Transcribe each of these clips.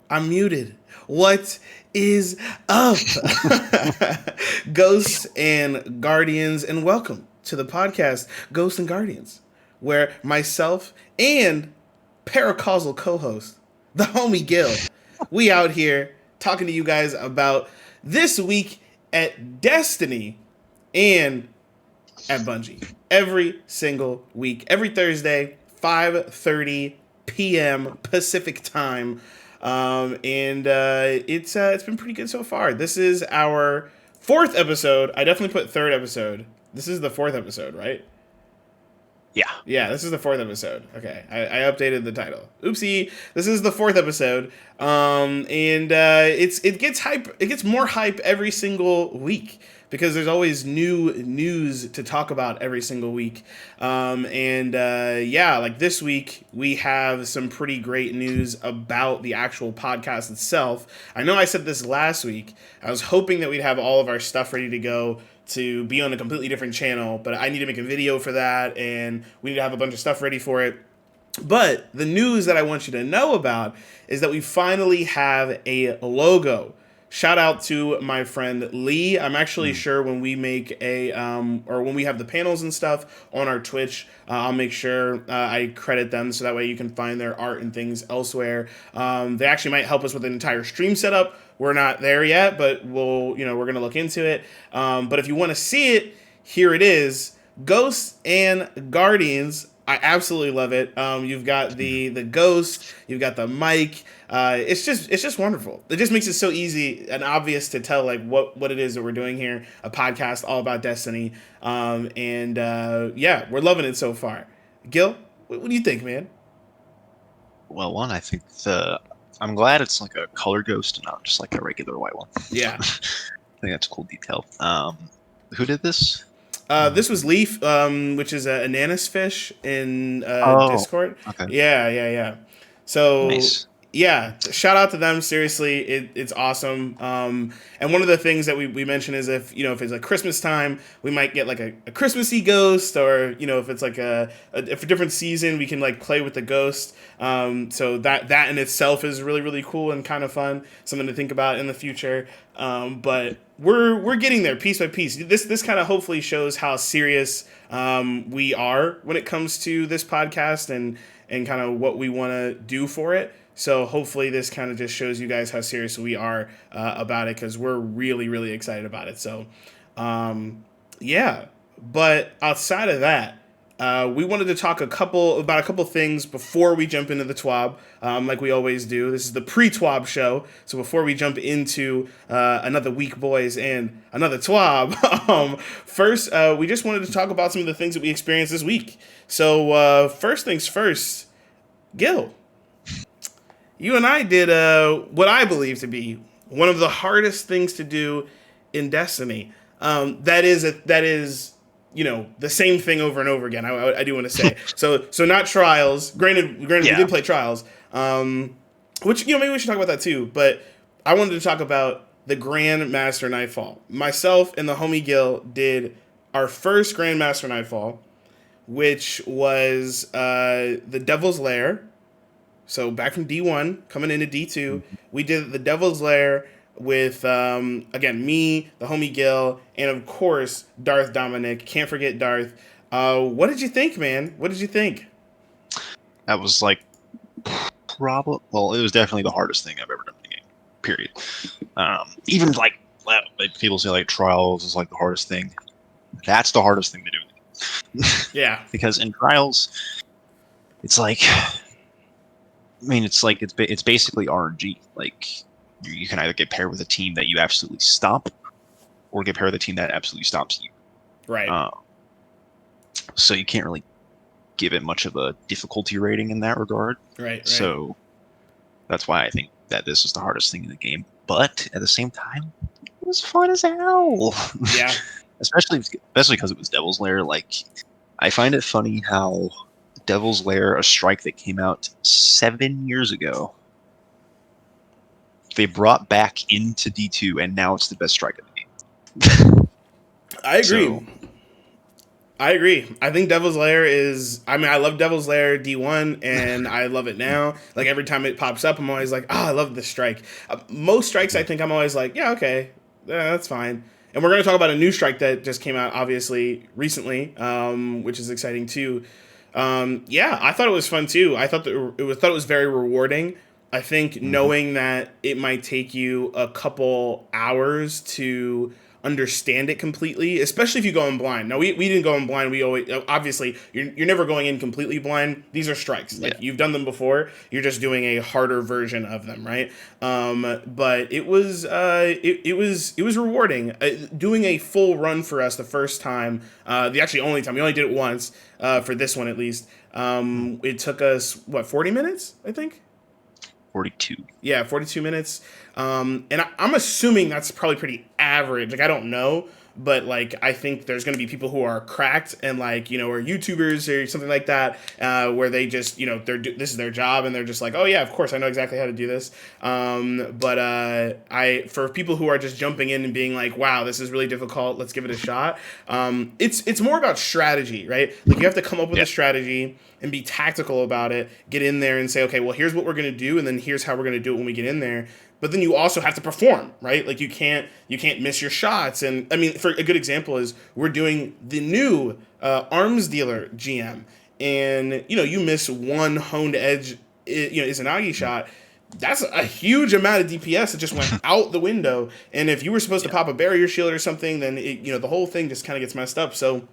I'm muted. What is up? Ghosts and Guardians, and welcome to the podcast Ghosts and Guardians, where myself and paracausal co-host, the homie Gil, we out here talking to you guys about this week at Destiny and at Bungie. Every single week, every Thursday, 5:30 p.m. Pacific time. And it's been pretty good so far. This is our fourth episode. I definitely put third episode. This is the fourth episode, right? Yeah. Yeah, this is the fourth episode. Okay, I updated the title. Oopsie, this is the fourth episode. And it gets hype. It gets more hype every single week because there's always new news to talk about every single week. Yeah, like this week we have some pretty great news about the actual podcast itself. I know I said this last week. I was hoping that we'd have all of our stuff ready to go to be on a completely different channel, but I need to make a video for that, and we need to have a bunch of stuff ready for it. But the news that I want you to know about is that we finally have a logo. Shout out to my friend Lee. I'm actually sure when we make or when we have the panels and stuff on our Twitch, I'll make sure I credit them so that way you can find their art and things elsewhere. They actually might help us with an entire stream setup. We're not there yet, but we're going to look into it. But if you want to see it, here it is. Ghosts and Guardians. I absolutely love it. You've got the ghost, you've got the mic. It's just wonderful. It just makes it so easy and obvious to tell like what it is that we're doing here. A podcast all about Destiny. Yeah, we're loving it so far. Gil, what do you think, man? Well, I think I'm glad it's like a color ghost and not just like a regular white one. Yeah. I think that's a cool detail. Who did this? This was Leaf, which is a ananas fish in Discord. Okay. Yeah. So Nice. yeah, shout out to them. Seriously, it's awesome. And one of the things that we mentioned is if it's like Christmas time, we might get like a Christmassy ghost, or if it's like a different season, we can like play with the ghost. So that in itself is really really cool and kind of fun, something to think about in the future. But we're getting there piece by piece. This kind of hopefully shows how serious we are when it comes to this podcast and kind of what we want to do for it. So hopefully this kind of just shows you guys how serious we are about it, because we're really, really excited about it. So, yeah. But outside of that, we wanted to talk about a couple things before we jump into the TWAB, like we always do. This is the pre-TWAB show. So before we jump into another week, boys, and another TWAB, first, we just wanted to talk about some of the things that we experienced this week. So first things first, Gil. You and I did what I believe to be one of the hardest things to do in Destiny. That is the same thing over and over again. I do want to say so not Trials. Granted, we did play Trials, which maybe we should talk about that too. But I wanted to talk about the Grandmaster Nightfall. Myself and the homie Gil did our first Grandmaster Nightfall, which was the Devil's Lair. So back from D1, coming into D2, we did the Devil's Lair with, again, me, the homie Gil, and of course, Darth Dominic. Can't forget Darth. What did you think, man? What did you think? That was like it was definitely the hardest thing I've ever done in the game. Period. Even like people say like Trials is like the hardest thing. That's the hardest thing to do. Yeah. Because in Trials, it's like, it's basically RNG. Like you can either get paired with a team that you absolutely stop, or get paired with a team that absolutely stops you. Right. So you can't really give it much of a difficulty rating in that regard. Right. So that's why I think that this is the hardest thing in the game. But at the same time, it was fun as hell. Yeah. especially because it was Devil's Lair. Like, I find it funny how Devil's Lair, a strike that came out 7 years ago, they brought back into D2, and now it's the best strike in the game. I agree. I agree. I think Devil's Lair is. I mean, I love Devil's Lair D1, and I love it now. Like every time it pops up, I'm always like, oh, I love this strike. Most strikes, I think I'm always like, yeah, okay, that's fine. And we're going to talk about a new strike that just came out, obviously recently, which is exciting too. Yeah, I thought it was fun too. I thought that thought it was very rewarding. I think knowing that it might take you a couple hours to understand it completely, especially if you go in blind. Now, we didn't go in blind. We always, obviously, you're never going in completely blind. These are strikes. Like, you've done them before. You're just doing a harder version of them, right? But it was rewarding. Doing a full run for us the first time, the actually only time, we only did it once, for this one at least. It took us, 40 minutes, I think? 42. Yeah, 42 minutes. And I'm assuming that's probably pretty average. Like, I don't know, but like, I think there's going to be people who are cracked and like, are YouTubers or something like that, where they just, this is their job and they're just like, oh yeah, of course I know exactly how to do this. For people who are just jumping in and being like, wow, this is really difficult, let's give it a shot. It's more about strategy, right? Like, you have to come up with a strategy and be tactical about it, get in there and say, okay, well, here's what we're going to do, and then here's how we're going to do it when we get in there. But then you also have to perform, right? Like, you can't miss your shots. And I mean, for a good example is we're doing the new arms dealer GM, and you miss one honed edge, Izanagi shot. That's a huge amount of DPS that just went out the window. And if you were supposed to pop a barrier shield or something, then the whole thing just kind of gets messed up. So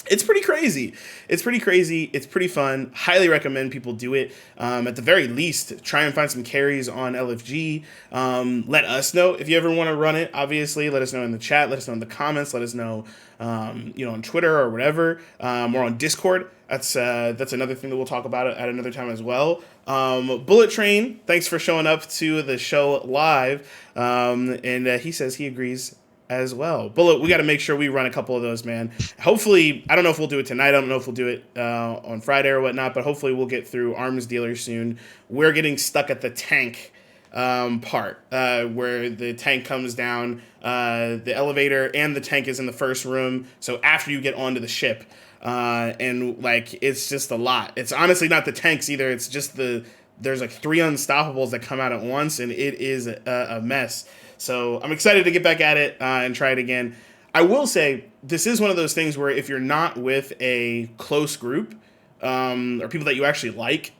it's pretty crazy. It's pretty fun. Highly recommend people do it. At the very least, try and find some carries on LFG. Let us know if you ever want to run it. Obviously, let us know in the chat. Let us know in the comments. Let us know, on Twitter or whatever, or on Discord. That's another thing that we'll talk about at another time as well. Bullet Train, thanks for showing up to the show live. And he says he agrees as well. Bullet, we got to make sure we run a couple of those, man. Hopefully, I don't know if we'll do it tonight. I don't know if we'll do it on Friday or whatnot, but hopefully we'll get through Arms Dealer soon. We're getting stuck at the tank part, where the tank comes down, the elevator and the tank is in the first room. So after you get onto the ship, and like, it's just a lot. It's honestly not the tanks either. It's just there's like 3 unstoppables that come out at once, and it is a mess. So I'm excited to get back at it and try it again. I will say, this is one of those things where if you're not with a close group, or people that you actually like,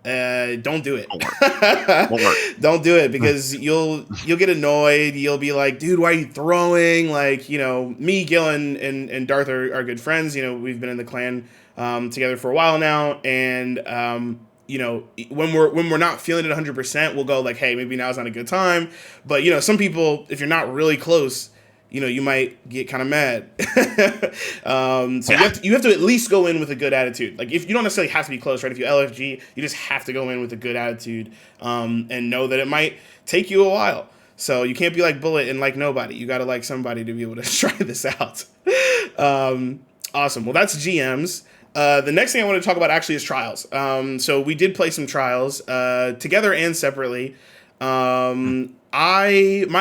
don't do it. Won't work. Don't do it, because you'll get annoyed. You'll be like, dude, why are you throwing? Like, me, Gil, and Darth are good friends. We've been in the clan together for a while now, and when we're not feeling it 100%, we'll go like, hey, maybe now's not a good time. But some people, if you're not really close, you might get kind of mad. You have to at least go in with a good attitude. Like, if you don't necessarily have to be close, right? If you LFG, you just have to go in with a good attitude, and know that it might take you a while. So you can't be like Bullet and like nobody. You got to like somebody to be able to try this out. Awesome. Well, that's GMs. The next thing I want to talk about actually is trials. So we did play some trials together and separately. My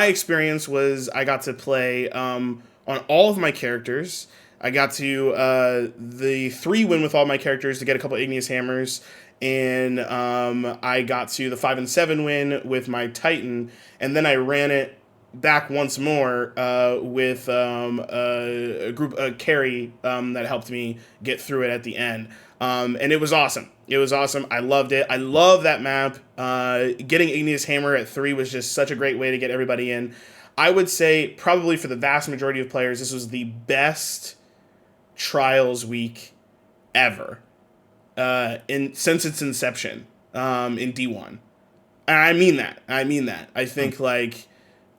experience was I got to play on all of my characters. I got to the 3 win with all my characters to get a couple Igneous Hammers, and I got to the 5 and 7 win with my Titan, and then I ran it back once more with a carry that helped me get through it at the end. And it was awesome. I loved it. I love that map. Getting Igneous Hammer at 3 was just such a great way to get everybody in. I would say probably for the vast majority of players, this was the best Trials week ever since its inception in D1. And I mean that. I think like,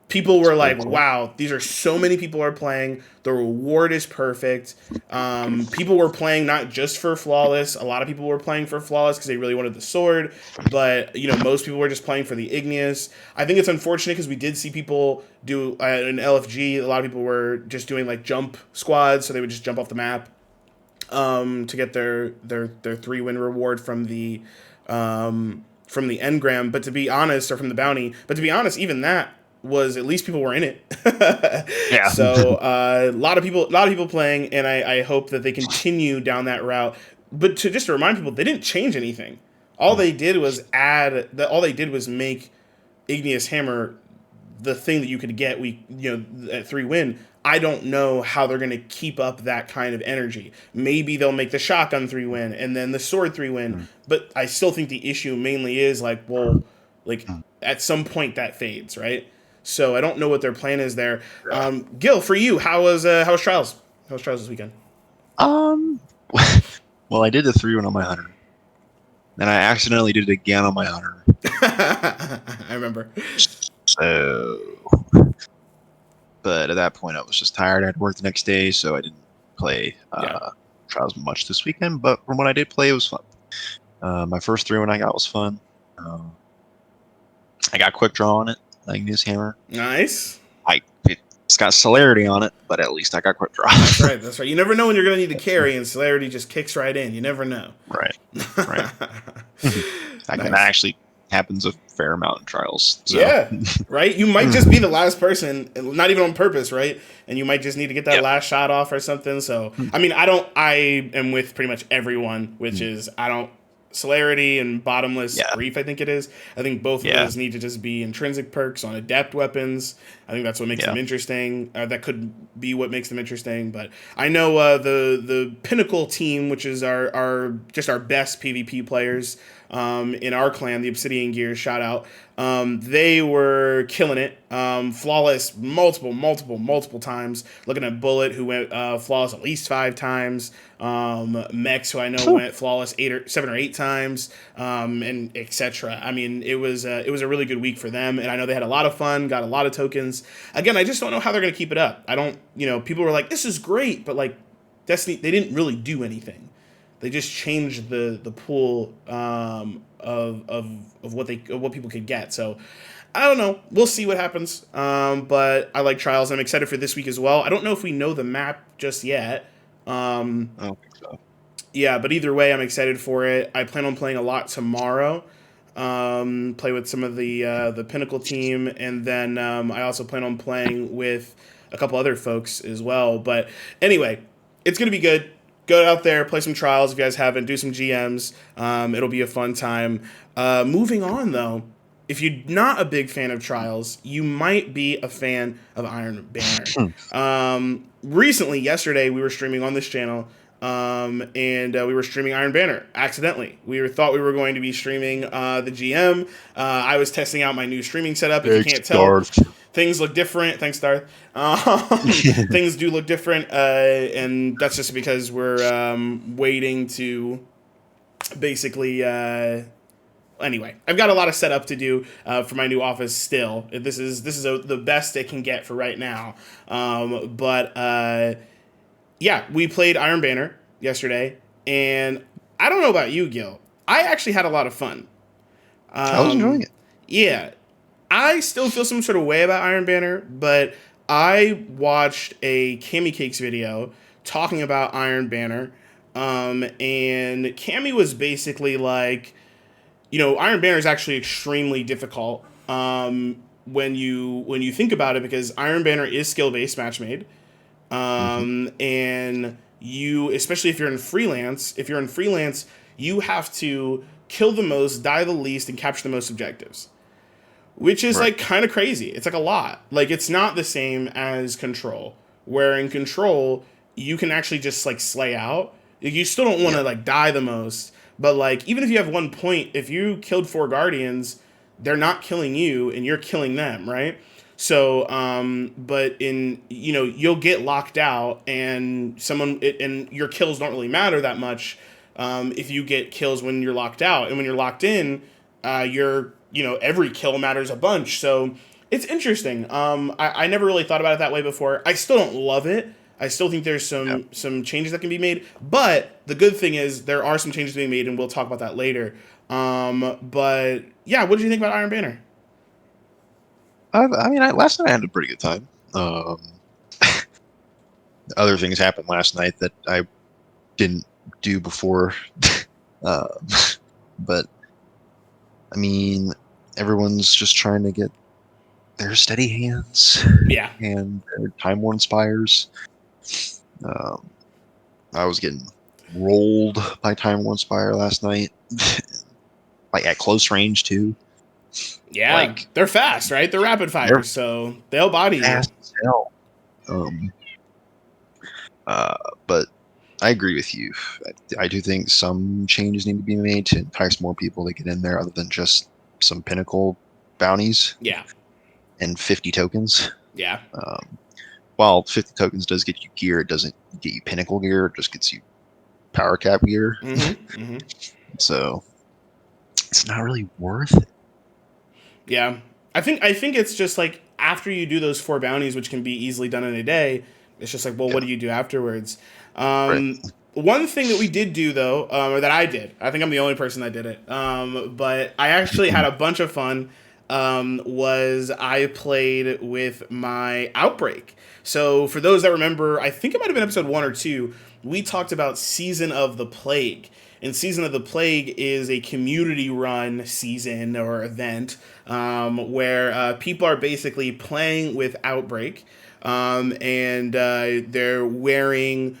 people were like, wow, these are so many people are playing. The reward is perfect. People were playing not just for Flawless. A lot of people were playing for Flawless because they really wanted the sword. But, most people were just playing for the Igneous. I think it's unfortunate because we did see people do an LFG. A lot of people were just doing like jump squads. So they would just jump off the map to get their 3-win reward from the engram. But to be honest, or from the bounty. But to be honest, even that, was at least people were in it. Yeah. So a lot of people playing, and I hope that they continue down that route. But just to remind people, they didn't change anything. All they did was all they did was make Igneous Hammer the thing that you could get at 3-win. I don't know how they're going to keep up that kind of energy. Maybe they'll make the shotgun 3-win and then the sword 3-win, but I still think the issue mainly is like, well, like at some point that fades, right? So I don't know what their plan is there. Gil, for you, how was Trials? How was Trials this weekend? Um, well, I did the 3-1 on my hunter. Then I accidentally did it again on my hunter. I remember. So, but at that point, I was just tired. I had to work the next day, so I didn't play Trials much this weekend. But from what I did play, it was fun. My first 3-1 I got was fun. I got quick draw on it, like this hammer. Nice. It's got celerity on it, but at least I got quick draw. That's right. That's right. You never know when you're going to need to carry, and celerity just kicks right in. You never know. Right. That actually happens a fair amount in Trials. So. Yeah, right? You might just be the last person, not even on purpose, right? And you might just need to get that last shot off or something. So, I mean, I am with pretty much everyone, which is Celerity and Bottomless Brief, I think it is. I think both of those need to just be intrinsic perks on adept weapons. I think that's what makes them interesting. That could be what makes them interesting. But I know the Pinnacle team, which is our best PvP players in our clan, the Obsidian Gears, shout out. They were killing it. Flawless multiple times. Looking at Bullet, who went flawless at least 5 times. Mex, who I know went flawless 7 or 8 times, and etc. I mean, it was a really good week for them, and I know they had a lot of fun, got a lot of tokens. Again, I just don't know how they're going to keep it up. I don't, people were like, this is great, but like Destiny, they didn't really do anything. They just changed the pool of what people could get. So I don't know. We'll see what happens. But I like Trials. I'm excited for this week as well. I don't know if we know the map just yet. I don't think so. Yeah, but either way, I'm excited for it. I plan on playing a lot tomorrow. Play with some of the Pinnacle team, and then I also plan on playing with a couple other folks as well. But anyway, it's gonna be good. Go out there, play some Trials if you guys haven't. Do some GMs. It'll be a fun time. Moving on, though, if you're not a big fan of Trials, you might be a fan of Iron Banner. Recently, yesterday, we were streaming on this channel, and we were streaming Iron Banner accidentally. We thought we were going to be streaming the GM. I was testing out my new streaming setup. If you can't tell, things look different. Thanks, Darth. Things do look different, and that's just because we're waiting to basically. Anyway, I've got a lot of setup to do for my new office still. This is the best it can get for right now. Yeah, we played Iron Banner yesterday, and I don't know about you, Gil. I actually had a lot of fun. I was enjoying it. Yeah. I still feel some sort of way about Iron Banner, but I watched a Cammy Cakes video talking about Iron Banner, and Cammy was basically like, Iron Banner is actually extremely difficult when you think about it, because Iron Banner is skill-based match-made, and you, especially if you're in freelance, you have to kill the most, die the least, and capture the most objectives. Which is like kind of crazy. It's like a lot. Like, it's not the same as Control, where in Control you can actually just like slay out. You still don't want to like die the most, but like even if you have 1 point, if you killed 4 Guardians, they're not killing you and you're killing them, right? So, but in you'll get locked out, and and your kills don't really matter that much if you get kills when you're locked out, and when you're locked in, every kill matters a bunch. So it's interesting. I never really thought about it that way before. I still don't love it. I still think there's some changes that can be made. But the good thing is there are some changes being made, and we'll talk about that later. But yeah, what did you think about Iron Banner? Last night I had a pretty good time. Other things happened last night that I didn't do before. But I mean, everyone's just trying to get they're steady hands Yeah. and they're time-worn spires. I was getting rolled by time-worn spire last night, like at close range too. Yeah, Like they're fast, right? They're rapid they're fires, so they'll body you. fast as hell. Uh, but I agree with you. I do think some changes need to be made to entice more people to get in there, other than just some pinnacle bounties Yeah, and 50 tokens. yeah. While 50 tokens does get you gear, it doesn't get you pinnacle gear. It just gets you power cap gear. So it's not really worth it. Yeah, I think it's just like after you do those 4 bounties, which can be easily done in a day. It's just like, well, Yeah. what do you do afterwards? Right. One thing that we did do though, or that I did, I think I'm the only person that did it, but I actually had a bunch of fun. Was I played with my Outbreak. So for those that remember, I think it might have been episode 1 or 2. We talked about Season of the Plague. And Season of the Plague is a community-run season or event where people are basically playing with Outbreak, and they're wearing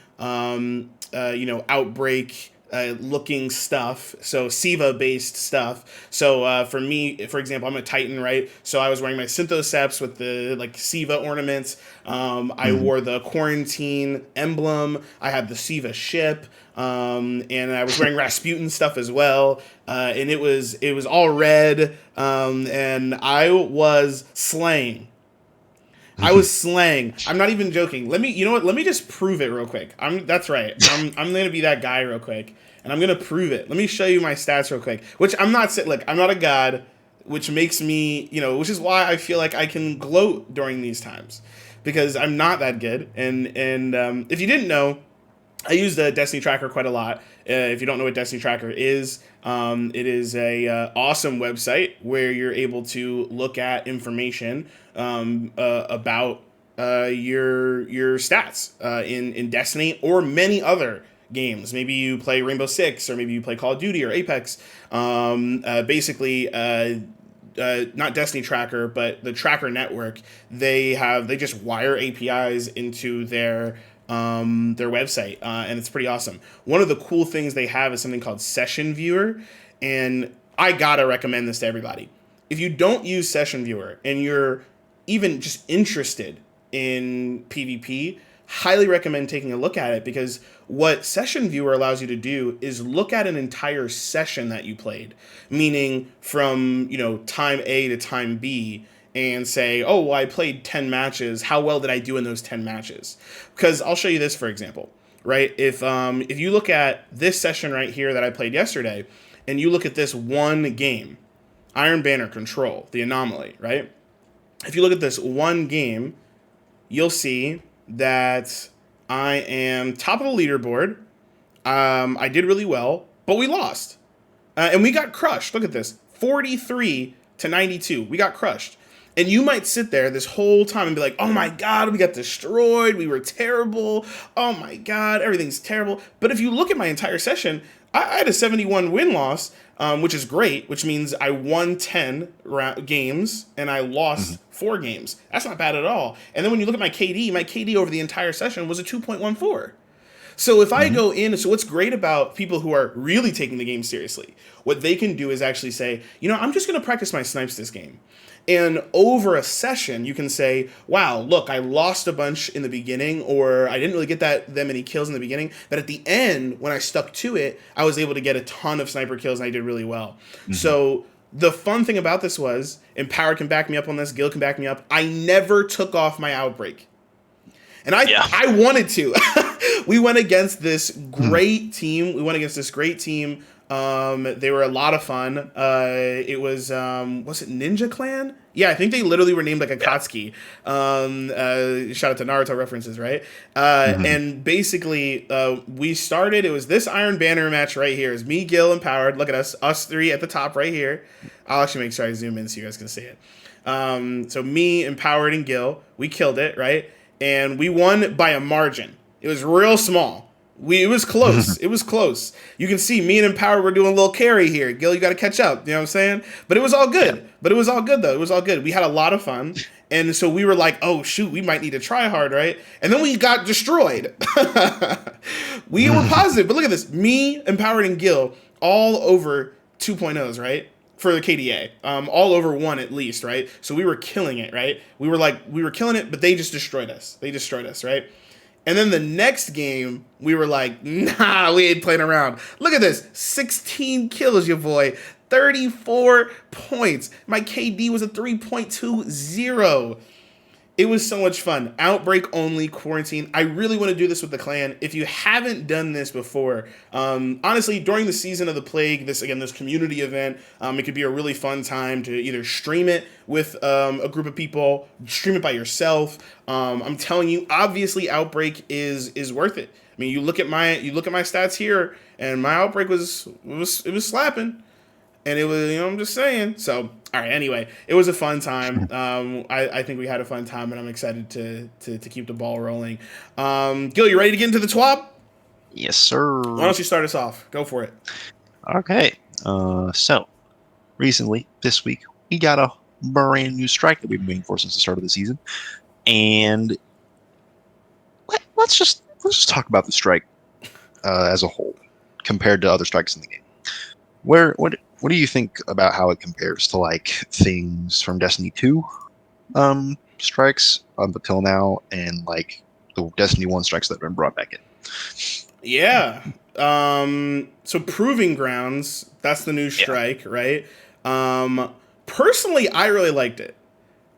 Outbreak looking stuff, so Siva based stuff. So for me, for example, I'm a Titan, right? So I was wearing my Synthoceps with the like Siva ornaments. I wore the quarantine emblem. I had the Siva ship, and I was wearing Rasputin stuff as well. And it was all red, and I was slaying. I was slaying. I'm not even joking. You know what? Let me just prove it real quick. That's right. I'm gonna be that guy real quick, and I'm gonna prove it. Let me show you my stats real quick. Which I'm not like I'm not a god, which makes me which is why I feel like I can gloat during these times, because I'm not that good. And if you didn't know, I use the Destiny Tracker quite a lot. If you don't know what Destiny Tracker is, it is a awesome website where you're able to look at information about your stats in Destiny or many other games. Maybe you play Rainbow Six, or maybe you play Call of Duty or Apex. Basically, not Destiny Tracker, but the Tracker Network. They just wire APIs into their website, and it's pretty awesome. One of the cool things they have is something called Session Viewer, and I gotta recommend this to everybody. If you don't use Session Viewer and you're even just interested in PvP, highly recommend taking a look at it, because what Session Viewer allows you to do is look at an entire session that you played, meaning from time A to time B, and say, oh, well, I played 10 matches. How well did I do in those 10 matches? Because I'll show you this, for example, right? If you look at this session right here that I played yesterday, and you look at this one game, Iron Banner Control, the Anomaly, right? If you look at this one game, you'll see that I am top of the leaderboard. I did really well, but we lost. And we got crushed. Look at this. 43-92. We got crushed. And you might sit there this whole time and be like, oh my God, we got destroyed. We were terrible. Oh my God, everything's terrible. But if you look at my entire session, I had a 71 win-loss, which is great, which means I won 10 games and I lost 4 games. That's not bad at all. And then when you look at my KD over the entire session was a 2.14. So if I go in, so what's great about people who are really taking the game seriously, what they can do is actually say, I'm just going to practice my snipes this game. And over a session, you can say, wow, look, I lost a bunch in the beginning, or I didn't really get that many kills in the beginning. But at the end, when I stuck to it, I was able to get a ton of sniper kills and I did really well. So the fun thing about this was, and Power can back me up on this, Gil can back me up, I never took off my Outbreak. And I wanted to. We went against this great team. They were a lot of fun. It was it Ninja Clan? Yeah, I think they literally were named like Akatsuki. Shout out to Naruto references, right? And basically, we started. It was this Iron Banner match right here. It's me, Gil, and Powered. Look at us 3 at the top right here. I'll actually make sure I zoom in so you guys can see it. So me, Empowered, and Gil, we killed it, right? And we won by a margin. It was real small. It was close. It was close. You can see me and Empower were doing a little carry here. Gil, you got to catch up. You know what I'm saying? But it was all good. Yeah. But it was all good, though. It was all good. We had a lot of fun. And so we were like, oh, shoot, we might need to try hard, right? And then we got destroyed. We were positive. But look at this. Me, Empowered, and Gil all over 2.0s, right? For the KDA. All over 1 at least, right? So we were killing it, right? We were killing it, but they just destroyed us. They destroyed us, right? And then the next game, we were like, nah, we ain't playing around. Look at this. 16 kills, your boy. 34 points. My KD was a 3.20. It was so much fun. Outbreak only, quarantine. I really want to do this with the clan. If you haven't done this before, honestly, during the season of the plague, this community event, it could be a really fun time to either stream it with a group of people, stream it by yourself. I'm telling you, obviously, Outbreak is worth it. I mean, you look at my stats here, and my Outbreak was slapping. And it was, I'm just saying. So, all right, anyway, it was a fun time. I think we had a fun time, and I'm excited to keep the ball rolling. Gil, you ready to get into the TWAB? Yes, sir. Why don't you start us off? Go for it. Okay. So, recently, this week, we got a brand new strike that we've been waiting for since the start of the season. And let's just talk about the strike as a whole, compared to other strikes in the game. What do you think about how it compares to like things from Destiny 2 strikes up until now, and like the Destiny 1 strikes that have been brought back in? Yeah. So Proving Grounds, that's the new strike, right? Personally, I really liked it.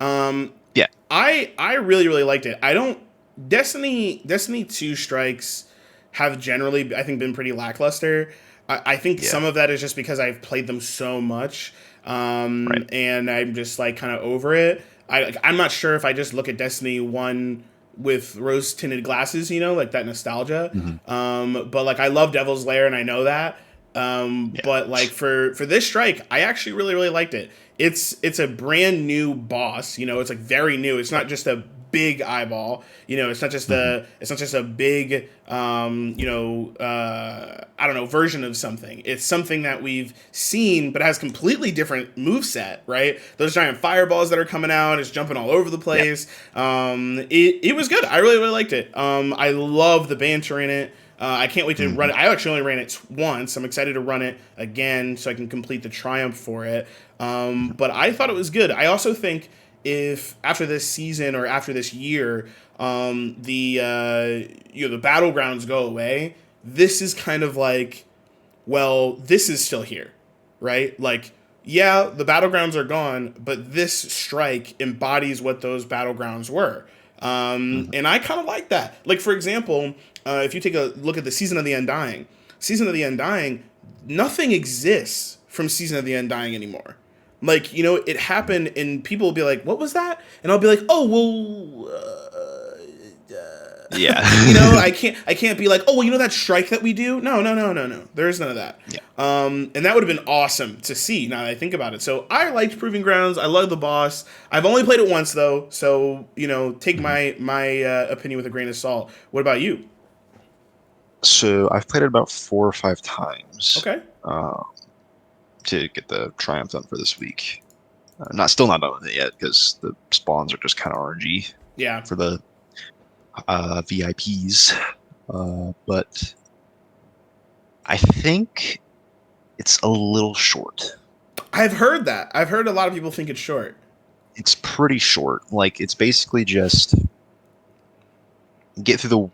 Yeah. I really, really liked it. Destiny 2 strikes have generally, I think, been pretty lackluster. I think some of that is just because I've played them so much, Right. and I'm just like kind of over it. I'm not sure if I just look at Destiny 1 with rose tinted glasses, like that nostalgia. Mm-hmm. But like I love Devil's Lair and I know that. But like for this strike, I actually really, really liked it. It's a brand new boss, it's like very new. It's not just a big eyeball, it's not just a big I don't know, version of something. It's something that we've seen but has completely different moveset, right? Those giant fireballs that are coming out, it's jumping all over the place. It was good. I really, really liked it. I love the banter in it. I can't wait to run it. I actually only ran it once. I'm excited to run it again so I can complete the triumph for it. But I thought it was good. I also think if after this season or after this year, the battlegrounds go away, this is kind of like, well, this is still here, right? Like, yeah, the battlegrounds are gone, but this strike embodies what those battlegrounds were. And I kind of like that. Like, for example, if you take a look at the Season of the Undying, nothing exists from Season of the Undying anymore. Like, it happened and people will be like, what was that? And I'll be like, oh, well, Yeah. I can't be like, oh, well, that strike that we do? No. There is none of that. Yeah. And that would have been awesome to see now that I think about it. So I liked Proving Grounds. I love the boss. I've only played it once though. So, take my opinion with a grain of salt. What about you? So I've played it about 4 or 5 times. Okay. To get the triumph done for this week. Still not done with it yet because the spawns are just kind of RNG. Yeah. For the VIPs, but I think it's a little short. I've heard that. I've heard a lot of people think it's short. It's pretty short. Like, it's basically just get through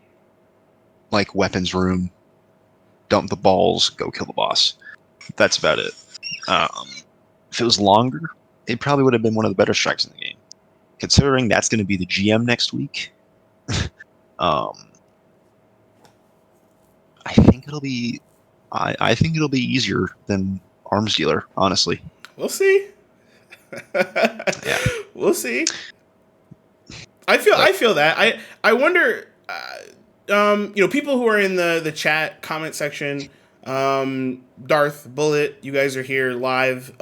the weapons room, dump the balls, go kill the boss. That's about it. If it was longer, it probably would have been one of the better strikes in the game. Considering that's going to be the GM next week, I think it'll be easier than Arms Dealer, honestly. We'll see. Yeah. We'll see. I feel that. I wonder people who are in the chat comment section, Darth, Bullet, you guys are here live.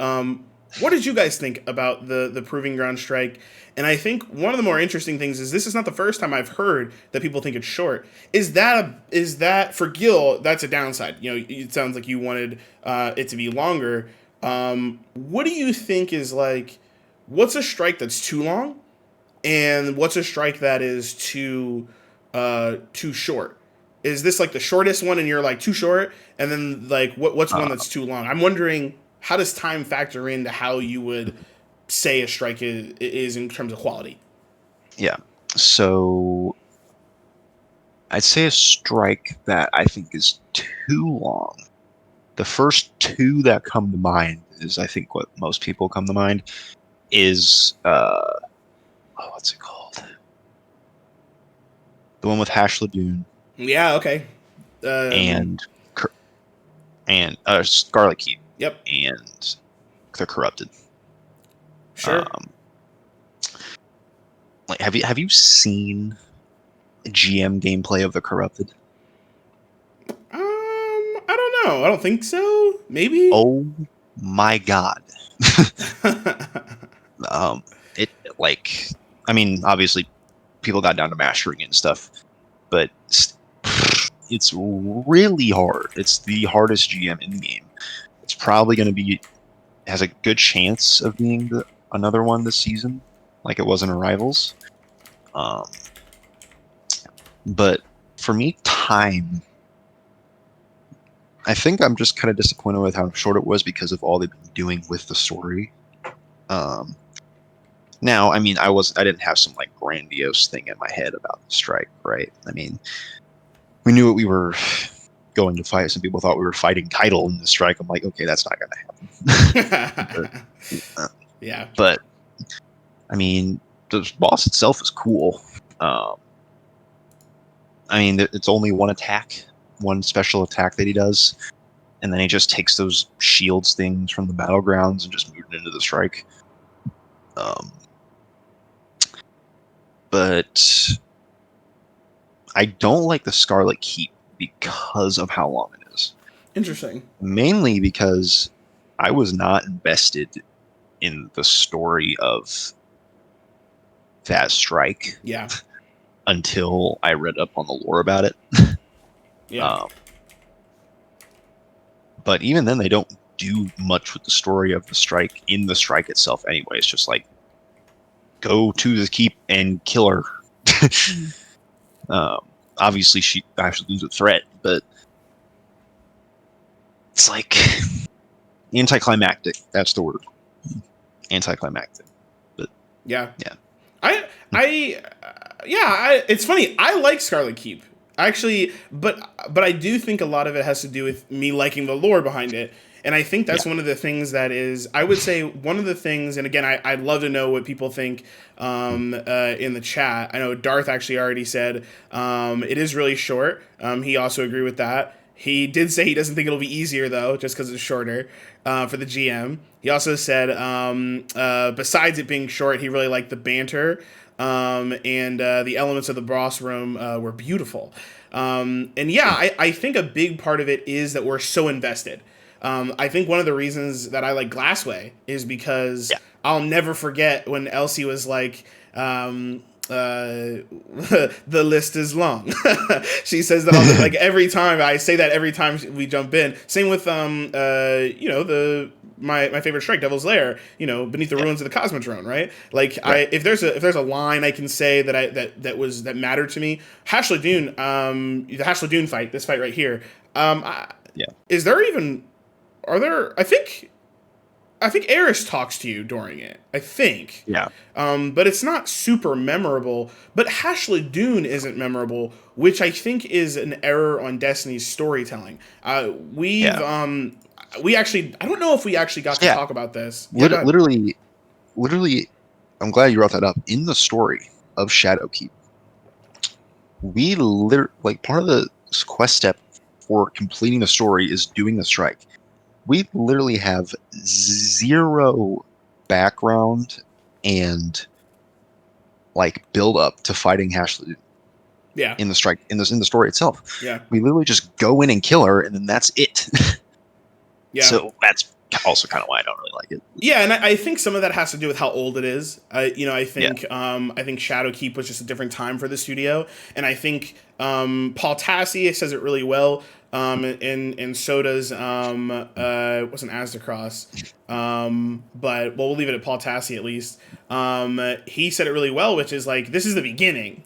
What did you guys think about the Proving Ground strike? And I think one of the more interesting things is this is not the first time I've heard that people think it's short. Is that for Gil? That's a downside. You know, it sounds like you wanted it to be longer. What do you think is like? What's a strike that's too long, and what's a strike that is too short? Is this like the shortest one, and you're like too short, and then like what's one Uh, that's too long? I'm wondering how does time factor into how you would say a strike is in terms of quality? yeah. So I'd say a strike that I think is too long. The first two that come to mind is I think what most people come to mind is what's it called? The one with Hash Lagoon Yeah. Okay. and Scarlet Keep Yep. and the Corrupted. Sure. Like have you seen GM gameplay of the Corrupted? I don't know. I don't think so. Maybe. Oh my god. It like I mean obviously people got down to mastering and stuff, but it's really hard. It's the hardest GM in the game. It's probably going to be has a good chance of being another one this season, like it was in Arrivals. But for me, time. I think I'm just kind of disappointed with how short it was because of all they've been doing with the story. Now, I mean, I didn't have some like grandiose thing in my head about the strike, right? I mean, we knew what we were going to fight. Some people thought we were fighting Title in the strike. I'm like, okay, that's not going to happen. Yeah. But I mean, the boss itself is cool. I mean, it's only one attack, one special attack that he does, and then he just takes those shields things from the battlegrounds and just moves into the strike. But I don't like the Scarlet Keep because of how long it is. Interesting. Mainly because I was not invested in the story of that strike. Yeah. Until I read up on the lore about it. Yeah. But even then, they don't do much with the story of the strike in the strike itself anyway. It's just like, go to the keep and kill her. Obviously, she actually loses a threat, but it's like anticlimactic. That's the word. Anticlimactic. But yeah. Yeah. It's funny. I like Scarlet Keep actually, but I do think a lot of it has to do with me liking the lore behind it. And I think that's one of the things that is, I would say, one of the things, and again, I'd love to know what people think in the chat. I know Darth actually already said it is really short. He also agreed with that. He did say he doesn't think it'll be easier, though, just because it's shorter for the GM. He also said, besides it being short, he really liked the banter and the elements of the boss room were beautiful. I think a big part of it is that we're so invested. I think one of the reasons that I like Glassway is because I'll never forget when Elsie was like, the list is long. She says that all like every time. I say that every time we jump in. Same with my favorite strike, Devil's Lair, beneath the ruins of the Cosmodrome, right? Like right. If there's a line I can say that mattered to me, Hash Lagoon, the Hash Lagoon fight, this fight right here. Is there even I think Eris talks to you during it. I think. Yeah. But it's not super memorable. But Hash Lagoon isn't memorable, which I think is an error on Destiny's storytelling. We actually, I don't know if we actually got to talk about this. Literally, I'm glad you brought that up. In the story of Shadowkeep, we part of the quest step for completing the story is doing the strike. We literally have zero background and build up to fighting Hash Lagoon. Yeah. In the strike, in the story itself. Yeah. We literally just go in and kill her, and then that's it. Yeah. So that's also kind of why I don't really like it. Yeah, and I think some of that has to do with how old it is. I think Shadowkeep was just a different time for the studio, and I think Paul Tassi says it really well. And so does it wasn't Asdacross, but we'll leave it at Paul Tassi at least. He said it really well, which is like, this is the beginning,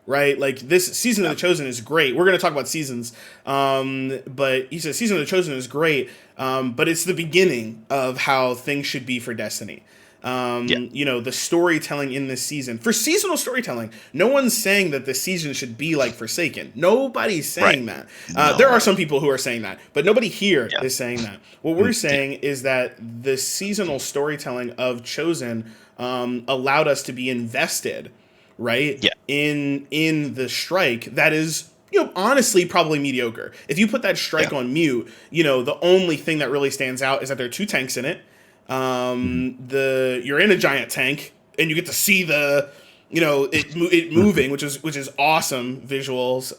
right? Like, this Season of the Chosen is great. We're going to talk about seasons, but he says Season of the Chosen is great, but it's the beginning of how things should be for Destiny. The storytelling in this season, for seasonal storytelling, no one's saying that the season should be like Forsaken. Nobody's saying that. There are some people who are saying that, but nobody here is saying that. What we're saying is that the seasonal storytelling of Chosen allowed us to be invested, right? In the strike that is, honestly probably mediocre. If you put that strike on mute, the only thing that really stands out is that there are 2 tanks in it. You're in a giant tank and you get to see it moving, which is awesome visuals.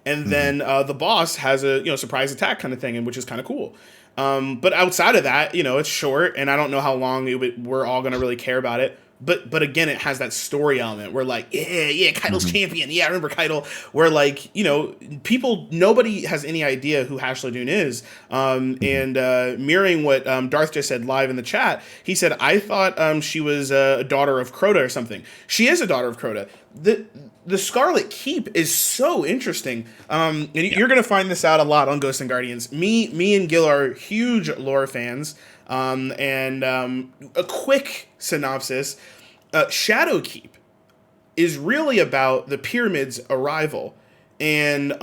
And then the boss has a surprise attack kind of thing, and which is kind of cool. But outside of that, it's short, and I don't know how long we're all gonna really care about it. But again, it has that story element where, like, Keitel's champion. Yeah, I remember Keitel. Where, like, nobody has any idea who Hashladun is. And mirroring what Darth just said live in the chat, he said, I thought she was a daughter of Crota or something. She is a daughter of Crota. The Scarlet Keep is so interesting. And you're going to find this out a lot on Ghosts&Guardians. Me and Gil are huge lore fans. A quick synopsis, Shadowkeep is really about the Pyramid's arrival, and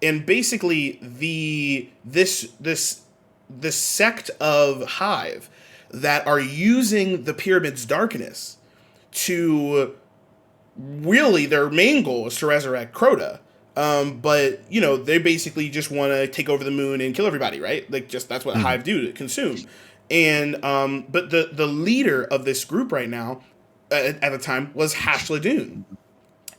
basically this sect of Hive that are using the Pyramid's darkness to, really, their main goal is to resurrect Crota. But they basically just want to take over the moon and kill everybody, right? Like, just that's what Hive do, to consume. And but the leader of this group right now, at the time, was Hashladun.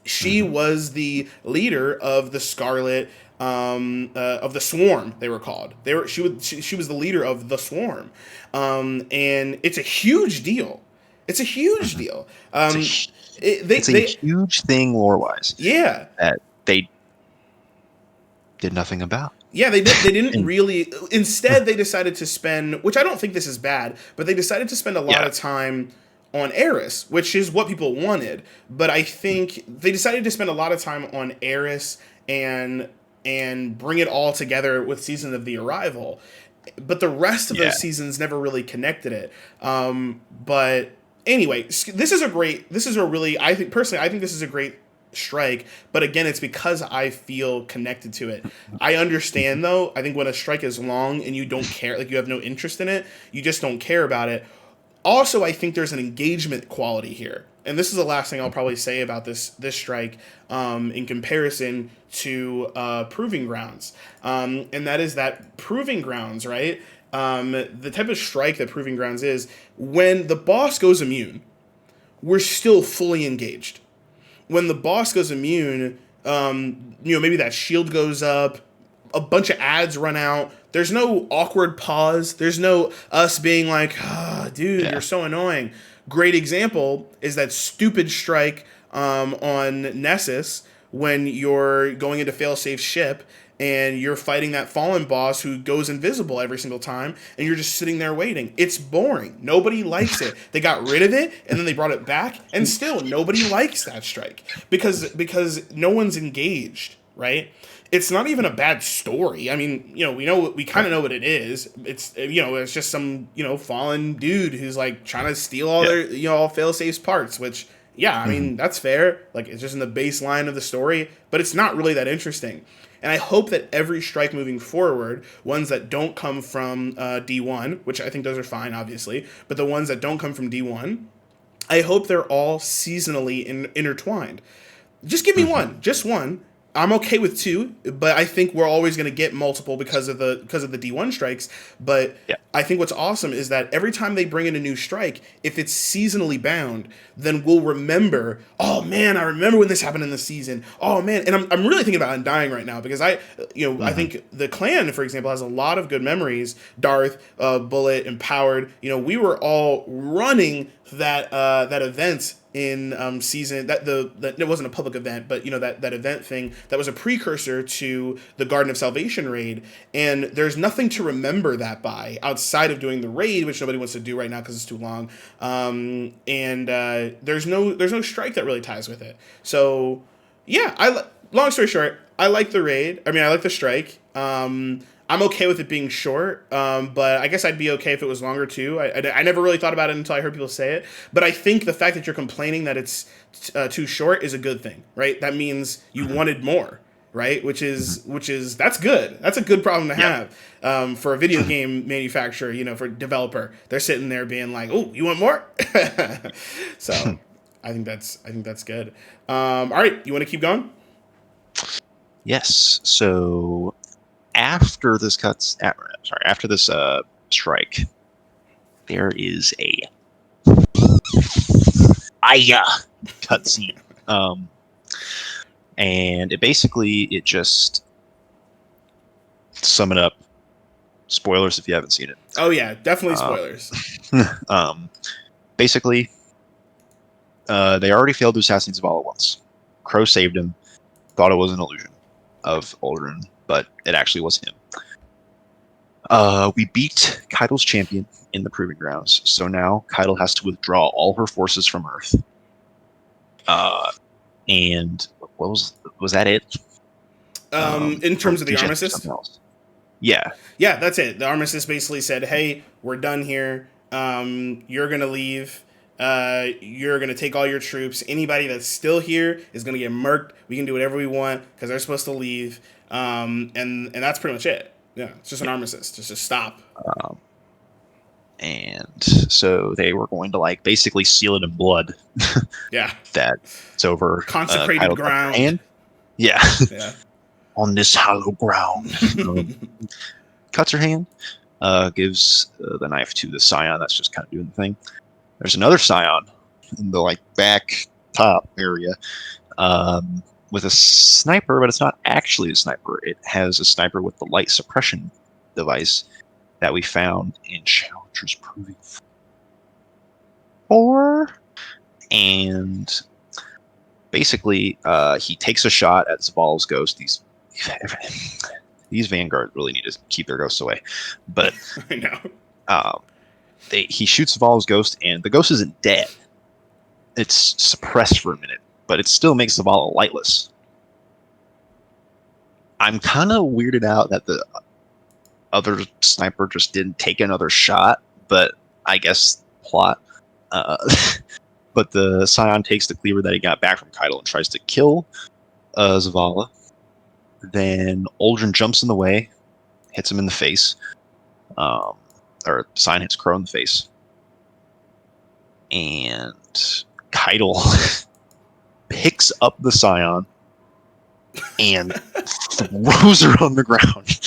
She was the leader of the Scarlet, of the Swarm. They were called. She was the leader of the Swarm, and it's a huge deal. It's a huge deal. It's a huge thing lore-wise. Yeah. That they did nothing about. Yeah, they didn't really. Instead, they decided to spend, which I don't think this is bad, but they decided to spend a lot of time on Eris, which is what people wanted. But I think they decided to spend a lot of time on Eris and bring it all together with Season of the Arrival. But the rest of those seasons never really connected it. But anyway, this is a really, I think this is a great strike, but again, it's because I feel connected to it. I understand, though, I think when a strike is long and you don't care, like, you have no interest in it, you just don't care about it. Also, I think there's an engagement quality here, and this is the last thing I'll probably say about this strike in comparison to Proving Grounds, and that is that Proving Grounds, right, the type of strike that Proving Grounds is, when the boss goes immune, we're still fully engaged. When the boss goes immune, maybe that shield goes up, a bunch of ads run out. There's no awkward pause. There's no us being like, dude, you're so annoying. Great example is that stupid strike on Nessus when you're going into failsafe ship and you're fighting that fallen boss who goes invisible every single time, and you're just sitting there waiting. It's boring. Nobody likes it. They got rid of it, and then they brought it back, and still nobody likes that strike because no one's engaged, right? It's not even a bad story. I mean, we kind of know what it is. It's it's just some fallen dude who's like trying to steal all their all failsafe's parts, which I mean that's fair. Like, it's just in the baseline of the story, but it's not really that interesting. And I hope that every strike moving forward, ones that don't come from D1, which I think those are fine, obviously, but the ones that don't come from D1, I hope they're all seasonally intertwined. Just give me one, just one. I'm okay with 2, but I think we're always going to get multiple because of the D1 strikes. But Yeah. I think what's awesome is that every time they bring in a new strike, if it's seasonally bound, then we'll remember, oh man, I remember when this happened in the season. Oh man, and I'm really thinking about Undying right now because I think the clan, for example, has a lot of good memories. Darth, Bullet, Empowered. We were all running that event in season that it wasn't a public event, but that event thing that was a precursor to the Garden of Salvation raid, and there's nothing to remember that by outside of doing the raid, which nobody wants to do right now because it's too long, and there's no strike that really ties with it. So yeah, long story short, I like the raid. I mean, I like the strike. I'm okay with it being short, but I guess I'd be okay if it was longer too. I never really thought about it until I heard people say it. But I think the fact that you're complaining that it's too short is a good thing, right? That means you wanted more, right? Which is that's good. That's a good problem to have for a video game manufacturer. For a developer, they're sitting there being like, "Oh, you want more?" So I think that's good. All right, you want to keep going? Yes. So after this strike, there is a cutscene, and it just sum it up. Spoilers if you haven't seen it. Oh yeah, definitely spoilers. Basically, they already failed to assassinate Zavala once. Crow saved him. Thought it was an illusion of Aldrin, but it actually was him. We beat Keitel's champion in the Proving Grounds, so now Keitel has to withdraw all her forces from Earth. And what was that it? In terms of the armistice? Yeah. Yeah, that's it. The armistice basically said, hey, we're done here. You're going to leave. You're going to take all your troops. Anybody that's still here is going to get murked. We can do whatever we want because they're supposed to leave. And that's pretty much it. Yeah, it's just an armistice. Just to stop. And so they were going to basically seal it in blood. Yeah. That it's over. Consecrated ground. And yeah. Yeah. On this hollow ground. Cuts her hand. Gives the knife to the scion that's just kind of doing the thing. There's another scion in the back top area with a sniper, but it's not actually a sniper. It has a sniper with the light suppression device that we found in Challenger's Proving 4. And basically, he takes a shot at Zavala's ghost. These Vanguard really need to keep their ghosts away. But I know. He shoots Zavala's ghost, and the ghost isn't dead. It's suppressed for a minute, but it still makes Zavala lightless. I'm kind of weirded out that the other sniper just didn't take another shot, but I guess plot. But the scion takes the cleaver that he got back from Keitel and tries to kill Zavala. Then Aldrin jumps in the way, hits him in the face. Or Scion hits Crow in the face. And Keitel picks up the Scion and throws her on the ground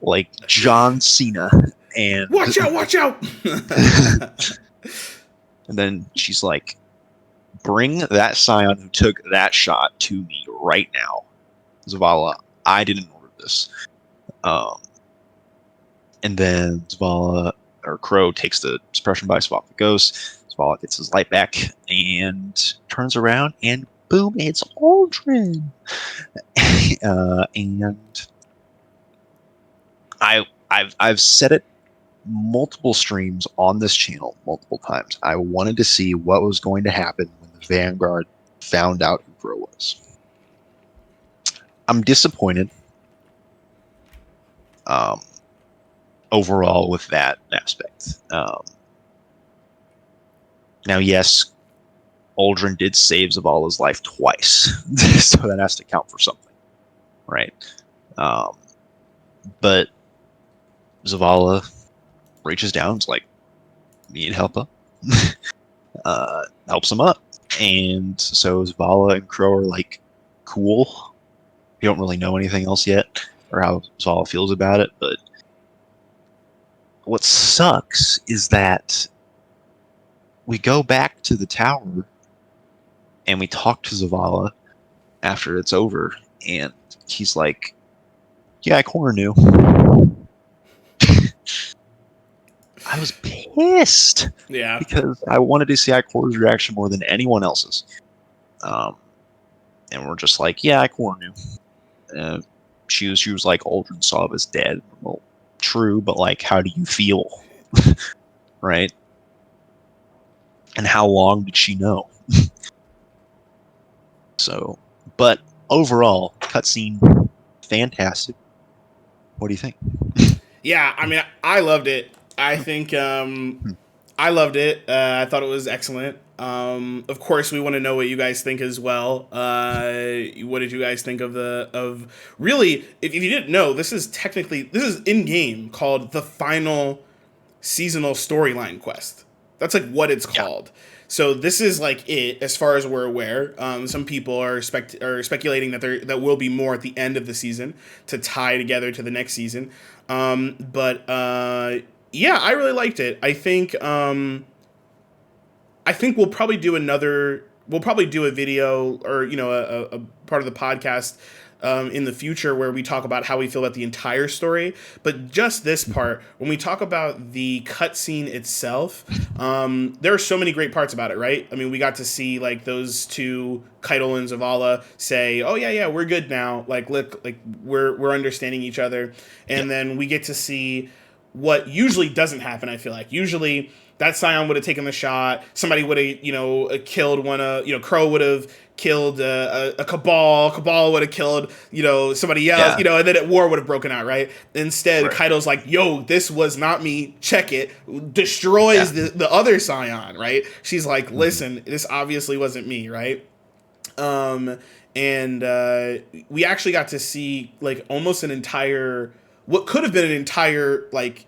like John Cena. And watch out! And then she's like, bring that Scion who took that shot to me right now. Zavala, I didn't order this. And then Zavala, or Crow, takes the suppression device off the ghost. Zavala gets his light back and turns around, and boom, it's Aldrin. And I've said it multiple streams on this channel multiple times. I wanted to see what was going to happen when the Vanguard found out who Crow was. I'm disappointed overall with that aspect. Now, yes, Aldrin did save Zavala's life twice, so that has to count for something, right? But Zavala reaches down, is like, need help up? Helps him up. And so Zavala and Crow are like, cool. We don't really know anything else yet, or how Zavala feels about it. But what sucks is that we go back to the tower and we talk to Zavala after it's over, and he's like, "Yeah, Connor knew." I was pissed Yeah. because I wanted to see Icor's reaction more than anyone else's. And we're just like, "Yeah, Icor knew." She was like, "Aldrin Sov is dead." Well, true, but like, how do you feel, right? And how long did she know? So, but overall, cutscene fantastic. What do you think? Yeah, I mean, I loved it. I think I loved it. I thought it was excellent. Of course, we want to know what you guys think as well. What did you guys think of really? If you didn't know, this is in game called the final seasonal storyline quest. That's like what it's Yeah, called. So this is like it, as far as we're aware. Some people are speculating that that will be more at the end of the season to tie together to the next season. But yeah, I really liked it. I think we'll probably do another. We'll probably do a video or a part of the podcast in the future where we talk about how we feel about the entire story. But just this part, when we talk about the cutscene itself, there are so many great parts about it, right? I mean, we got to see like those two, Keitel and Zavala, say, "Oh yeah, we're good now. Like, look, like we're understanding each other," yeah, and then we get to see what usually doesn't happen. I feel like usually that Scion would have taken the shot. Somebody would have, killed one of, Crow would have killed a Cabal. Cabal would have killed, somebody else, yeah. and then war would have broken out, right? Instead, Right. Kaito's like, yo, this was not me. Check it. Destroys the other Scion, right? She's like, listen, this obviously wasn't me, right? And we actually got to see like almost what could have been an entire like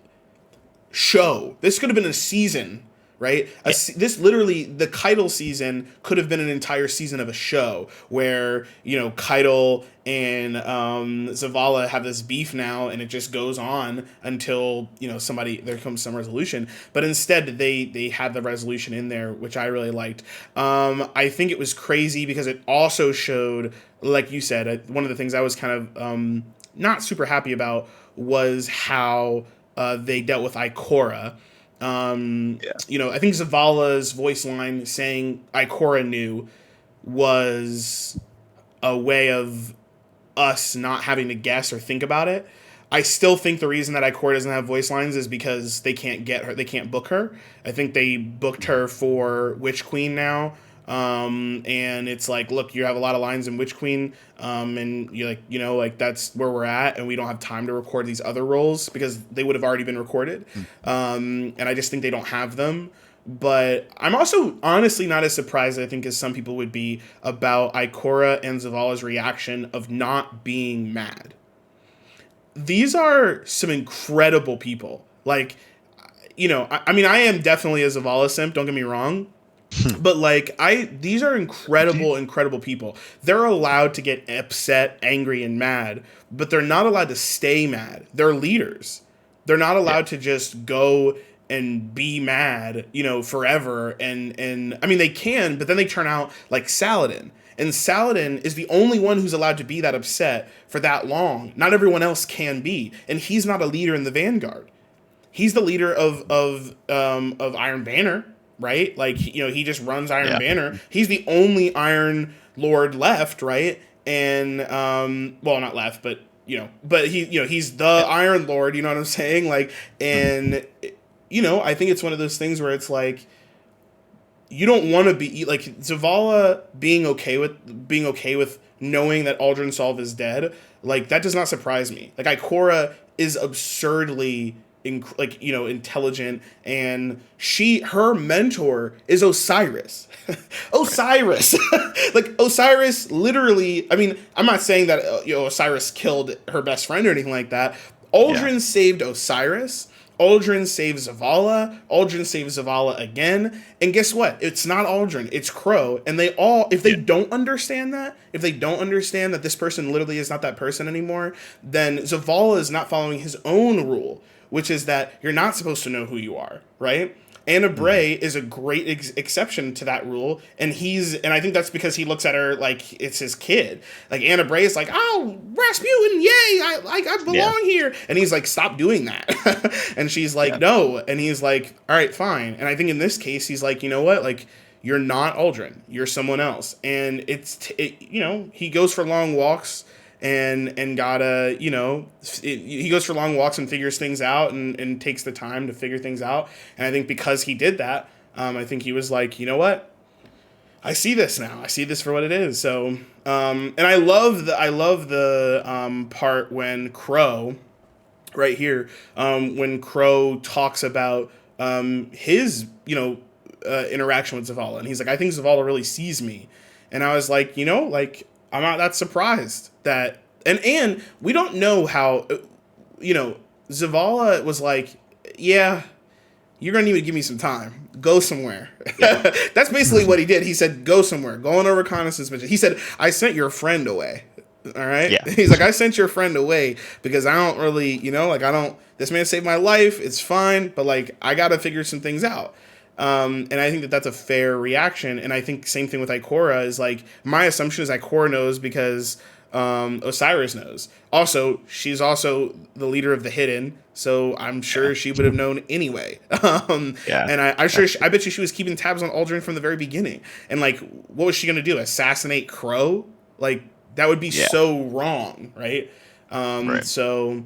show. This could have been a season, right? Yeah. This literally, the Keitel season could have been an entire season of a show where, Keitel and Zavala have this beef now, and it just goes on until, there comes some resolution. But instead, they had the resolution in there, which I really liked. I think it was crazy because it also showed, like you said, one of the things I was kind of not super happy about was how they dealt with Ikora. I think Zavala's voice line saying Ikora knew was a way of us not having to guess or think about it. I still think the reason that Ikora doesn't have voice lines is because they can't get her, they can't book her. I think they booked her for Witch Queen now. And it's like, look, you have a lot of lines in Witch Queen, and you're like, that's where we're at, and we don't have time to record these other roles because they would have already been recorded. And I just think they don't have them. But I'm also honestly not as surprised, I think, as some people would be about Ikora and Zavala's reaction of not being mad. These are some incredible people. Like, I mean, I am definitely a Zavala simp, don't get me wrong. But like these are incredible people. They're allowed to get upset, angry, and mad, but they're not allowed to stay mad. They're leaders. They're not allowed to just go and be mad, forever. And I mean they can, but then they turn out like Saladin. And Saladin is the only one who's allowed to be that upset for that long. Not everyone else can be, and he's not a leader in the Vanguard. He's the leader of Iron Banner, right? Like, he just runs Iron Banner. He's the only Iron Lord left, right? And well, not left, but but he's the Iron Lord. You know what I'm saying? Like, and I think it's one of those things where it's like you don't want to be like Zavala being okay with knowing that Aldrin Solve is dead. Like that does not surprise me. Like Ikora is absurdly intelligent, and her mentor is Osiris. Osiris. Like Osiris literally, I mean, I'm not saying that Osiris killed her best friend or anything like that. Aldrin saved Osiris. Aldrin saves Zavala. Aldrin saves Zavala again. And guess what? It's not Aldrin. It's Crow. And they all, if they don't understand that, if they don't understand that this person literally is not that person anymore, then Zavala is not following his own rule, which is that you're not supposed to know who you are, right? Anna Bray is a great exception to that rule, and I think that's because he looks at her like it's his kid. Like Anna Bray is like, oh, Rasputin, yay, I belong here, and he's like, stop doing that, and she's like, no, and he's like, all right, fine, and I think in this case he's like, you know what, like you're not Aldrin, you're someone else, and he goes for long walks. And gotta, he goes for long walks and figures things out and takes the time to figure things out. And I think because he did that, I think he was like, you know what? I see this now. I see this for what it is. So, and I love the part when Crow, right here, when Crow talks about his, interaction with Zavala. And he's like, I think Zavala really sees me. And I was like, I'm not that surprised that, and we don't know how, Zavala was like, yeah, you're going to need to give me some time. Go somewhere. Yeah. That's basically what he did. He said, go somewhere. Go on a reconnaissance mission. He said, I sent your friend away. All right? Yeah. He's like, I sent your friend away because I don't really, this man saved my life. It's fine. But, I got to figure some things out. And I think that that's a fair reaction. And I think same thing with Ikora is my assumption is Ikora knows because Osiris knows. Also, she's also the leader of the Hidden, so I'm sure she would have known anyway. And I bet you she was keeping tabs on Aldrin from the very beginning. And what was she gonna do? Assassinate Crow? That would be so wrong, right? So.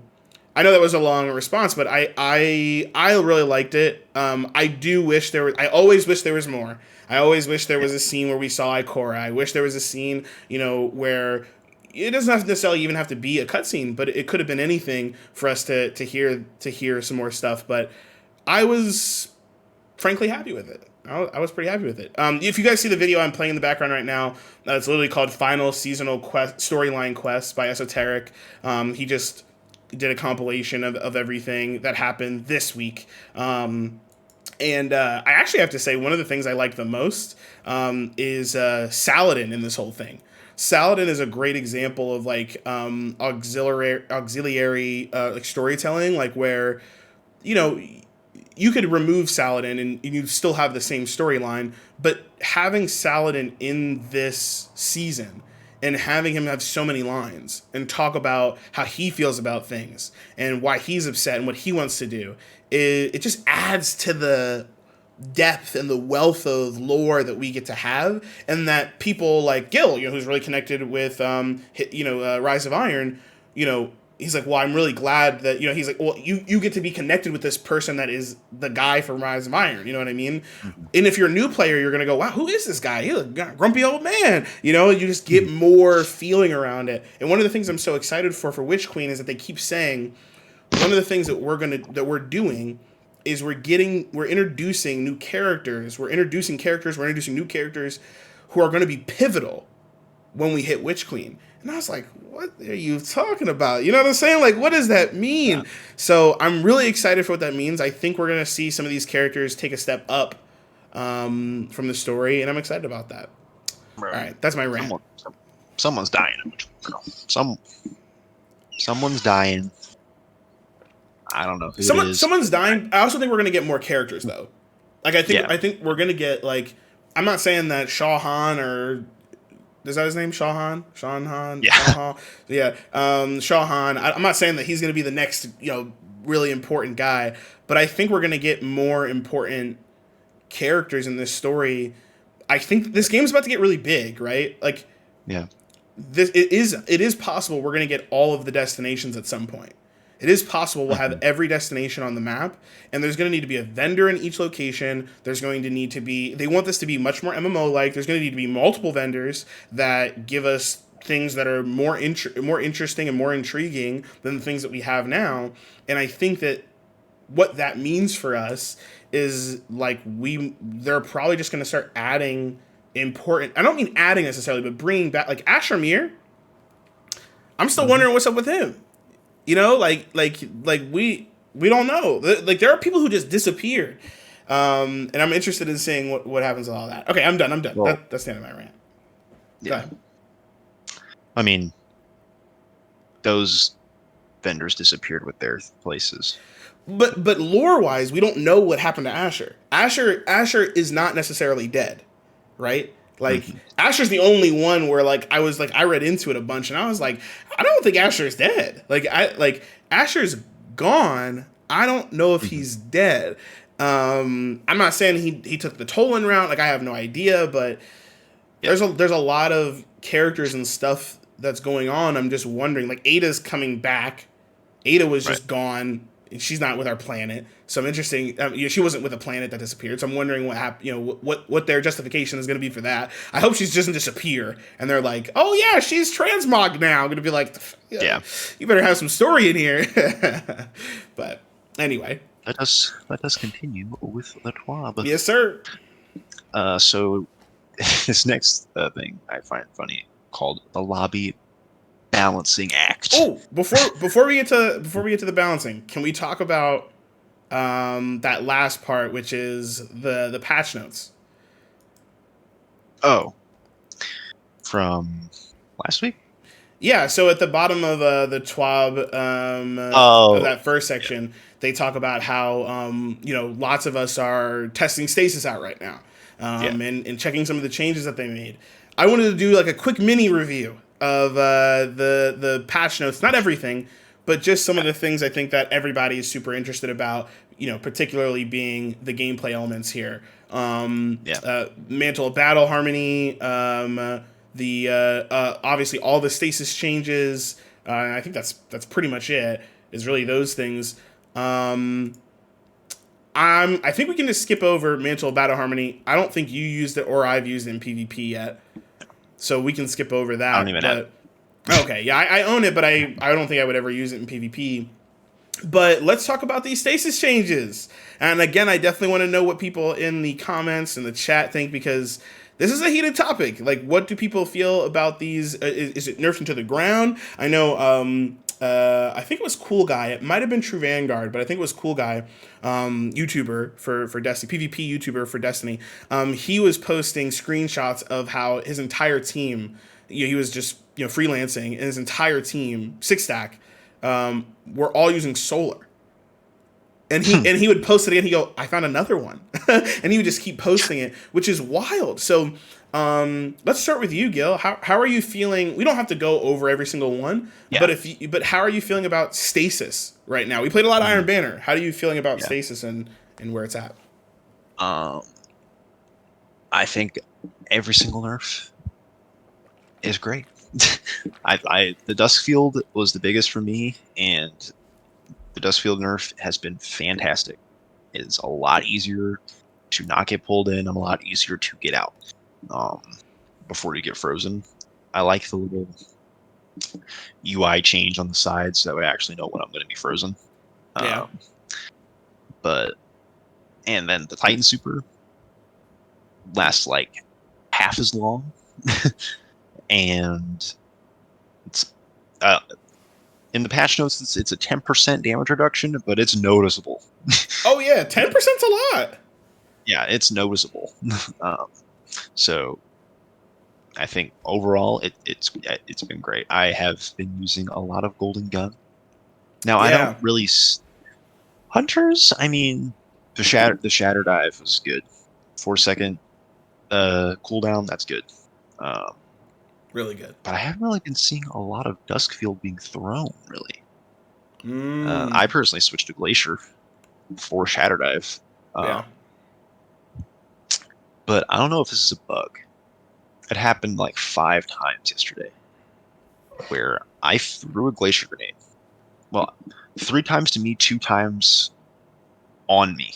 I know that was a long response, but I really liked it. I do wish there was. I always wish there was more. I always wish there was a scene where we saw Ikora. I wish there was a scene, where it doesn't necessarily even have to be a cutscene, but it could have been anything for us to hear some more stuff. But I was frankly happy with it. I was pretty happy with it. If you guys see the video I'm playing in the background right now, it's literally called Final Seasonal Quest Storyline Quests by Esoteric. He just did a compilation of everything that happened this week. And I actually have to say one of the things I like the most is Saladin in this whole thing. Saladin is a great example of auxiliary storytelling, where you could remove Saladin and you still have the same storyline, but having Saladin in this season and having him have so many lines and talk about how he feels about things and why he's upset and what he wants to do, it just adds to the depth and the wealth of lore that we get to have, and that people like Gil, who's really connected with, Rise of Iron, he's like, well, I'm really glad that, he's like, well, you get to be connected with this person that is the guy from Rise of Iron, you know what I mean? Mm-hmm. And if you're a new player, you're going to go, wow, who is this guy? He's a grumpy old man, you just get more feeling around it. And one of the things I'm so excited for Witch Queen is that they keep saying, one of the things that we're doing is we're introducing new characters, we're introducing new characters who are going to be pivotal when we hit Witch Queen. And I was like, what are you talking about? You know what I'm saying? What does that mean? Yeah. So I'm really excited for what that means. I think we're going to see some of these characters take a step up from the story, and I'm excited about that. Right. All right, that's my rant. Someone's dying. Someone's dying. I don't know who it is. Someone's dying. I also think we're going to get more characters, though. I think we're going to get, I'm not saying that Shah Han or... Is that his name? Shah Han? Sean Han? Yeah. Shah Han? Yeah. Shah Han. I'm not saying that he's going to be the next, really important guy, but I think we're going to get more important characters in this story. I think this game's about to get really big, right? Yeah. It is possible we're going to get all of the destinations at some point. It is possible we'll have every destination on the map, and there's going to need to be a vendor in each location. There's going to need to be... They want this to be much more MMO-like. There's going to need to be multiple vendors that give us things that are more interesting and more intriguing than the things that we have now. And I think that what that means for us is, they're probably just going to start adding important... I don't mean adding necessarily, but bringing back... Asher Mir, I'm still wondering what's up with him. We We don't know. Like there are people who just disappeared, and I'm interested in seeing what happens with all that. Okay, I'm done. Well, That's the end of my rant. Go yeah. ahead. I mean, those vendors disappeared with their places. But lore wise, we don't know what happened to Asher. Asher is not necessarily dead, right? Like Mhm. Asher's the only one where like I read into it a bunch and I was like, I don't think Asher's dead. Like Asher's gone. I don't know if Mhm. he's dead. I'm not saying he took the Tolan route. Like I have no idea, but Yeah. there's a lot of characters and stuff that's going on. I'm just wondering. Like Ada's coming back. Ada was Right. just gone. She's not with our planet, so I'm interesting. She wasn't with a planet that disappeared, so I'm wondering what happened. You know, what their justification is going to be for that. I hope she doesn't disappear, and they're like, "Oh yeah, she's transmog now." I'm going to be like, Yeah. You better have some story in here." But anyway, Let us continue with the TWAB. yes, sir. So this next thing I find funny called the lobby balancing act. Oh, before we get to the balancing, can we talk about that last part, which is the patch notes? Oh, from last week? Yeah, so at the bottom of the TWAB of Oh, that first section, they talk about how lots of us are testing stasis out right now, yeah. and checking some of the changes that they made. I wanted to do like a quick mini review of the patch notes, not everything, but just some of the things I think that everybody is super interested about. Particularly being the gameplay elements here. Yeah. Mantle of Battle harmony. The obviously all the stasis changes. I think that's pretty much it. Is really those things. I think we can just skip over Mantle of Battle harmony. I don't think you used it or I've used it in PvP yet, so we can skip over I don't that. even have it. But okay, yeah, I own it, but I don't think I would ever use it in PvP. But let's talk about these stasis changes. And again, I definitely want to know what people in the comments and the chat think, because this is a heated topic. Like, what do people feel about these? Is it nerfed into the ground? I know, I think it was Cool Guy. It might have been True Vanguard, but I think it was Cool Guy, YouTuber for Destiny, PvP YouTuber for Destiny. He was posting screenshots of how his entire team, he was just freelancing, and his entire team, six stack, we're all using solar. And he would post it again. He go, I found another one, and he would just keep posting it, which is wild. So let's start with you, Gil. How are you feeling? We don't have to go over every single one, Yeah. but how are you feeling about stasis right now? We played a lot of Iron Banner. How are you feeling about Yeah. stasis and where it's at? I think every single nerf is great. The Duskfield was the biggest for me, and the Duskfield nerf has been fantastic. It's a lot easier to not get pulled in. I'm a lot easier to get out before you get frozen. I like the little UI change on the side, so that way I actually know when I'm going to be frozen. Yeah. And then the Titan Super lasts like half as long, and it's in the patch notes it's a 10% damage reduction, but it's noticeable. Oh yeah, 10%'s a lot. Yeah, it's noticeable. So I think overall it's been great. I have been using a lot of Golden Gun. Now I don't really hunters. I mean, the shatter dive was good. 4-second cooldown, that's good. Really good. But I haven't really been seeing a lot of Duskfield being thrown, really. I personally switched to Glacier for Shatter Dive. Yeah. But I don't know if this is a bug. It happened like 5 times yesterday, where I threw a Glacier grenade. Well, 3 times to me, 2 times on me.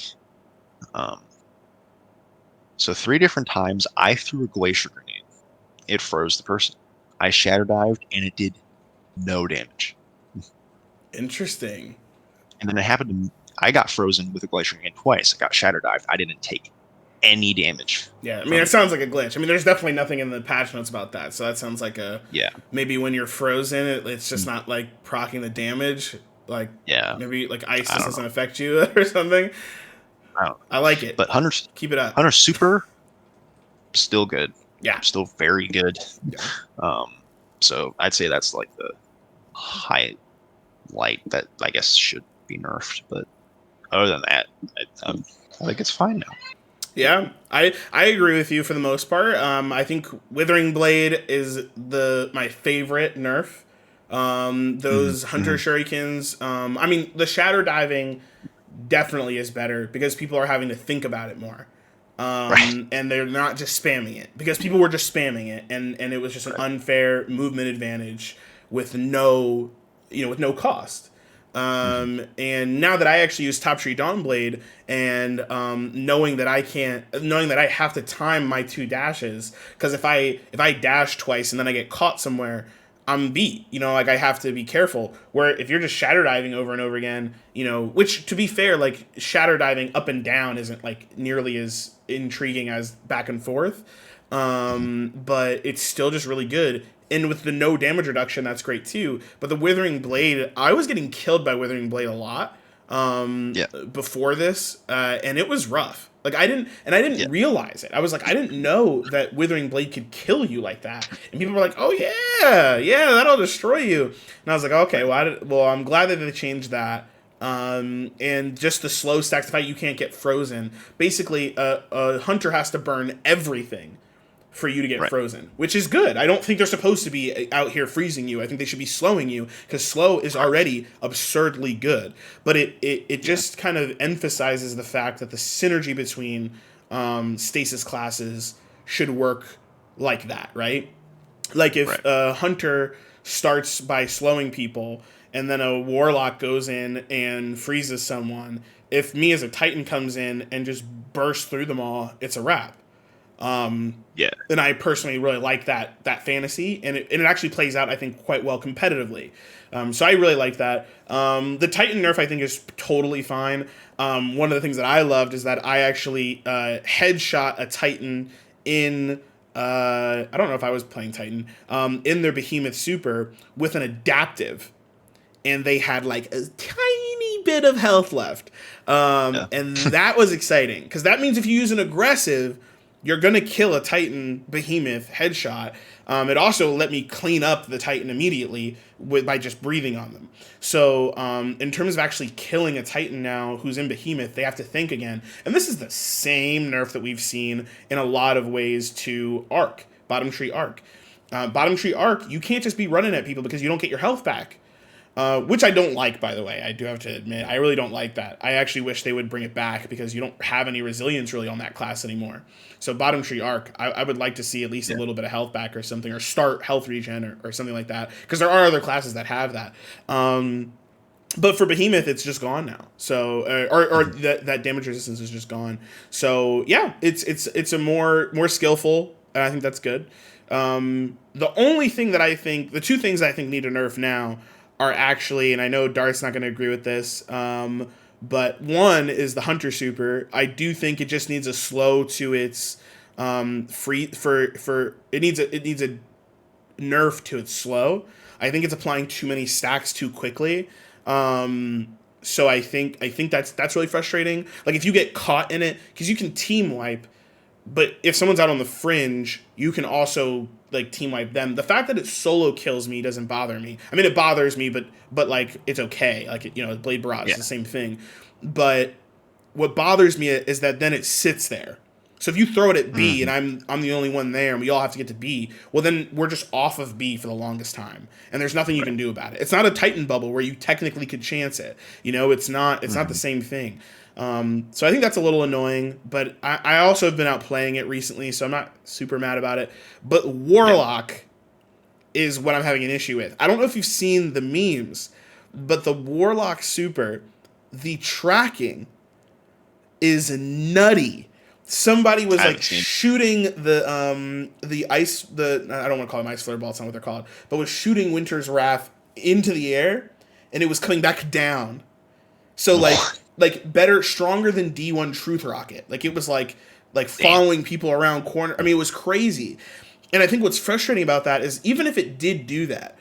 So 3 different times I threw a Glacier grenade. It froze the person. I Shatter Dived, and it did no damage. Interesting. And then it happened to me. I got frozen with a Glacier grenade twice. I got Shatter Dived. I didn't take any damage. Yeah, I mean, it sounds like a glitch. I mean, there's definitely nothing in the patch notes about that. So that sounds like maybe when you're frozen, it's just not like proccing the damage. Like Yeah, maybe like ice I just don't doesn't know. affect you or something. I don't know. I like it. But Keep it up. Hunter Super still good, Yeah. still very good. Yeah. Um, so I'd say that's like the highlight that I guess should be nerfed. But other than that, I think it's fine now. Yeah, I agree with you for the most part. I think Withering Blade is my favorite nerf. Those Hunter Mm-hmm. Shurikens. I mean, the Shatter Diving definitely is better because people are having to think about it more. Right, And they're not just spamming it because people were just spamming it, and it was just an right. unfair movement advantage with no, with no cost. Mm-hmm. And now that I actually use Top Tree Dawnblade and knowing that I have to time my two dashes, because if I dash twice and then I get caught somewhere, I'm beat. Like I have to be careful. Where if you're just shatter diving over and over again, which to be fair, like shatter diving up and down isn't like nearly as intriguing as back and forth, but it's still just really good. And with the no damage reduction, that's great too. But the Withering Blade, I was getting killed by Withering Blade a lot Yeah, before this, and it was rough. Like I yeah, didn't realize it. I was like, I didn't know that Withering Blade could kill you like that. And people were like, oh yeah, that'll destroy you. And I was like, okay, right. well, I'm glad that they changed that. And just the slow stacks, the fact you can't get frozen. Basically, a hunter has to burn everything for you to get Right. frozen, which is good. I don't think they're supposed to be out here freezing you. I think they should be slowing you because slow is already absurdly good. But it Yeah. just kind of emphasizes the fact that the synergy between stasis classes should work like that, right? Like if Right. a hunter starts by slowing people and then a warlock goes in and freezes someone, if me as a titan comes in and just bursts through them all, it's a wrap. Yeah. And I personally really like that fantasy, and it actually plays out, I think, quite well competitively. So I really like that. The Titan nerf, I think, is totally fine. One of the things that I loved is that I actually headshot a Titan in. I don't know if I was playing Titan in their Behemoth Super with an adaptive, and they had like a tiny bit of health left, Yeah. and that was exciting because that means if you use an aggressive, you're gonna kill a Titan Behemoth headshot. It also let me clean up the Titan immediately by just breathing on them. So in terms of actually killing a Titan now who's in Behemoth, they have to think again. And this is the same nerf that we've seen in a lot of ways to Arc, Bottom Tree Arc. Bottom Tree Arc, you can't just be running at people because you don't get your health back. Which I don't like, by the way. I do have to admit, I really don't like that. I actually wish they would bring it back because you don't have any resilience really on that class anymore. So Bottom Tree Arc, I would like to see at least a Yeah. little bit of health back or something, or start health regen or something like that. Because there are other classes that have that. But for Behemoth, it's just gone now. So, or Mhm. that damage resistance is just gone. So yeah, it's a more skillful, and I think that's good. The only thing that I think, the two things I think need a nerf now are actually, and I know Dart's not going to agree with this, but one is the Hunter Super. I do think it just needs a slow to its free for it needs a nerf to its slow. I think it's applying too many stacks too quickly. So I think that's really frustrating. Like if you get caught in it, because you can team wipe, but if someone's out on the fringe, you can also like team wipe them. The fact that it solo kills me doesn't bother me. I mean, it bothers me, but like it's okay. Like Blade Barrage is Yeah. the same thing. But what bothers me is that then it sits there. So if you throw it at B and Hmm. I'm the only one there and we all have to get to B, well then we're just off of B for the longest time. And there's nothing you Right. can do about it. It's not a Titan bubble where you technically could chance it. It's not the Hmm. same thing. So I think that's a little annoying, but I also have been out playing it recently, so I'm not super mad about it. But Yeah. Warlock is what I'm having an issue with. I don't know if you've seen the memes, but the Warlock Super, the tracking is nutty. Somebody was I like haven't seen. shooting the I don't want to call them ice flare ball, it's not what they're called, but was shooting Winter's Wrath into the air and it was coming back down. So like better, stronger than D1 Truth Rocket. Like it was like Damn. following people around corner. I mean, it was crazy. And I think what's frustrating about that is even if it did do that,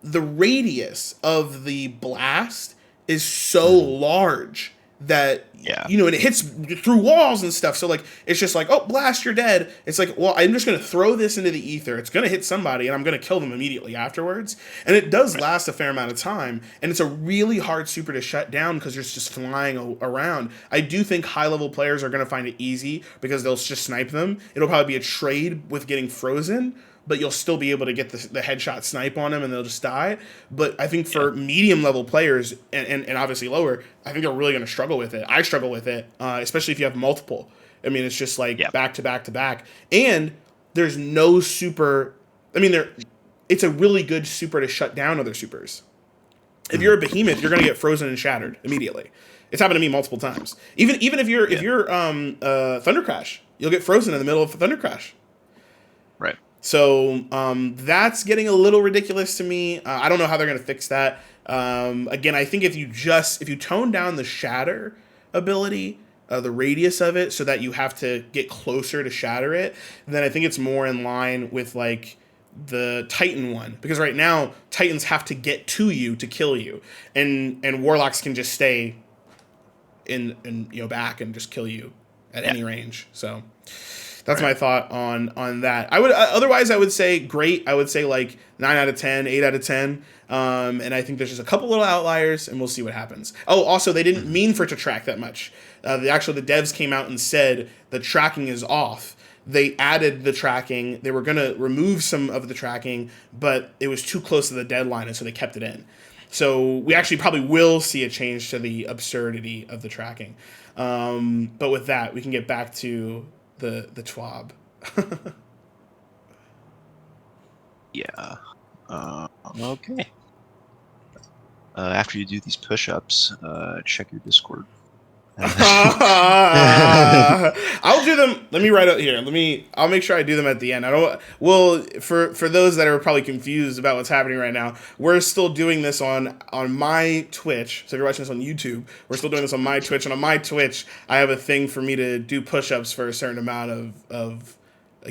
the radius of the blast is so large that, Yeah. and it hits through walls and stuff. So like, it's just like, oh, blast, you're dead. It's like, well, I'm just going to throw this into the ether. It's going to hit somebody and I'm going to kill them immediately afterwards. And it does last a fair amount of time. And it's a really hard super to shut down because it's just flying around. I do think high level players are going to find it easy because they'll just snipe them. It'll probably be a trade with getting frozen, but you'll still be able to get the headshot snipe on them and they'll just die. But I think for medium level players and obviously lower, I think they're really going to struggle with it. I struggle with it, especially if you have multiple. I mean, it's just like back to back to back. And there's no super. I mean, it's a really good super to shut down other supers. If you're a behemoth, you're going to get frozen and shattered immediately. It's happened to me multiple times. Even if you're Thunder Crash, you'll get frozen in the middle of Thunder Crash. Right. So that's getting a little ridiculous to me. I don't know how they're going to fix that. Again, I think if you tone down the shatter ability, the radius of it, so that you have to get closer to shatter it, then I think it's more in line with like the Titan one. Because right now, Titans have to get to you to kill you, and Warlocks can just stay in back and just kill you at any range. So. That's my thought on that. I would otherwise I would say great. I would say like 9 out of 10, 8 out of 10. And I think there's just a couple little outliers, and we'll see what happens. Oh, also they didn't mean for it to track that much. The devs came out and said the tracking is off. They added the tracking. They were gonna remove some of the tracking, but it was too close to the deadline, and so they kept it in. So we actually probably will see a change to the absurdity of the tracking. But with that, we can get back to the TWAB. Yeah. Okay. After you do these push-ups, check your Discord. I'll do them. Let me write out here. I'll make sure I do them at the end. For those that are probably confused about what's happening right now, we're still doing this on my Twitch. So if you're watching this on YouTube, we're still doing this on my Twitch. And on my Twitch, I have a thing for me to do push-ups for a certain amount of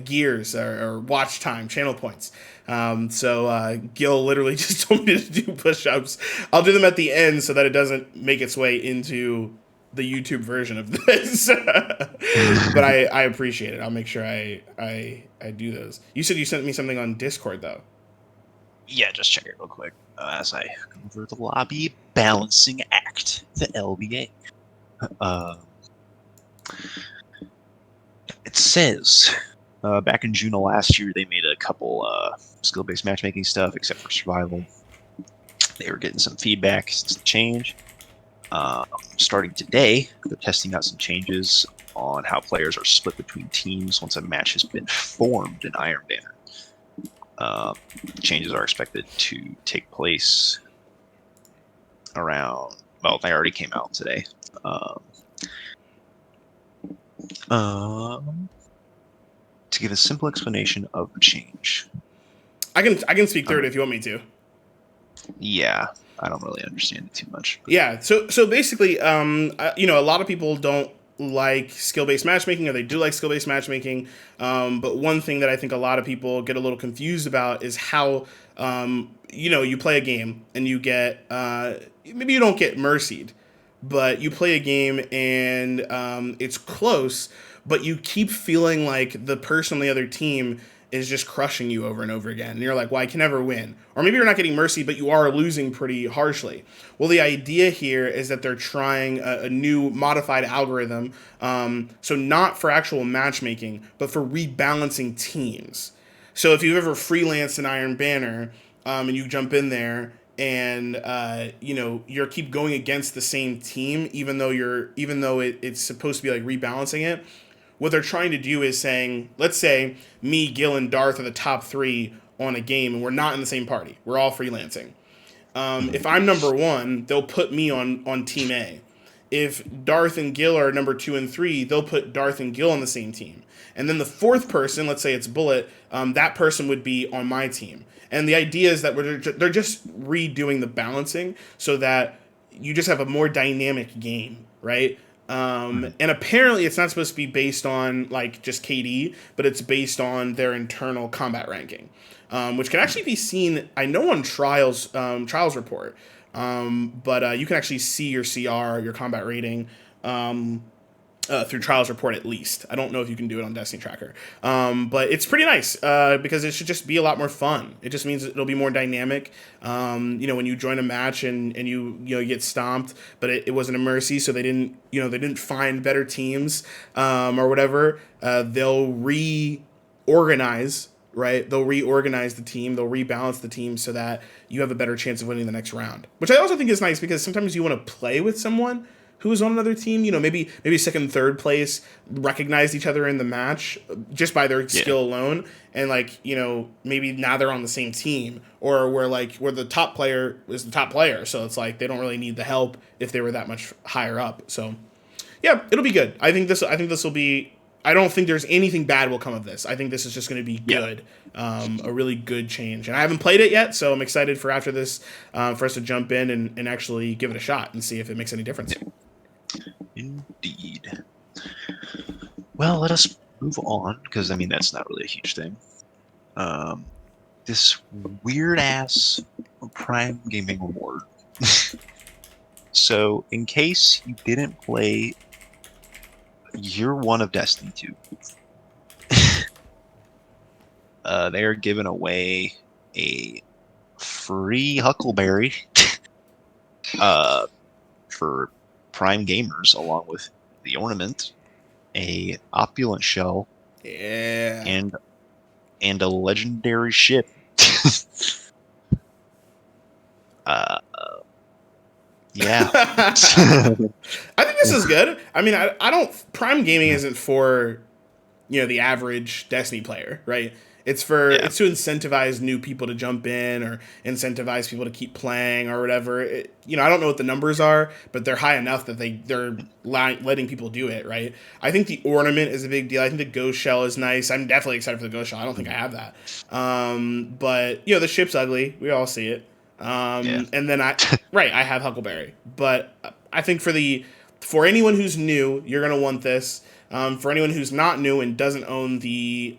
gears or watch time, channel points. So Gil literally just told me to do push-ups. I'll do them at the end so that it doesn't make its way into the YouTube version of this. But I appreciate it. I'll make sure I do those. You said you sent me something on Discord though. Yeah, just check it real quick as I go over the lobby balancing act, the LBA. It says back in June of last year they made a couple skill-based matchmaking stuff, except for survival. They were getting some feedback since the change. Starting today, they're testing out some changes on how players are split between teams once a match has been formed in Iron Banner. Changes are expected to take place around, well, they already came out today. To give a simple explanation of the change. I can speak through it if you want me to. Yeah. I don't really understand it too much. Yeah, so basically, a lot of people don't like skill-based matchmaking, or they do like skill-based matchmaking. But one thing that I think a lot of people get a little confused about is how, you play a game and you get, maybe you don't get mercied, but you play a game and it's close, but you keep feeling like the person on the other team is just crushing you over and over again. And you're like, well, I can never win. Or maybe you're not getting mercy, but you are losing pretty harshly. Well, the idea here is that they're trying a new modified algorithm. So not for actual matchmaking, but for rebalancing teams. So if you've ever freelanced an Iron Banner and you jump in there and you're keep going against the same team, even though it's supposed to be like rebalancing it. What they're trying to do is saying, let's say me, Gil, and Darth are the top 3 on a game, and we're not in the same party. We're all freelancing. If I'm number 1, they'll put me on Team A. If Darth and Gil are number 2 and 3, they'll put Darth and Gil on the same team. And then the 4th person, let's say it's Bullet, that person would be on my team. And the idea is that they're just redoing the balancing so that you just have a more dynamic game, right? And apparently it's not supposed to be based on like just KD, but it's based on their internal combat ranking, which can actually be seen, I know, on Trials report. But you can actually see your CR, your combat rating, through Trials Report at least. I don't know if you can do it on Destiny Tracker. But it's pretty nice because it should just be a lot more fun. It just means it'll be more dynamic. When you join a match and you get stomped, but it wasn't a mercy, so they didn't find better teams or whatever. They'll reorganize. Right, they'll reorganize the team, they'll rebalance the team so that you have a better chance of winning the next round. Which I also think is nice because sometimes you want to play with someone who's on another team. Maybe second, third place recognized each other in the match just by their skill alone, and maybe now they're on the same team, or where the top player is the top player, so it's like they don't really need the help if they were that much higher up. So yeah, it'll be good. I think this will be. I don't think there's anything bad will come of this. I think this is just going to be good, a really good change. And I haven't played it yet, so I'm excited for after this for us to jump in and actually give it a shot and see if it makes any difference. Indeed. Well, let us move on, because, that's not really a huge thing. This weird-ass Prime Gaming Award. So, in case you didn't play Year 1 of Destiny 2, they are giving away a free Huckleberry for Prime gamers, along with the ornament, a opulent shell, and a legendary ship. Yeah. I think this is good. I don't. Prime Gaming isn't for the average Destiny player, right? It's to incentivize new people to jump in or incentivize people to keep playing or whatever. I don't know what the numbers are, but they're high enough that they're letting people do it, right? I think the ornament is a big deal. I think the ghost shell is nice. I'm definitely excited for the ghost shell. I don't think I have that. But the ship's ugly. We all see it. And then I have Huckleberry. But I think for anyone who's new, you're gonna want this. For anyone who's not new and doesn't own the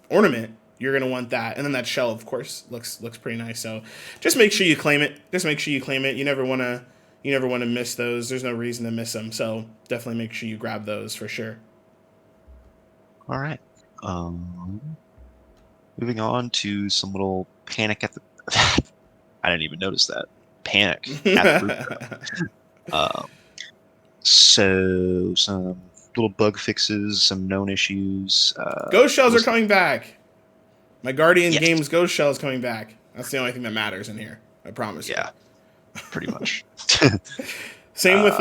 ornament, you're gonna want that. And then that shell, of course, looks pretty nice. So just make sure you claim it. You never wanna miss those. There's no reason to miss them. So definitely make sure you grab those for sure. All right. Moving on to some little panic at the. I didn't even notice that panic at the group. So some little bug fixes, some known issues. Ghost shells are coming back. My Guardian Games Ghost shell is coming back. That's the only thing that matters in here. I promise. Yeah, pretty much. Same with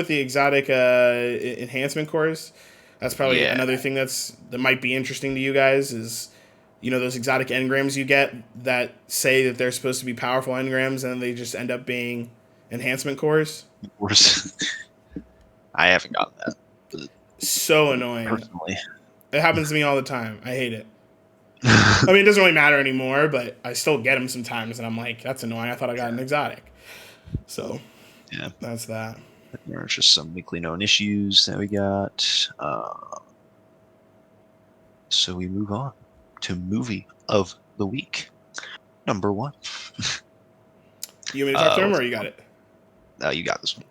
the exotic enhancement cores. That's probably another thing that might be interesting to you guys is, those exotic engrams you get that say that they're supposed to be powerful engrams and they just end up being enhancement cores. I haven't gotten that. So annoying. Personally. It happens to me all the time. I hate it. It doesn't really matter anymore, but I still get them sometimes, and I'm like, that's annoying. I thought I got an exotic. So, that's that. There's just some weekly known issues that we got. So we move on to movie of the week. Number 1. You want me to talk to him, or you got it? You got this one.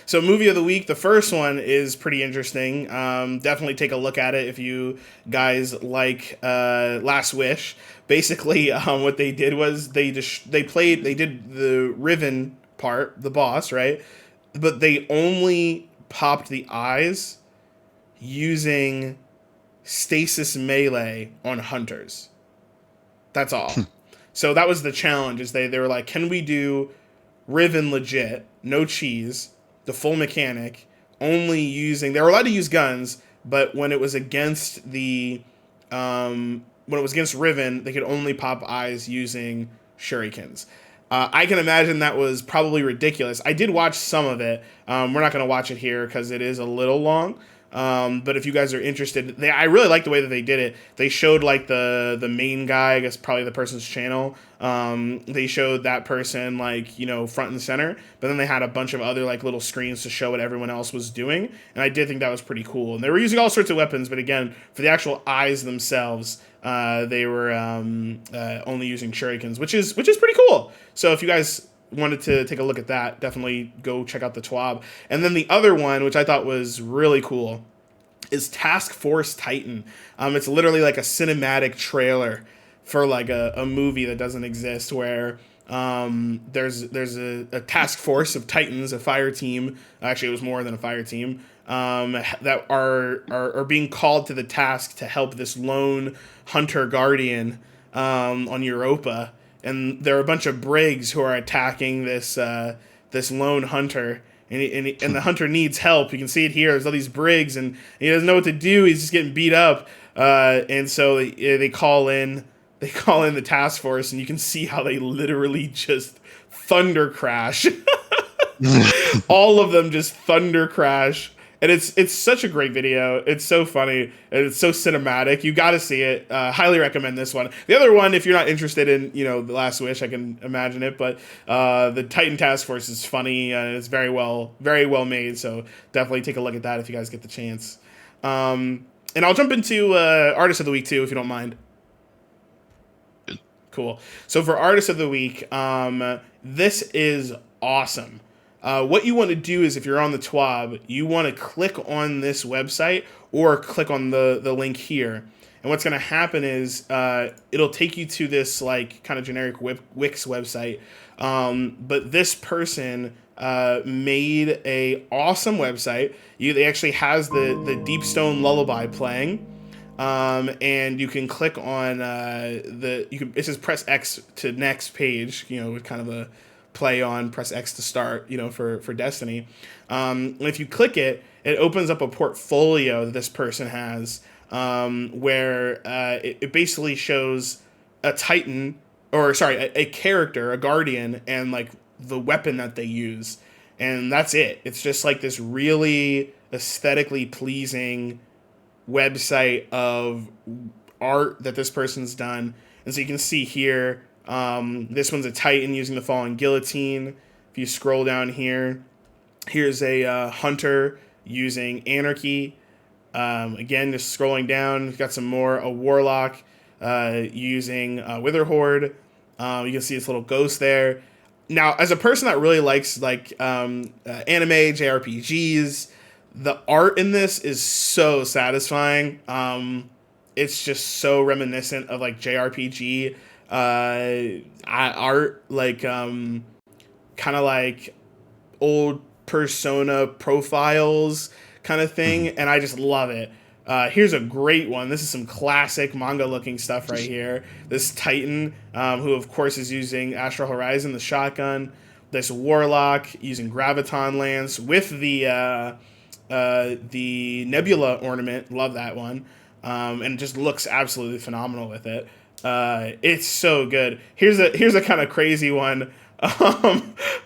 So movie of the week, the first one is pretty interesting. Definitely take a look at it if you guys like Last Wish. Basically, what they did was they did the Riven part, the boss, right? But they only popped the eyes using stasis melee on hunters. That's all. So that was the challenge. Is they were like, can we do Riven legit, no cheese, the full mechanic, only using, they were allowed to use guns, but when it was against when it was against Riven, they could only pop eyes using shurikens. I can imagine that was probably ridiculous. I did watch some of it. We're not going to watch it here because it is a little long. But if you guys are interested, I really like the way that they did it. They showed like the main guy, I guess probably the person's channel. They showed that person like, you know, front and center, but then they had a bunch of other like little screens to show what everyone else was doing. And I did think that was pretty cool. And they were using all sorts of weapons, but again, for the actual eyes themselves, they were only using shurikens, which is pretty cool. So if you guys wanted to take a look at that, definitely go check out the TWAB. And then the other one, which I thought was really cool, is Task Force Titan. It's literally like a cinematic trailer for like a movie that doesn't exist, where there's a task force of Titans, a fire team. Actually, it was more than a fire team, that are being called to the task to help this lone hunter guardian on Europa. And there are a bunch of brigs who are attacking this lone hunter, and the hunter needs help. You can see it here. There's all these brigs, and he doesn't know what to do. He's just getting beat up, and so they call in the task force, and you can see how they literally just thunder crash. All of them just thunder crash. And it's such a great video. It's so funny, and it's so cinematic. You got to see it. Highly recommend this one. The other one, if you're not interested in, you know, The Last Wish, I can imagine it. But the Titan Task Force is funny, and it's very well made. So definitely take a look at that if you guys get the chance. And I'll jump into Artist of the Week too, if you don't mind. Cool. So for Artist of the Week, this is awesome. What you want to do is, if you're on the TWAB, you want to click on this website or click on the link here. And what's going to happen is it'll take you to this like kind of generic Wix website. But this person made a awesome website. They actually has the Deep Stone Lullaby playing. And you can click on it says press X to next page, you know, with kind of a play on press X to start, you know, for Destiny. And if you click it, it opens up a portfolio that this person has, where it basically shows a Titan, or sorry, a character, a Guardian, and like the weapon that they use. And that's it. It's just like this really aesthetically pleasing website of art that this person's done. And so you can see here, this one's a Titan using the fallen guillotine. If you scroll down here, here's a hunter using anarchy. Again, just scrolling down, we've got some more. A warlock using Witherhoard. You can see this little ghost there. Now, as a person that really likes like anime, JRPGs, the art in this is so satisfying. It's just so reminiscent of like JRPG art, like kind of like old Persona profiles kind of thing, and I just love it. Here's a great one. This is some classic manga looking stuff right here. This Titan, who of course is using Astral Horizon, the shotgun. This warlock using Graviton Lance with the Nebula ornament. Love that one. And it just looks absolutely phenomenal with it. It's so good. Here's a kind of crazy one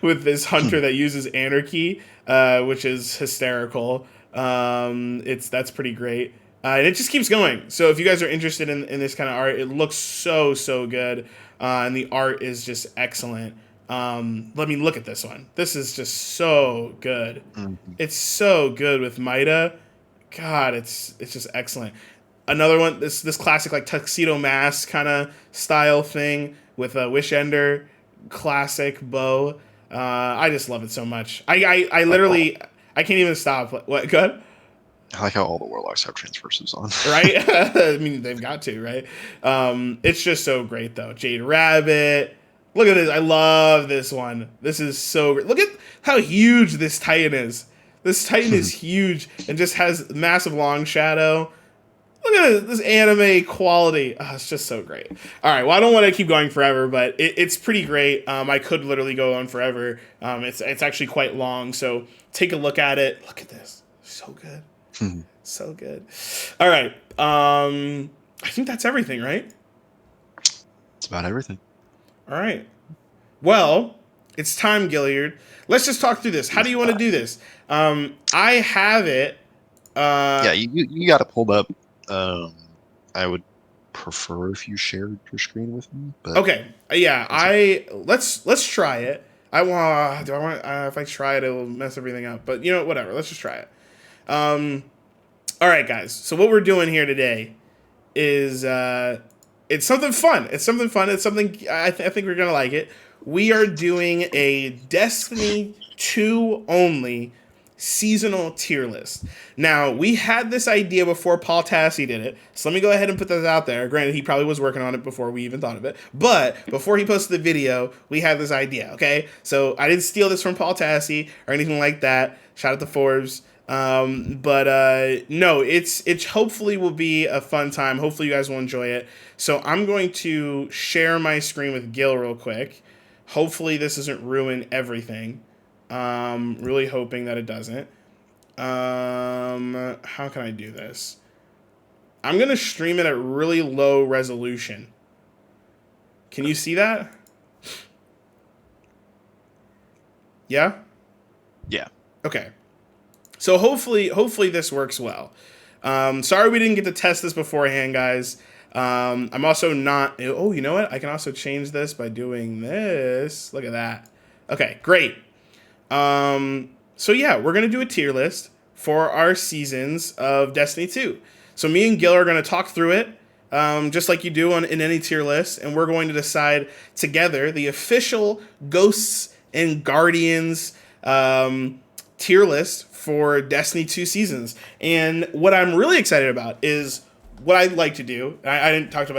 with this hunter that uses anarchy, which is hysterical. That's pretty great. And it just keeps going. So if you guys are interested in this kind of art, it looks so good. And the art is just excellent. Let me look at this one. This is just so good. Mm-hmm. It's so good with Maida. God, it's just excellent. Another one, this classic like tuxedo mask kind of style thing with a Wish Ender classic bow. I just love it so much. I literally I can't even stop. What? Good. I like how all the warlocks have transverses on. Right? I mean, they've got to, right? It's just so great though. Jade Rabbit. Look at this. I love this one. This is so great. Look at how huge this Titan is. This Titan is huge and just has massive long shadow. Look at this anime quality. Oh, it's just so great. All right. Well, I don't want to keep going forever, but it's pretty great. I could literally go on forever. It's actually quite long. So take a look at it. Look at this. So good. So good. All right. I think that's everything, right? It's about everything. All right. Well, it's time, Gilliard. Let's just talk through this. How do you want to do this? I have it Yeah, you got it pulled up. I would prefer if you shared your screen with me. But Okay. Yeah. Let's try it. Do I want? If I try it, it'll mess everything up. But you know, whatever. Let's just try it. All right, guys. So what we're doing here today is it's something fun. It's something fun. It's something I think we're gonna like it. We are doing a Destiny 2 only seasonal tier list. Now, we had this idea before Paul Tassi did it, so let me go ahead and put this out there. Granted, he probably was working on it before we even thought of it, but before he posted the video, we had this idea, okay? So I didn't steal this from Paul Tassi or anything like that. Shout out to Forbes. But no, it's hopefully will be a fun time. Hopefully you guys will enjoy it. So I'm going to share my screen with Gil real quick. Hopefully this doesn't ruin everything. Really hoping that it doesn't. How can I do this? I'm gonna stream it at really low resolution. Can you see that? Yeah? yeah. Okay. So hopefully this works well. Sorry we didn't get to test this beforehand, guys. I'm also not... Oh, you know what? I can also change this by doing this. Look at that. Okay, great. So yeah, we're going to do a tier list for our seasons of Destiny 2. So me and Gil are going to talk through it, just like you do in any tier list, and we're going to decide together the official Ghosts and Guardians tier list for Destiny 2 seasons. And what I'm really excited about is what I'd like to do. I didn't talk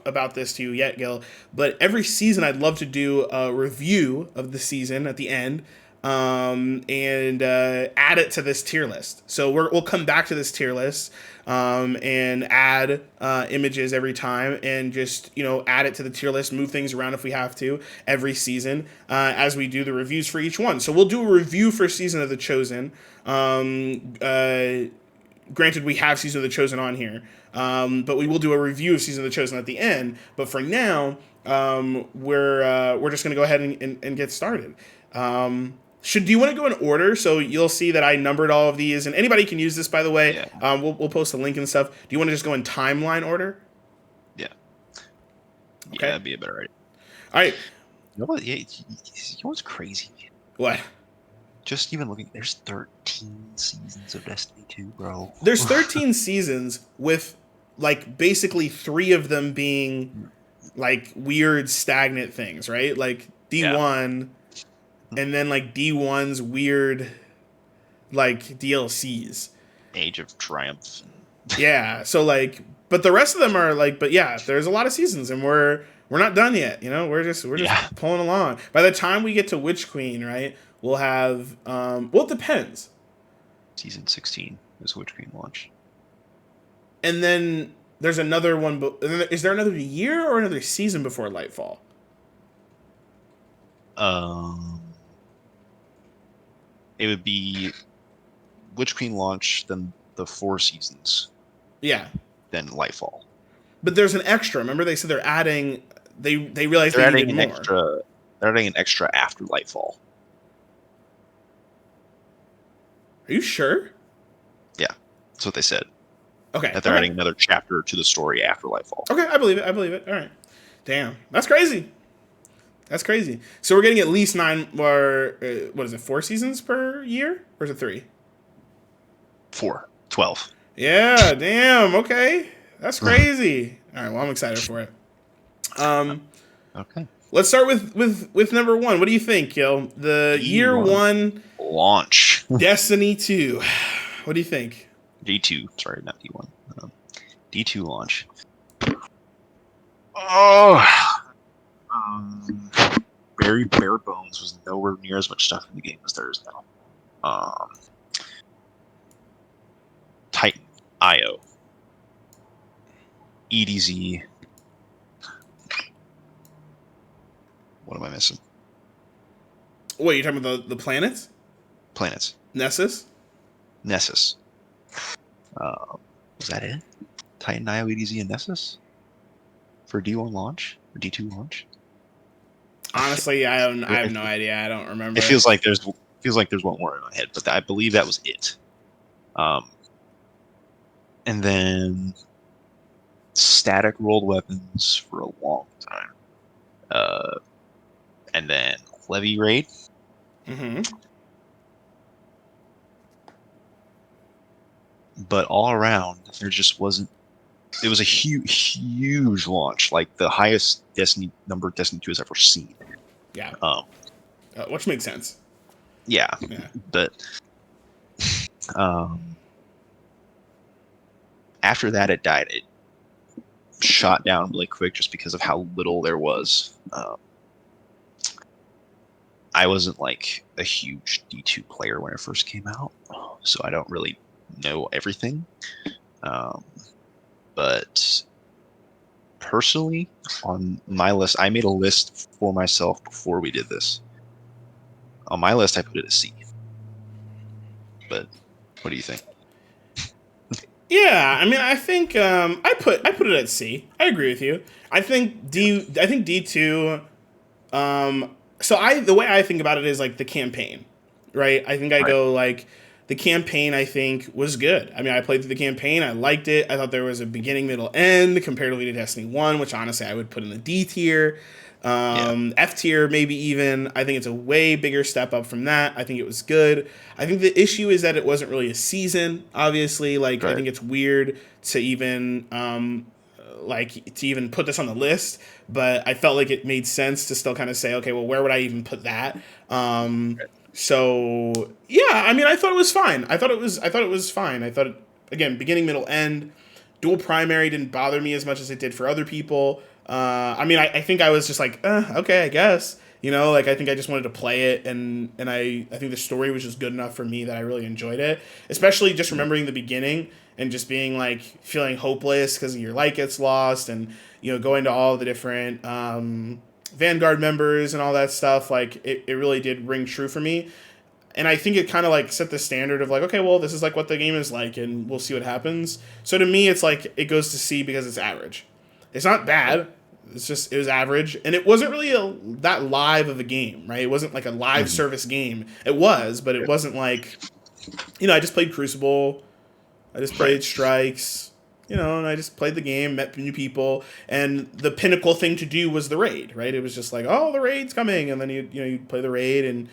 about this to you yet, Gil, but every season I'd love to do a review of the season at the end, and add it to this tier list. So we'll come back to this tier list, and add images every time, and just add it to the tier list, move things around if we have to every season, as we do the reviews for each one. So we'll do a review for Season of the Chosen. Granted, we have Season of the Chosen on here, but we will do a review of Season of the Chosen at the end. But for now, we're just going to go ahead and get started. Do you want to go in order? So you'll see that I numbered all of these, and anybody can use this, by the way. Yeah. We'll post a link and stuff. Do you want to just go in timeline order? Yeah. Okay. Yeah, that'd be a better idea. All right. You know what? Yeah, you know what's crazy? What? Just even looking, there's 13 seasons of Destiny 2, bro. There's 13 seasons with, like, basically 3 of them being, like, weird stagnant things, right? Like, D1... Yeah. And then, like, D1's weird, like, DLCs. Age of Triumph. Yeah, so, like, but the rest of them are, like, but yeah, there's a lot of seasons, and we're not done yet, We're just pulling along. By the time we get to Witch Queen, right, we'll have, it depends. Season 16 is Witch Queen launch. And then there's another one, but is there another year or another season before Lightfall? It would be Witch Queen launch, then the 4 seasons. Yeah. Then Lightfall. But there's an extra. Remember, they said they're adding. They realized they're they adding needed an more. extra. They're adding an extra after Lightfall. Are you sure? Yeah, that's what they said. Okay. That they're adding another chapter to the story after Lightfall. Okay, I believe it. All right. Damn, that's crazy. That's crazy. So we're getting at least 9 more, 4 seasons per year? Or is it 3? 4. 12. Yeah, damn, okay. That's crazy. All right, well, I'm excited for it. Okay. Let's start with number 1. What do you think, Gil? The year 1 launch. Destiny 2. What do you think? D2. Sorry, not D1. D2 launch. Oh... very bare bones. Was nowhere near as much stuff in the game as there is now. Titan, IO, EDZ. What am I missing? What, you're talking about the planets? Planets. Nessus. Was that it? Titan, IO, EDZ, and Nessus for D1 launch or D2 launch? Honestly, I have no idea. I don't remember. It feels like there's one more in my head, but I believe that was it. And then static rolled weapons for a long time. And then Levy Raid. Mm-hmm. But all around, there just wasn't. It was a huge launch, like the highest Destiny number Destiny 2 has ever seen. Yeah. Which makes sense. Yeah. But after that, it died. It shot down really quick just because of how little there was. I wasn't like a huge D2 player when it first came out, so I don't really know everything. But personally, on my list, I made a list for myself before we did this. On my list, I put it at C. But what do you think? Yeah, I mean, I think I put it at C. I agree with you. I think D2. So the way I think about it is like the campaign, right? I think I Right. go like the campaign. I think was good. I mean, I played through the campaign. I liked it. I thought there was a beginning, middle, end comparatively to Destiny 1, which honestly I would put in the D tier. Yeah. F tier, maybe even. I think it's a way bigger step up from that. I think it was good. I think the issue is that it wasn't really a season. Obviously, like I Right. think it's weird to even put this on the list, but I felt like it made sense to still kind of say, okay, well, where would I even put that? So yeah, I mean, I thought it was fine. I thought it was fine. I thought again, beginning, middle, end. Dual primary didn't bother me as much as it did for other people. I mean, I think I was just like, okay, I guess. You know, like I think I just wanted to play it, and I think the story was just good enough for me that I really enjoyed it. Especially just remembering the beginning and just being like feeling hopeless because your light gets lost, and going to all the different Vanguard members and all that stuff. Like it really did ring true for me. And I think it kind of like set the standard of like, okay, well, this is like what the game is like, and we'll see what happens. So to me, it's like it goes to C because it's average. It's not bad. It was average, and it wasn't really that live of a game, right? It wasn't like a live Mm-hmm. service game. It was, but it wasn't like, I just played Crucible, I just played Right. Strikes, and I just played the game, met new people, and the pinnacle thing to do was the raid, right? It was just like, oh, the raid's coming, and then you play the raid, and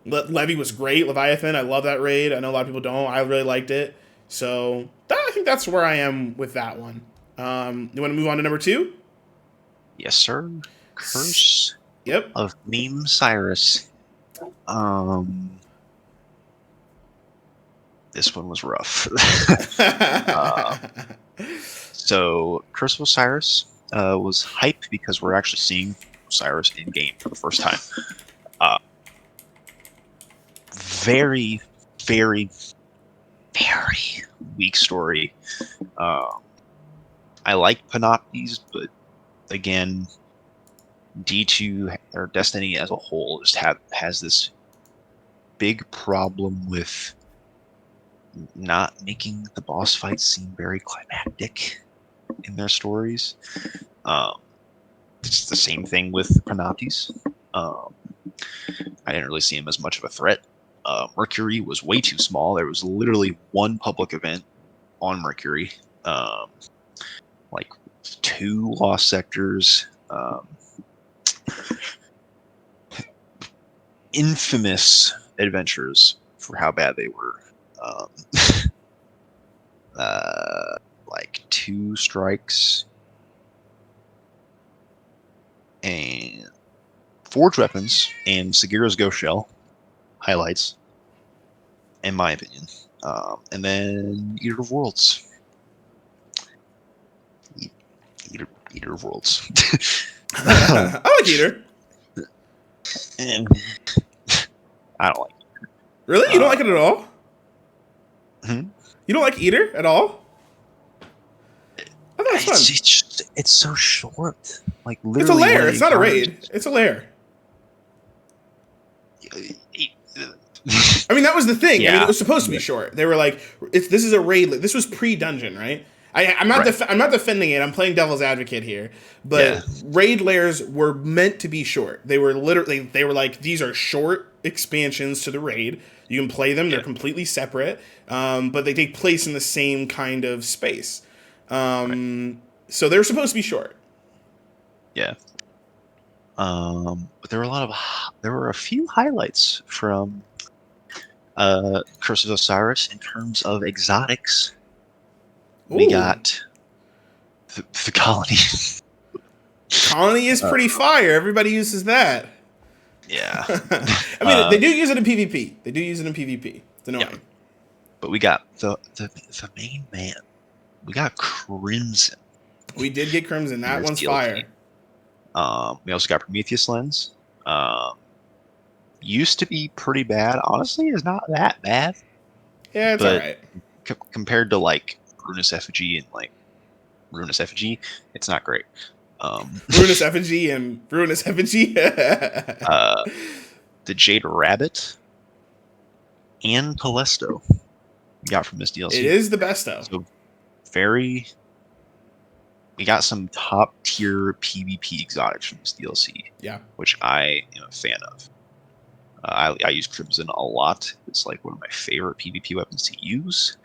Levy was great. Leviathan, I love that raid. I know a lot of people don't. I really liked it. So I think that's where I am with that one. You want to move on to number 2? Yes, sir. Curse Yep. of Meme Cyrus. This one was rough. So Curse of Osiris was hype because we're actually seeing Osiris in game for the first time. Very, very, very weak story. I like Panoptes, but again, D2 or Destiny as a whole just has this big problem with not making the boss fights seem very climactic in their stories. It's the same thing with Panoptes. I didn't really see him as much of a threat. Mercury was way too small. There was literally one public event on Mercury, like 2 lost sectors, infamous adventures for how bad they were. Like 2 strikes and forge weapons and Sagira's Ghost Shell highlights, in my opinion. And then Eater of Worlds. Eater of Worlds. I like Eater. And I don't like it. Really? You don't like it at all? Hmm? You don't like Eater at all? I thought it was fun. It's so short. Like It's a literally, one lair. of the It's not a encounters- raid. It's a lair. I mean, that was the thing. I mean, Yeah. it was supposed to be short. They were like, this is a raid. This was pre-dungeon, right? I'm not Right. I'm not defending it. I'm playing devil's advocate here. But Yeah. raid lairs were meant to be short. They were like, these are short expansions to the raid. You can play them; they're completely separate, but they take place in the same kind of space. So they're supposed to be short. Yeah. But there were a few highlights from Curse of Osiris in terms of exotics. We Ooh. got the colony. Colony is pretty fire. Everybody uses that. Yeah. I mean, they do use it in PvP. They do use it in PvP. It's annoying. Yeah. But we got the main man. We got Crimson. We did get Crimson. That one's DLC. fire. We also got Prometheus Lens. Used to be pretty bad. Honestly, it's not that bad. Yeah, it's alright. Compared to like Ruinous Effigy and like Ruinous Effigy, it's not great. Ruinous Effigy and Ruinous Effigy. The Jade Rabbit and Telesto we got from this DLC. It is the best though. So we got some top tier PvP exotics from this DLC. Yeah. Which I am a fan of. I use Crimson a lot. It's like one of my favorite PvP weapons to use.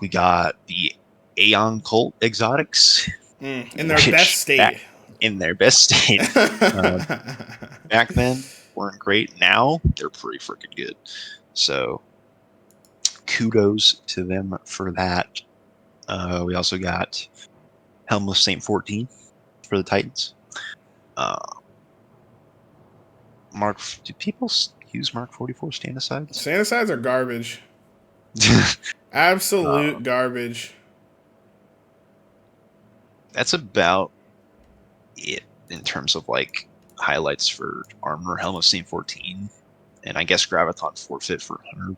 We got the Aeon Cult exotics. In their best state. In their best state. Back then, weren't great. Now, they're pretty freaking good. So, kudos to them for that. We also got Helmless Saint 14 for the Titans. Do people use Mark 44 stand-asides? Stand-asides are garbage. Absolute garbage. That's about it in terms of like highlights for Armor, Helm of Saint 14, and I guess Graviton Forfeit for Hunter.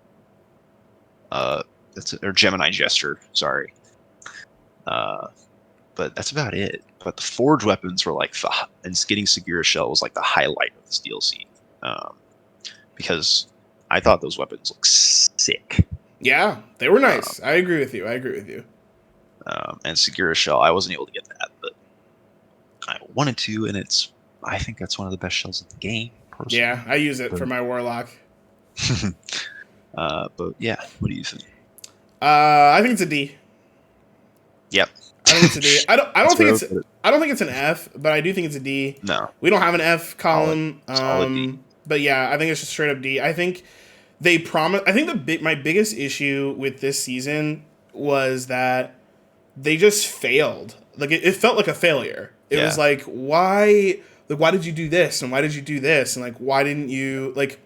Or Gemini Jester, sorry. But that's about it. But the Forge weapons were like, and getting Segura Shell was like the highlight of this DLC. Because I thought those weapons looked sick. Yeah, they were nice. I agree with you. And Segura Shell, I wasn't able to get that, but I wanted to, and I think that's one of the best shells in the game, personally. Yeah, I use it for my Warlock. But yeah, what do you think? I think it's a D. Yep. I think it's a D. I don't think it's an F, but I do think it's a D. No. We don't have an F column. Solid D. But yeah, I think it's just straight up D. I think they promise. I think my biggest issue with this season was that they just failed. Like it felt like a failure. It was like, why did you do this, and why did you do this, and like why didn't you like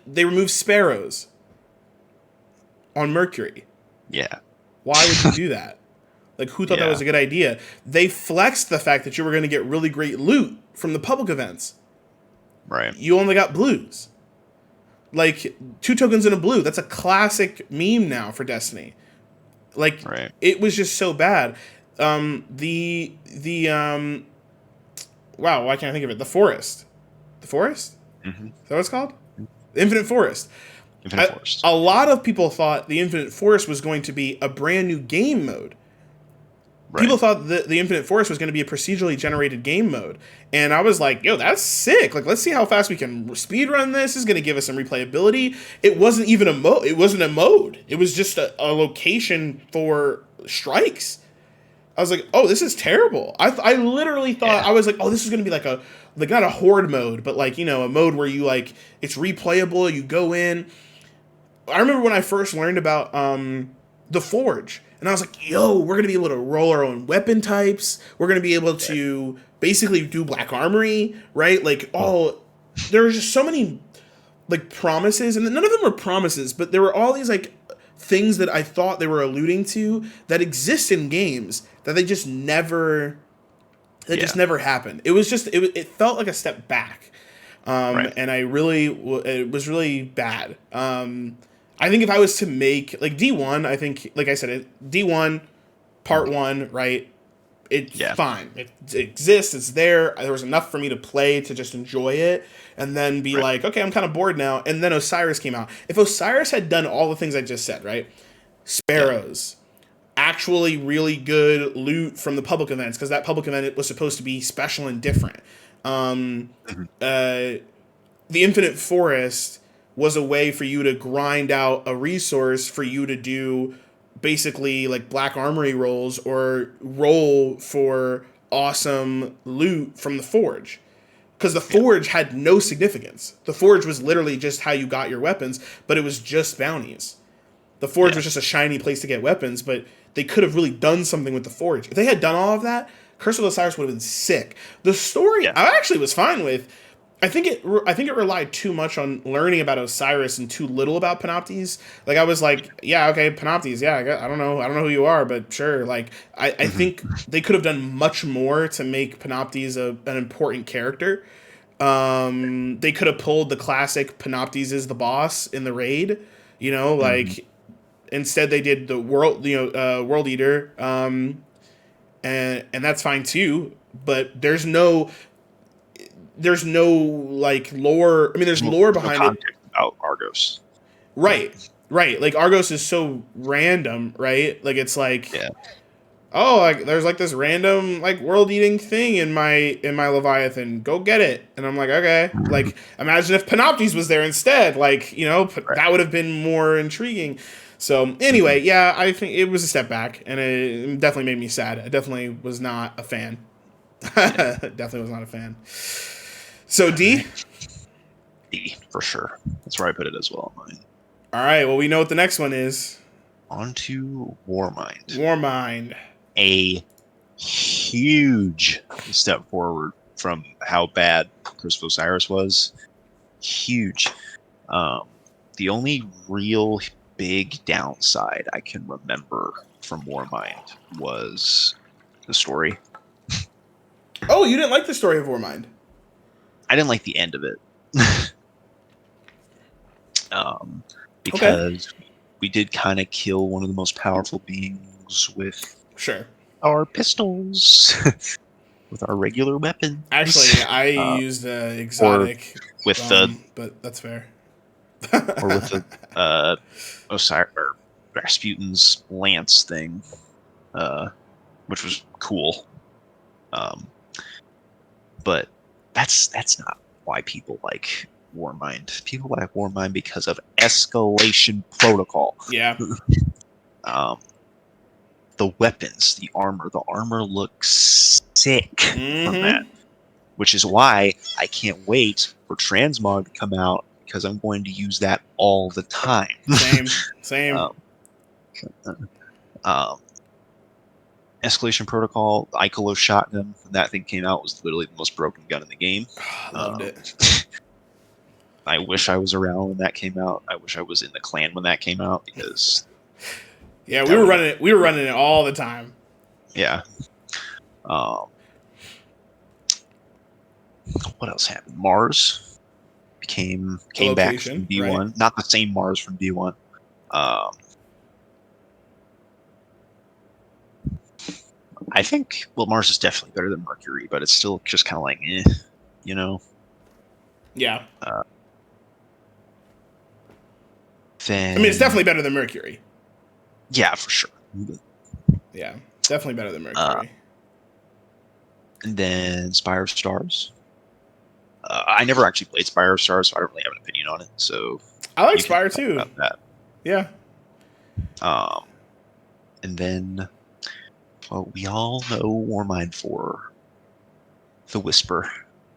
they removed sparrows on Mercury. Yeah. Why would you do that? Like, who thought that was a good idea? They flexed the fact that you were going to get really great loot from the public events. Right. You only got blues. Like, 2 tokens in a blue. That's a classic meme now for Destiny. Like, It was just so bad. Wow, why can't I think of it? The Forest. The Forest? Mm-hmm. Is that what it's called? The Infinite Forest. Forest. A lot of people thought the Infinite Forest was going to be a brand new game mode. Right. People thought the Infinite Forest was going to be a procedurally generated game mode. And I was like, yo, that's sick. Like, let's see how fast we can speedrun this. This is going to give us some replayability. It wasn't even a mode. It wasn't a mode. It was just a location for strikes. I was like, oh, this is terrible. I literally thought, I was like, oh, this is going to be like not a horde mode, but like, a mode where you like, it's replayable. You go in. I remember when I first learned about the Forge. And I was like, yo, we're going to be able to roll our own weapon types. We're going to be able to basically do Black Armory, right? Like, there were just so many, like, promises. And none of them were promises, but there were all these, like, things that I thought they were alluding to that exist in games that they just never, just never happened. It was just, it felt like a step back. And it was really bad. I think if I was to make, like, D1, I think, like I said, D1, part 1, right? It's fine. It exists. It's there. There was enough for me to play to just enjoy it and then be like, okay, I'm kind of bored now. And then Osiris came out. If Osiris had done all the things I just said, right? Sparrows, actually really good loot from the public events, because that public event was supposed to be special and different. The Infinite Forest was a way for you to grind out a resource for you to do basically like black armory rolls or roll for awesome loot from the forge. Because the forge had no significance. The forge was literally just how you got your weapons, but it was just bounties. The forge was just a shiny place to get weapons, but they could have really done something with the forge. If they had done all of that, Curse of Osiris would have been sick. The story I actually was fine with. I think it relied too much on learning about Osiris and too little about Panoptes. Like I was like, yeah, okay, Panoptes, yeah, I don't know who you are, but sure. Like I think they could have done much more to make Panoptes an important character. They could have pulled the classic Panoptes is the boss in the raid, like instead they did the world eater, and that's fine too. But there's no like lore. I mean, there's lore behind it. About Argos, right? Like Argos is so random, right? Like it's like, oh, like there's like this random like world eating thing in my Leviathan. Go get it, and I'm like, okay. Like imagine if Panoptes was there instead. Like that would have been more intriguing. So anyway, yeah, I think it was a step back, and it definitely made me sad. I definitely was not a fan. Definitely was not a fan. So D for sure. That's where I put it as well. Mine. All right. Well, we know what the next one is. On to Warmind. Warmind. A huge step forward from how bad Curse of Osiris was. Huge. The only real big downside I can remember from Warmind was the story. Oh, you didn't like the story of Warmind? I didn't like the end of it. Because we did kind of kill one of the most powerful beings with our pistols, with our regular weapons. Actually, I used exotic with but that's fair. Or with the Osiris or Rasputin's lance thing, which was cool. But that's not why people like Warmind. People like Warmind because of escalation protocol. Yeah. The weapons, the armor looks sick from that. Which is why I can't wait for Transmog to come out, because I'm going to use that all the time. Same. Escalation Protocol, Icolo shotgun, when that thing came out, was literally the most broken gun in the game. Loved it. I wish I was around when that came out. I wish I was in the clan when that came out, because yeah, we were running it all the time. Yeah. What else happened? Mars came back from D1. Right. Not the same Mars from D1. I think, Mars is definitely better than Mercury, but it's still just kind of like, Yeah. Then, I mean, it's definitely better than Mercury. Yeah, for sure. Yeah, definitely better than Mercury. And then Spire of Stars. I never actually played Spire of Stars, so I don't really have an opinion on it. So I like Spire too. About that. Yeah. And then, we all know Warmind for the Whisper.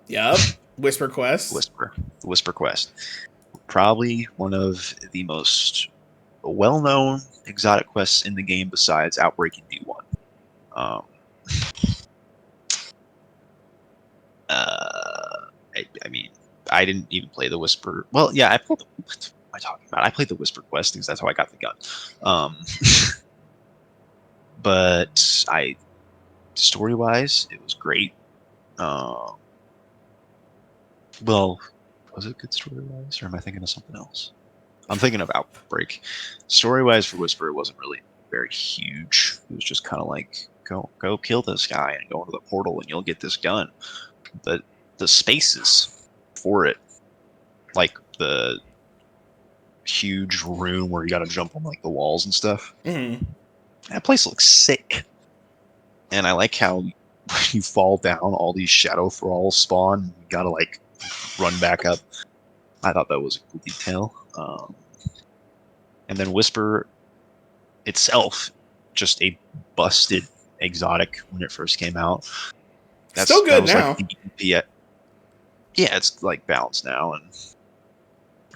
Yep. Whisper Quest. The Whisper Quest. Probably one of the most well-known exotic quests in the game besides Outbreak in D1. I mean, I didn't even play the Whisper. Well, yeah, I played the... What am I talking about? I played the Whisper Quest because that's how I got the gun. But story-wise, it was great. Was it good story-wise, or am I thinking of something else? I'm thinking of Outbreak. Story-wise for Whisper, it wasn't really very huge. It was just kind of like, go kill this guy and go into the portal and you'll get this gun. But the spaces for it, like the huge room where you got to jump on like the walls and stuff, that place looks sick. And I like how when you fall down, all these shadow thralls spawn. And you got to like run back up. I thought that was a cool detail. And then Whisper itself, just a busted exotic when it first came out. Still good now. Like yeah, it's like balanced now,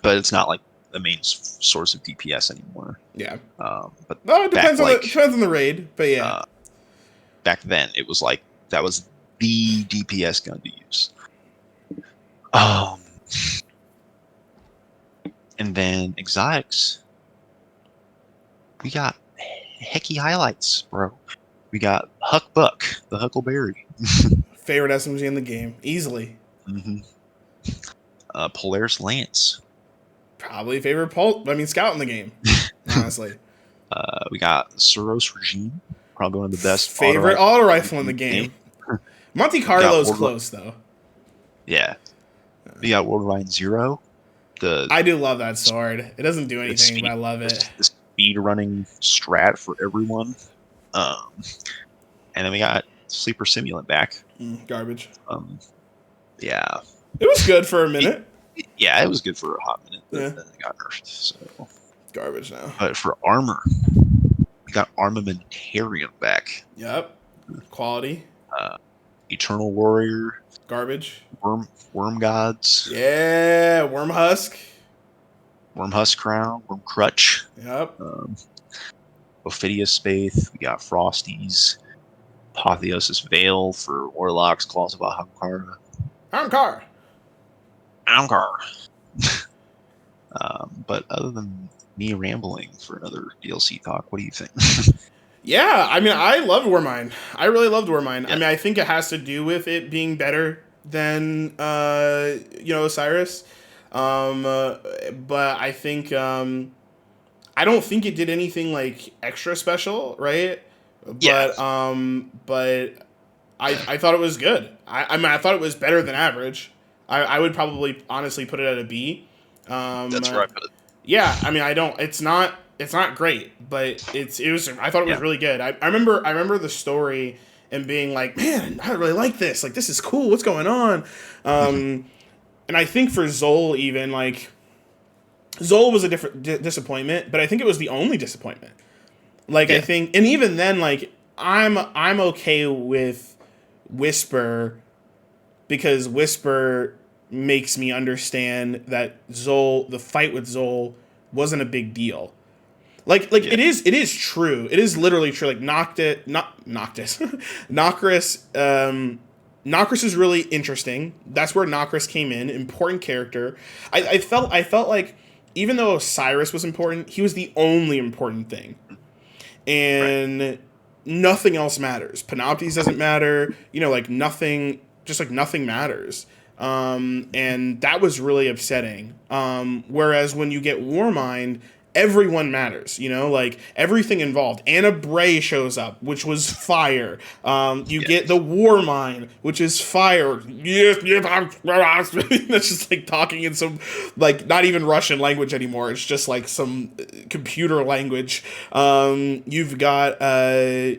but it's not like the main source of DPS anymore. Yeah. But it depends on the raid, but yeah. Back then, it was like that was the DPS gun to use. And then exotics, we got hecky highlights, bro. We got Huckbuck, the Huckleberry. Favorite SMG in the game, easily. Mm-hmm. Polaris Lance. Probably favorite scout in the game, honestly. We got Suros Regime, probably one of the best. Favorite auto rifle in the game. Monte Carlo's close though. Yeah. We got World Ryan Zero. I do love that sword. It doesn't do anything, but I love it. The speed running strat for everyone. And then we got Sleeper Simulant back. Garbage. Yeah. It was good for a minute. Yeah, it was good for a hot minute. Yeah. Then it got nerfed. So garbage now. But for armor, we got Armamentarium back. Yep. Quality. Eternal Warrior. Garbage. Worm Gods. Yeah, Worm Husk. Worm Husk Crown. Worm Crutch. Yep. Ophidius Spath. We got Frosties. Apotheosis Veil for Warlocks. Claws of Ahamkara. Ahamkara. But other than me rambling for another DLC talk, what do you think? Yeah, I mean, I loved Warmine. I really loved Warmine. Yeah. I mean, I think it has to do with it being better than Osiris. But I think I don't think it did anything like extra special, right? Yeah. But I thought it was good. I mean, I thought it was better than average. I would probably honestly put it at a B. That's where I put it. Yeah, I mean, it's not great, but it was. I thought it was really good. I remember the story and being like, man, I really like this. Like, this is cool. What's going on? And I think for Zol, even like Zol was a different disappointment, but I think it was the only disappointment. Like, I think, and even then, like I'm okay with Whisper because Whisper makes me understand that Zol, the fight with Zol, wasn't a big deal. It is true. It is literally true. Like Noctis. Noctis is really interesting. That's where Noctis came in. Important character. I felt like even though Osiris was important, he was the only important thing. And nothing else matters. Panoptes doesn't matter. Nothing matters. And that was really upsetting. Whereas when you get Warmind, everyone matters, everything involved. Anna Bray shows up, which was fire. Get the Warmind, which is fire. That's just like talking in some, like, not even Russian language anymore. It's just like some computer language. You've got, I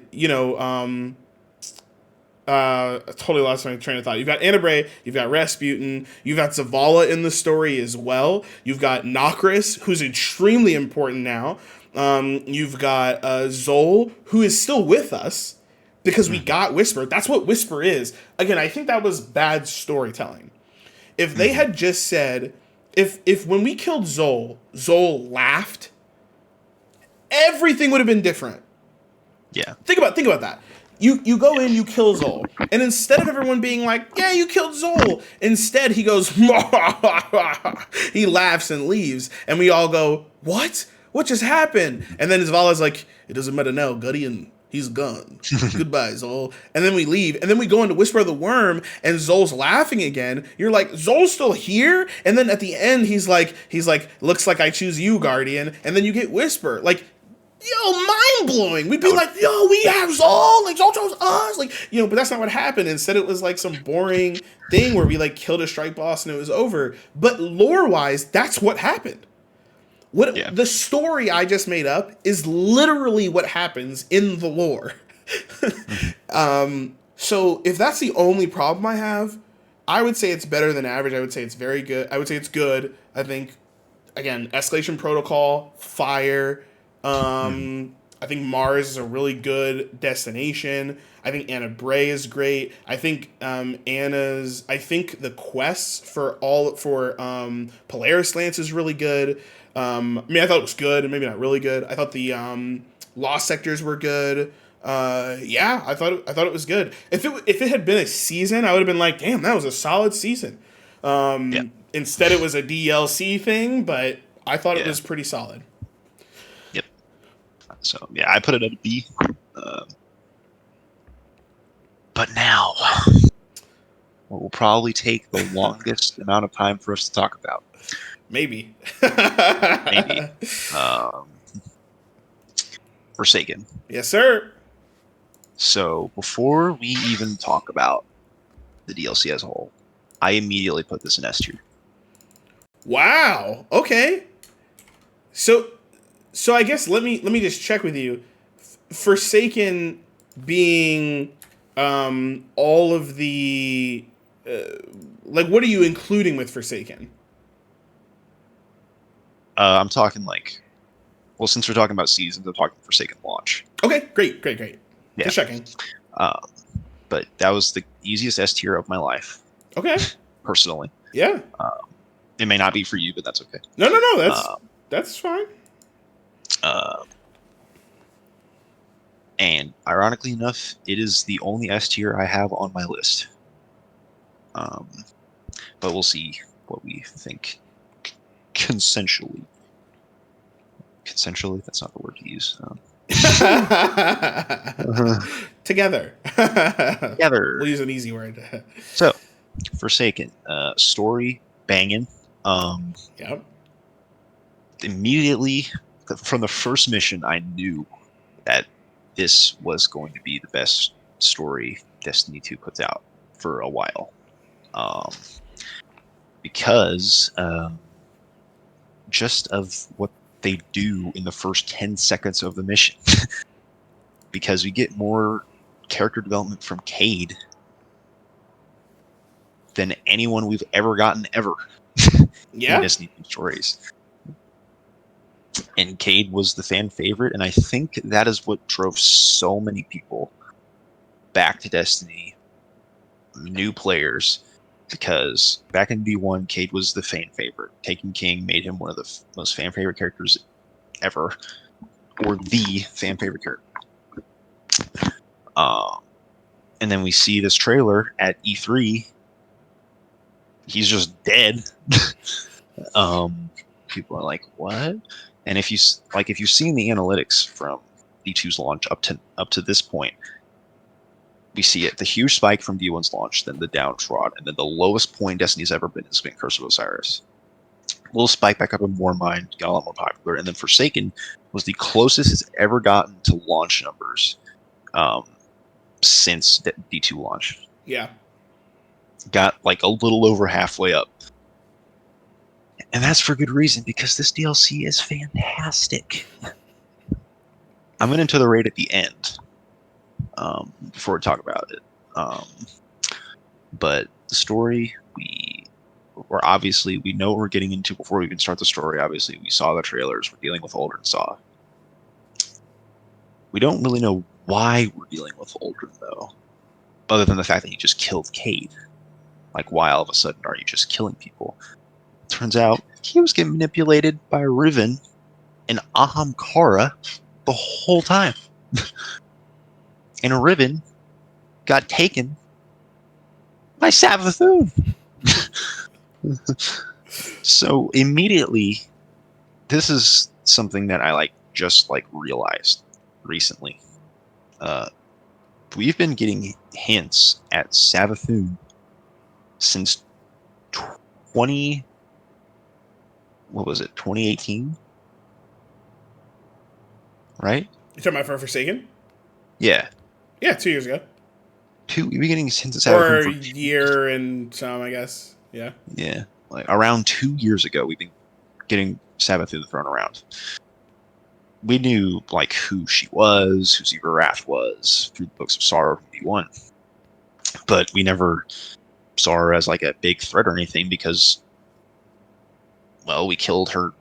totally lost my train of thought. You've got Anna Bray, you've got Rasputin, you've got Zavala in the story as well. You've got Noctis, who's extremely important now. You've got Zol, who is still with us because we got Whisper. That's what Whisper is. Again, I think that was bad storytelling. If they had just said, if when we killed Zol laughed, everything would have been different. Yeah. Think about that. You go in, you kill Zol, and instead of everyone being like, yeah, you killed Zol, instead he goes, he laughs and leaves, and we all go, what? What just happened? And then Zavala's like, it doesn't matter now, Guardian, he's gone. Goodbye, Zol. And then we leave, and then we go into Whisper of the Worm, and Zol's laughing again. You're like, Zol's still here? And then at the end, he's like, looks like I choose you, Guardian, and then you get Whisper. Like, yo, mind-blowing. We'd be like, yo, we have Zol. Like, Zol chose us. Like, but that's not what happened. Instead, it was like some boring thing where we, like, killed a strike boss and it was over. But lore-wise, that's what happened. The story I just made up is literally what happens in the lore. So if that's the only problem I have, I would say it's better than average. I would say it's very good. I would say it's good. I think, again, Escalation Protocol, fire. Mhm. I think Mars is a really good destination. I think Anna Bray is great. I think Anna's. I think the quests for Polaris Lance is really good. I mean, I thought it was good, and maybe not really good. I thought the Lost sectors were good. Yeah, I thought it was good. If it had been a season, I would have been like, damn, that was a solid season. Yeah. Instead, it was a DLC thing, but I thought it Yeah. was pretty solid. Yep. So yeah, I put it at a B. Um, but now, what will probably take the longest amount of time for us to talk about, Maybe. maybe, um, Forsaken. Yes, sir. So before we even talk about the DLC as a whole, I immediately put this in S tier. Wow. Okay. So so I guess let me just check with you. Forsaken being all of the like, what are you including with Forsaken? I'm talking like, well, since we're talking about seasons, I'm talking Forsaken launch. Okay, great. Yeah. Just checking. Um, but that was the easiest S tier of my life, Okay. personally. Yeah. It may not be for you, but that's okay. No. Um, That's fine. uh, and ironically enough, it is the only S tier I have on my list. Um, but we'll see what we think consensually. Consensually, that's not the word to use. Together. Together. We'll use an easy word. So, Forsaken, story banging. Um, Yep. Immediately from the first mission, I knew that this was going to be the best story Destiny 2 puts out for a while. Um, because just of what they do in the first 10 seconds of the mission. Because we get more character development from Cade than anyone we've ever gotten ever in Yeah. Destiny 2 stories. And Cade was the fan favorite, and I think that is what drove so many people back to Destiny, new players, because back in D1, Cade was the fan favorite. Taken King made him one of the most fan favorite characters ever, or the fan favorite character. And then we see this trailer at E3. He's just dead. People are like, "What?" And if you've seen the analytics from D2's launch up to this point, we see it, the huge spike from D1's launch, then the downtrodden, and then the lowest point Destiny's ever been has been Curse of Osiris. A little spike back up in Warmind, got a lot more popular, and then Forsaken was the closest it's ever gotten to launch numbers since D2 launch. Yeah. Got like a little over halfway up. And that's for good reason, because this DLC is fantastic. I'm going to the raid at the end before we talk about it. But the story, we know what we're getting into before we even start the story. Obviously, we saw the trailers. We're dealing with Aldrin Saw. We don't really know why we're dealing with Aldrin, though, other than the fact that he just killed Cade. Like, why all of a sudden are you just killing people? Turns out he was getting manipulated by Riven and Ahamkara the whole time. And Riven got taken by Savathun. So immediately, this is something that I just realized recently. We've been getting hints at Savathun since 2018? Right? You talking about for Forsaken? Yeah. Yeah, 2 years ago. We've been getting hints at Savathun Or for a 2 year and some, I guess. Yeah. Yeah. Like around 2 years ago, we've been getting Savathun thrown around. We knew who she was, who Zebra Wrath was through the Books of Sorrow from D1. But we never saw her as like a big threat or anything because, well, we killed her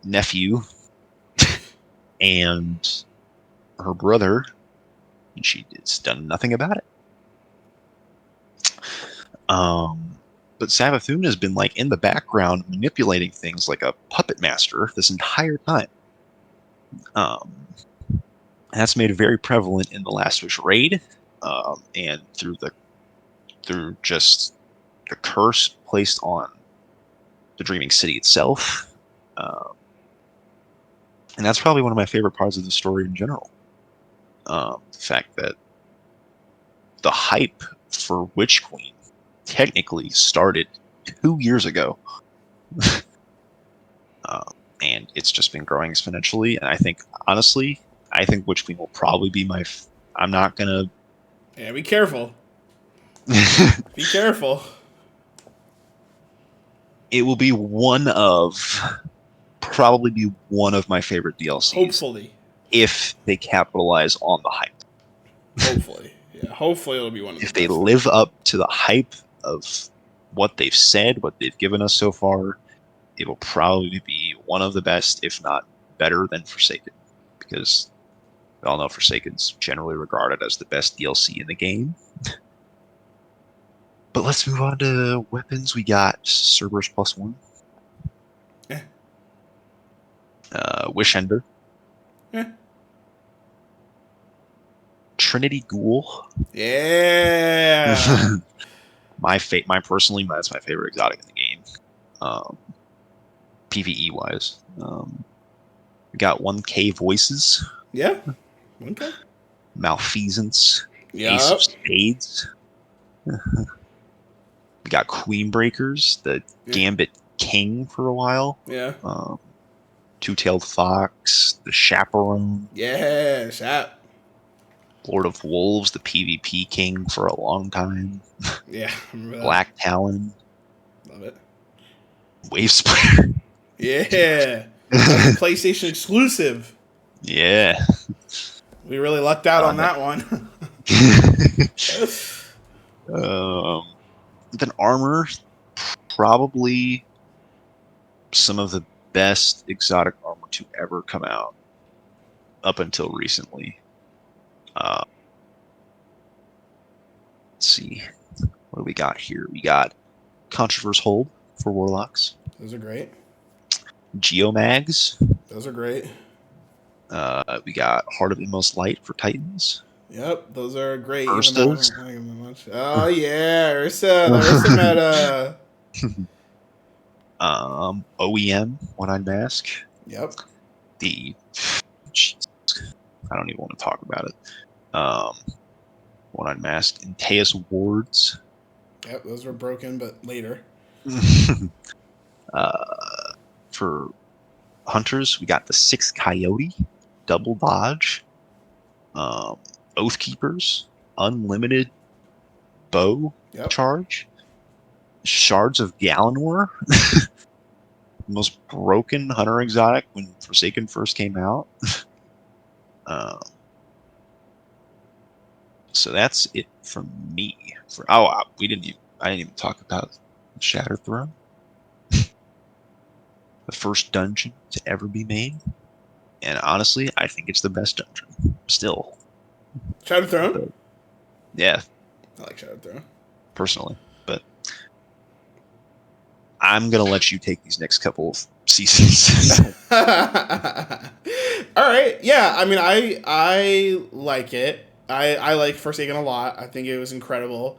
nephew and her brother, and she's done nothing about it. But Savathun has been like in the background manipulating things like a puppet master this entire time. That's made it very prevalent in the Last Wish raid, and through just the curse placed on the Dreaming City itself. And that's probably one of my favorite parts of the story in general. The fact that the hype for Witch Queen technically started 2 years ago. And it's just been growing exponentially. And I think, honestly, Witch Queen will probably be I'm not going to... Yeah, be careful. Be careful. It will probably be one of my favorite DLCs. Hopefully. If they capitalize on the hype. Hopefully. Yeah, hopefully it'll be one of the If they live up to the hype of what they've said, what they've given us so far, it will probably be one of the best, if not better than Forsaken. Because we all know Forsaken's generally regarded as the best DLC in the game. But let's move on to weapons. We got Cerberus +1. Yeah. Wish Ender. Yeah. Trinity Ghoul. Yeah. Personally, that's my favorite exotic in the game. PvE wise. We got 1K Voices. Yeah. Okay. Malfeasance. Yep. Ace of Spades. We got Queen Breakers, the Gambit King for a while. Yeah. Two-Tailed Fox, the Chaperone. Yeah, Chap. Lord of Wolves, the PvP King for a long time. Yeah, I remember that. Black Talon. Love it. Wave Splitter. Yeah. PlayStation exclusive. Yeah. We really lucked out on that one. Then Armor, probably some of the best exotic armor to ever come out up until recently. Let's see. What do we got here? We got Controverse Hold for Warlocks. Those are great. Geomags. Those are great. We got Heart of Inmost Light for Titans. Yep, those are great. Ursas. Oh yeah, Ursa. The Ursa meta. OEM, One-Eyed Mask. Yep. I don't even want to talk about it. One-Eyed Mask. And Teus Wards. Yep, those were broken, but later. For Hunters, we got the 6 Coyote, Double Dodge, Oath Keepers, Unlimited Bow Charge, Shards of Galanor, most broken Hunter exotic when Forsaken first came out. So that's it from me. I didn't even talk about Shattered Throne. The first dungeon to ever be made. And honestly, I think it's the best dungeon. Still. Shattered Throne? Yeah. I like Shattered Throne. Personally. But I'm going to let you take these next couple of seasons. Alright. Yeah, I mean, I like it. I like Forsaken a lot. I think it was incredible.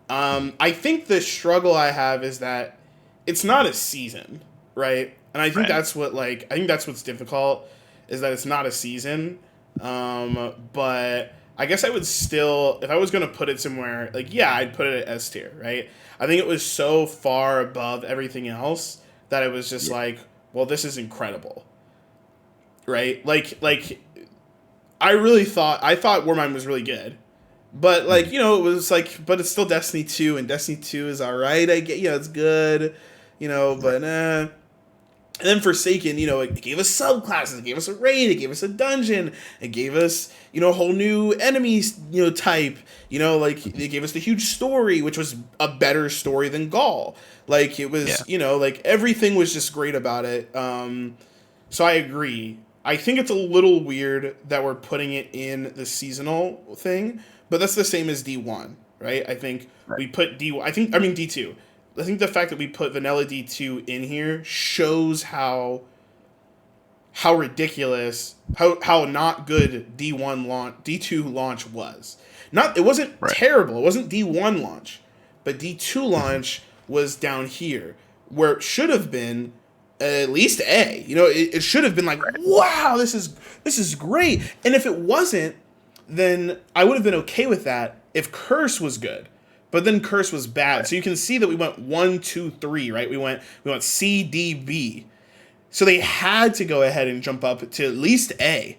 I think the struggle I have is that it's not a season, right? And I think that's what's difficult, is that it's not a season. But I guess I would still, if I was going to put it somewhere, I'd put it at S tier, right? I think it was so far above everything else that it was just well, this is incredible, right? I thought Warmind was really good, but it was but it's still Destiny 2, and Destiny 2 is alright. I get, it's good, but And then Forsaken, it gave us subclasses, it gave us a raid, it gave us a dungeon, it gave us, a whole new enemy, type. Like it gave us the huge story, which was a better story than Gaul. Like it was, like everything was just great about it. So I agree. I think it's a little weird that we're putting it in the seasonal thing, but that's the same as D1, right? I think we put D2. I think the fact that we put Vanilla D2 in here shows how ridiculous, how not good D2 launch was. It wasn't terrible. It wasn't D1 launch, but D2 launch was down here where it should have been at least A. It should have been like, wow, this is great. And if it wasn't, then I would have been okay with that if Curse was good. But then Curse was bad. Right. So you can see that we went 1, 2, 3, right? We went C, D, B. So they had to go ahead and jump up to at least A.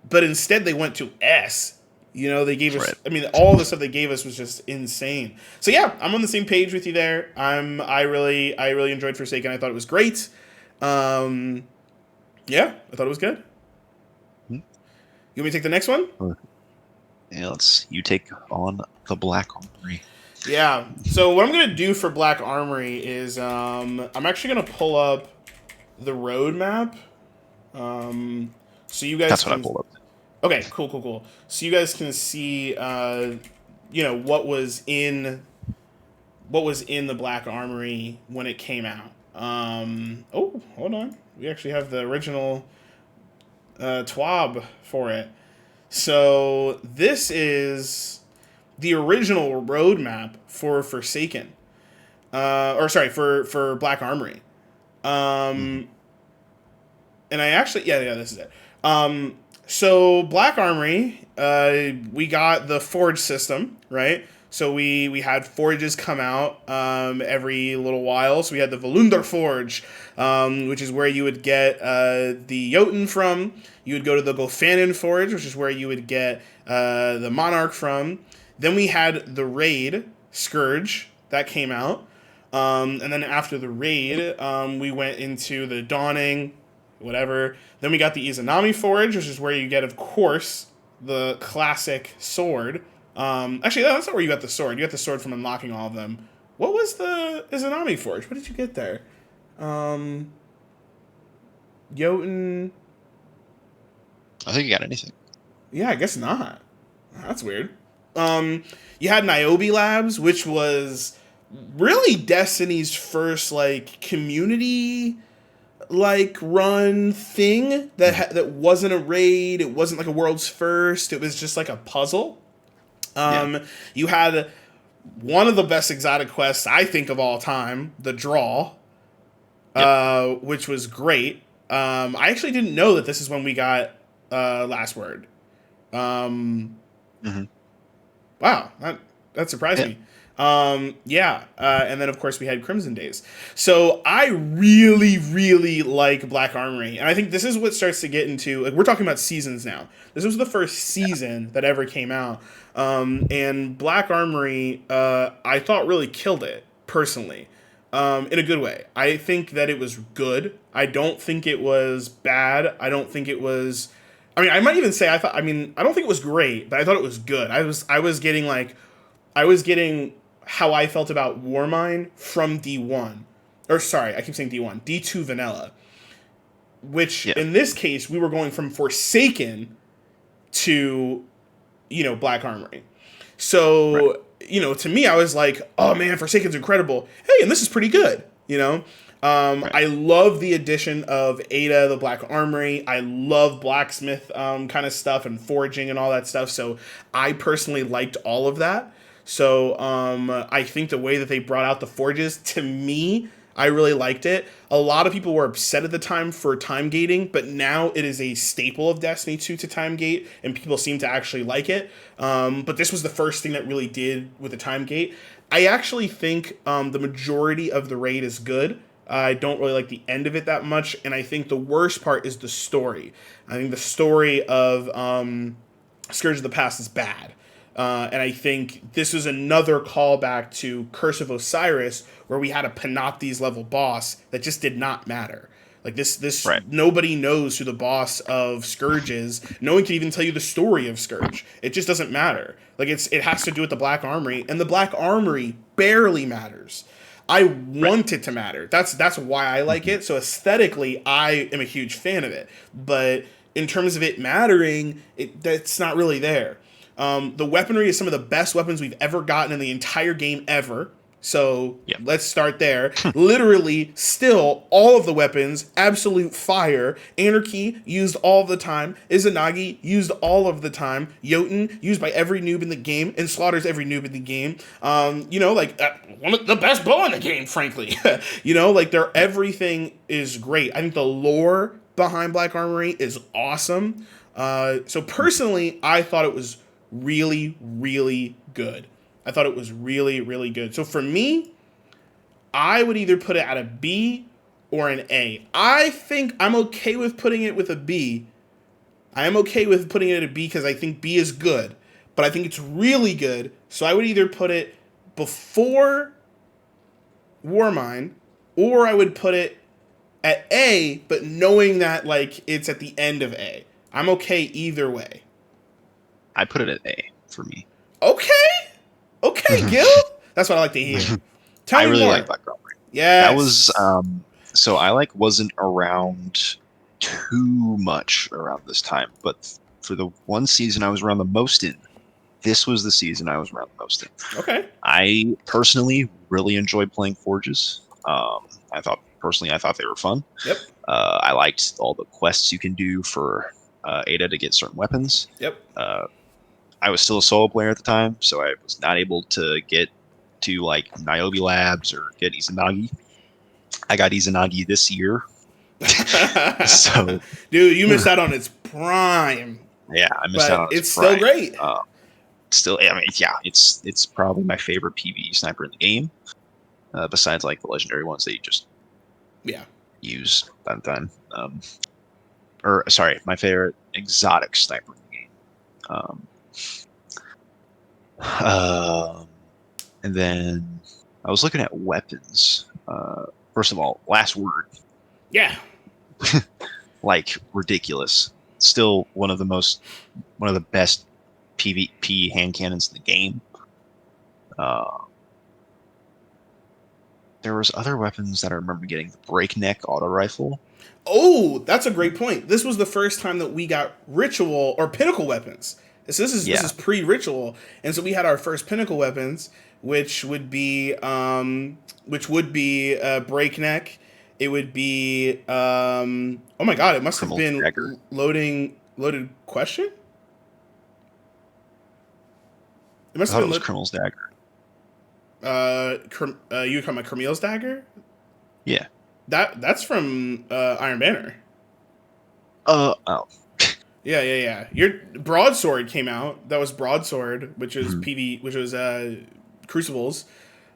But instead they went to S. They gave us, all the stuff they gave us was just insane. So yeah, I'm on the same page with you there. I really enjoyed Forsaken. I thought it was great. Yeah, I thought it was good. You want me to take the next one? Yeah, you take on the Black Armory. Yeah. So what I'm gonna do for Black Armory is I'm actually gonna pull up the roadmap. So you guys. That's what I pulled up. Okay. Cool. So you guys can see, what was in the Black Armory when it came out. Oh, hold on. We actually have the original TWAB for it. So this is the original roadmap for Forsaken, for Black Armory, and I actually this is it. So Black Armory, we got the Forge system, right? So we had forges come out every little while. So we had the Volunder Forge, which is where you would get the Jotun from. You would go to the Golfanin Forge, which is where you would get the Monarch from. Then we had the Raid Scourge that came out. And then after the Raid, we went into the Dawning, whatever. Then we got the Izanami Forge, which is where you get, of course, the classic sword. Actually, that's not where you got the sword. You got the sword from unlocking all of them. What was the Izanami Forge? What did you get there? Jotun. I think you got anything. Yeah, I guess not. That's weird. You had Niobe Labs, which was really Destiny's first community run thing that wasn't a raid. It wasn't like a world's first. It was just like a puzzle. You had one of the best exotic quests I think of all time, the Draw, which was great. I actually didn't know that this is when we got Last Word. Wow, that surprised me. And then of course we had Crimson Days. So I really, really like Black Armory, and I think this is what starts to get into, we're talking about seasons now. This was the first season that ever came out, and Black Armory, I thought really killed it personally, in a good way. I think that it was good. I don't think it was bad. I don't think it was. I might even say I don't think it was great, but I thought it was good. I was getting how I felt about Warmine from D1. Or sorry, I keep saying D1. D2 Vanilla. Which, in this case, we were going from Forsaken to, Black Armory. So, to me, I was like, oh man, Forsaken's incredible. Hey, and this is pretty good, I love the addition of Ada, the Black Armory. I love blacksmith kind of stuff and forging and all that stuff. So I personally liked all of that. So I think the way that they brought out the forges, to me, I really liked it. A lot of people were upset at the time for time gating, but now it is a staple of Destiny 2 to time gate, and people seem to actually like it. But this was the first thing that really did with the time gate. I actually think the majority of the raid is good. I don't really like the end of it that much, and I think the worst part is the story. I think the story of Scourge of the Past is bad. And I think this is another callback to Curse of Osiris, where we had a Panoptes level boss that just did not matter. Like this Right. nobody knows who the boss of Scourge is. No one can even tell you the story of Scourge. It just doesn't matter. Like it has to do with the Black Armory, and the Black Armory barely matters. I Right. want it to matter. That's why I like it. So aesthetically, I am a huge fan of it. But in terms of it mattering, that's not really there. The weaponry is some of the best weapons we've ever gotten in the entire game ever. So Yeah. let's start there. Literally, still, all of the weapons, absolute fire. Anarchy, used all the time. Izanagi, used all of the time. Jotun, used by every noob in the game, and slaughters every noob in the game. One of the best bow in the game, frankly. Everything is great. I think the lore behind Black Armory is awesome. So personally, I thought it was really, really good. I thought it was really, really good. So for me, I would either put it at a B or an A. I think I'm okay with putting it with a B. I am okay with putting it at a B because I think B is good. But I think it's really good. So I would either put it before Warmind, or I would put it at A, but knowing that it's at the end of A. I'm okay either way. I put it at A for me. Okay, Gil. That's what I like to hear. Tell I me really more. like Black Armory. Yes. That was so I wasn't around too much around this time, but for the one season I was around the most in, this was the season I was around the most in. Okay. I personally really enjoyed playing Forges. I thought they were fun. Yep. I liked all the quests you can do for Ada to get certain weapons. Yep. I was still a solo player at the time, so I was not able to get to Niobe Labs or get Izanagi. I got Izanagi this year. So, dude, you missed out on its prime. Yeah, I missed out on its prime. Still great. It's probably my favorite PvE sniper in the game. Besides the legendary ones that you just use by the time. My favorite exotic sniper in the game. And then I was looking at weapons. First of all, last word. Yeah. Ridiculous. Still one of the best PvP hand cannons in the game. There was other weapons that I remember getting. The breakneck auto rifle. Oh, that's a great point. This was the first time that we got ritual or pinnacle weapons. This is pre-ritual, and so we had our first pinnacle weapons, which would be breakneck. It would be oh my god, it must have been dagger. Loaded question. It must have been Criminal's dagger. You talking about Camille's dagger? Yeah. That's from Iron Banner. Oh. Yeah. Your broadsword came out. That was broadsword, which was which was Crucibles.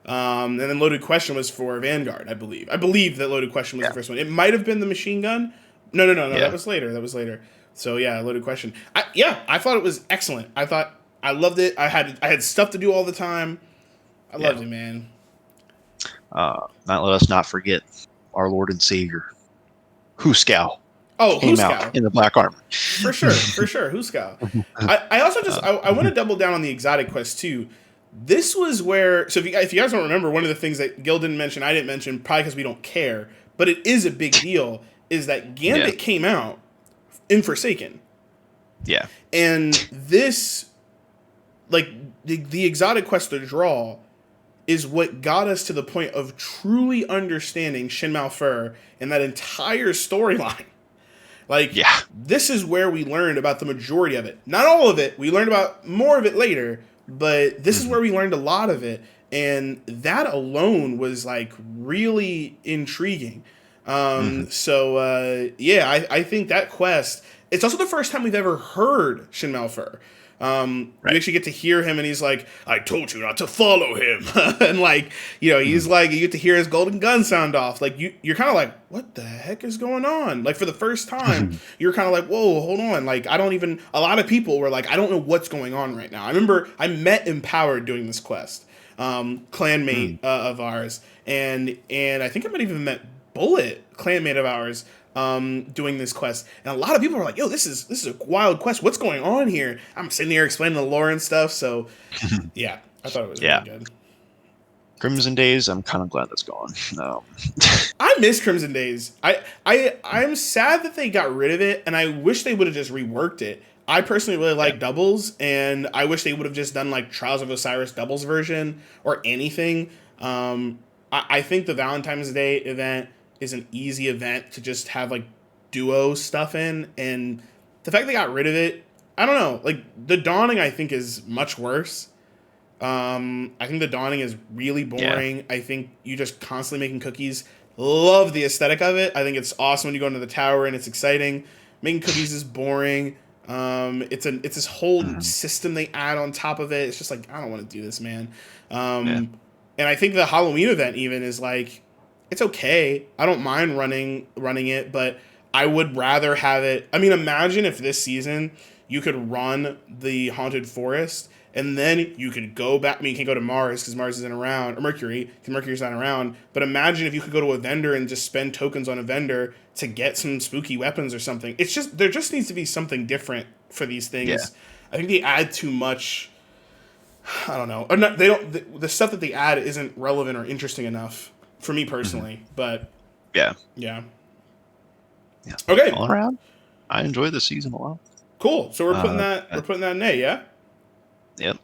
And then loaded question was for Vanguard, I believe. I believe that loaded question was the first one. It might have been the machine gun. No. Yeah. That was later. So yeah, loaded question. I thought it was excellent. I loved it. I had stuff to do all the time. I loved it, man. Let us not forget our Lord and Savior, Huscow. Oh, came out in the Black Armor. For sure. Huscow. I also I want to double down on the exotic quest too. This was where, so if you guys don't remember, one of the things that Gil didn't mention, I didn't mention, probably because we don't care, but it is a big deal, is that Gambit came out in Forsaken. Yeah. And this, the exotic quest to draw is what got us to the point of truly understanding Shin Malphur and that entire storyline. This is where we learned about the majority of it. Not all of it. We learned about more of it later, but this is where we learned a lot of it. And that alone was really intriguing. So I think that quest, it's also the first time we've ever heard Shin Malphur. You actually get to hear him, and he's like, "I told you not to follow him," and he's you get to hear his golden gun sound off. You're kind of like, "What the heck is going on?" For the first time, you're kind of like, "Whoa, hold on!" I don't even. A lot of people were like, "I don't know what's going on right now." I remember I met Empowered doing this quest, clanmate of ours, and I think I might even met Bullet, clanmate of ours, doing this quest, and a lot of people are like, "Yo, this is a wild quest. What's going on here?" I'm sitting here explaining the lore and stuff. So, yeah, I thought it was really good. Crimson Days, I'm kind of glad that's gone. I miss Crimson Days. I'm sad that they got rid of it, and I wish they would have just reworked it. I personally really like doubles, and I wish they would have just done like Trials of Osiris doubles version or anything. I think the Valentine's Day event is an easy event to just have like duo stuff in, and the fact they got rid of it, I don't know. Like the Dawning, I think is much worse. I think the Dawning is really boring. I think you just constantly making cookies. Love the aesthetic of it. I think it's awesome when you go into the tower and it's exciting. Making cookies is boring. It's this whole system they add on top of it. It's just like, I don't want to do this, man. And I think the Halloween event even is like, it's okay. I don't mind running it, but I would rather have it. I mean, imagine if this season you could run the Haunted Forest and then you could go back. I mean, you can't go to Mars because Mars isn't around, or Mercury because Mercury's not around. But imagine if you could go to a vendor and just spend tokens on a vendor to get some spooky weapons or something. It's just, there just needs to be something different for these things. Yeah. I think they add too much. I don't know. Or not, they don't. The stuff that they add isn't relevant or interesting enough for me personally. But yeah. Okay. All around, I enjoyed the season a lot. Cool. So we're putting that. We're putting that in A. Yeah. Yep.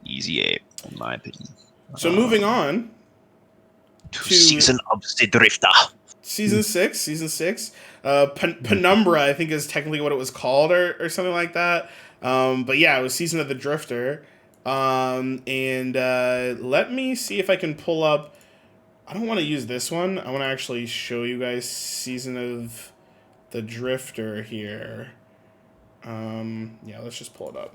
Easy A, in my opinion. So moving on to Season of the Drifter. Season 6. Penumbra, I think, is technically what it was called, or something like that. But yeah, it was Season of the Drifter. And let me see if I can pull up. I don't want to use this one. I want to actually show you guys Season of the Drifter here. Yeah, let's just pull it up.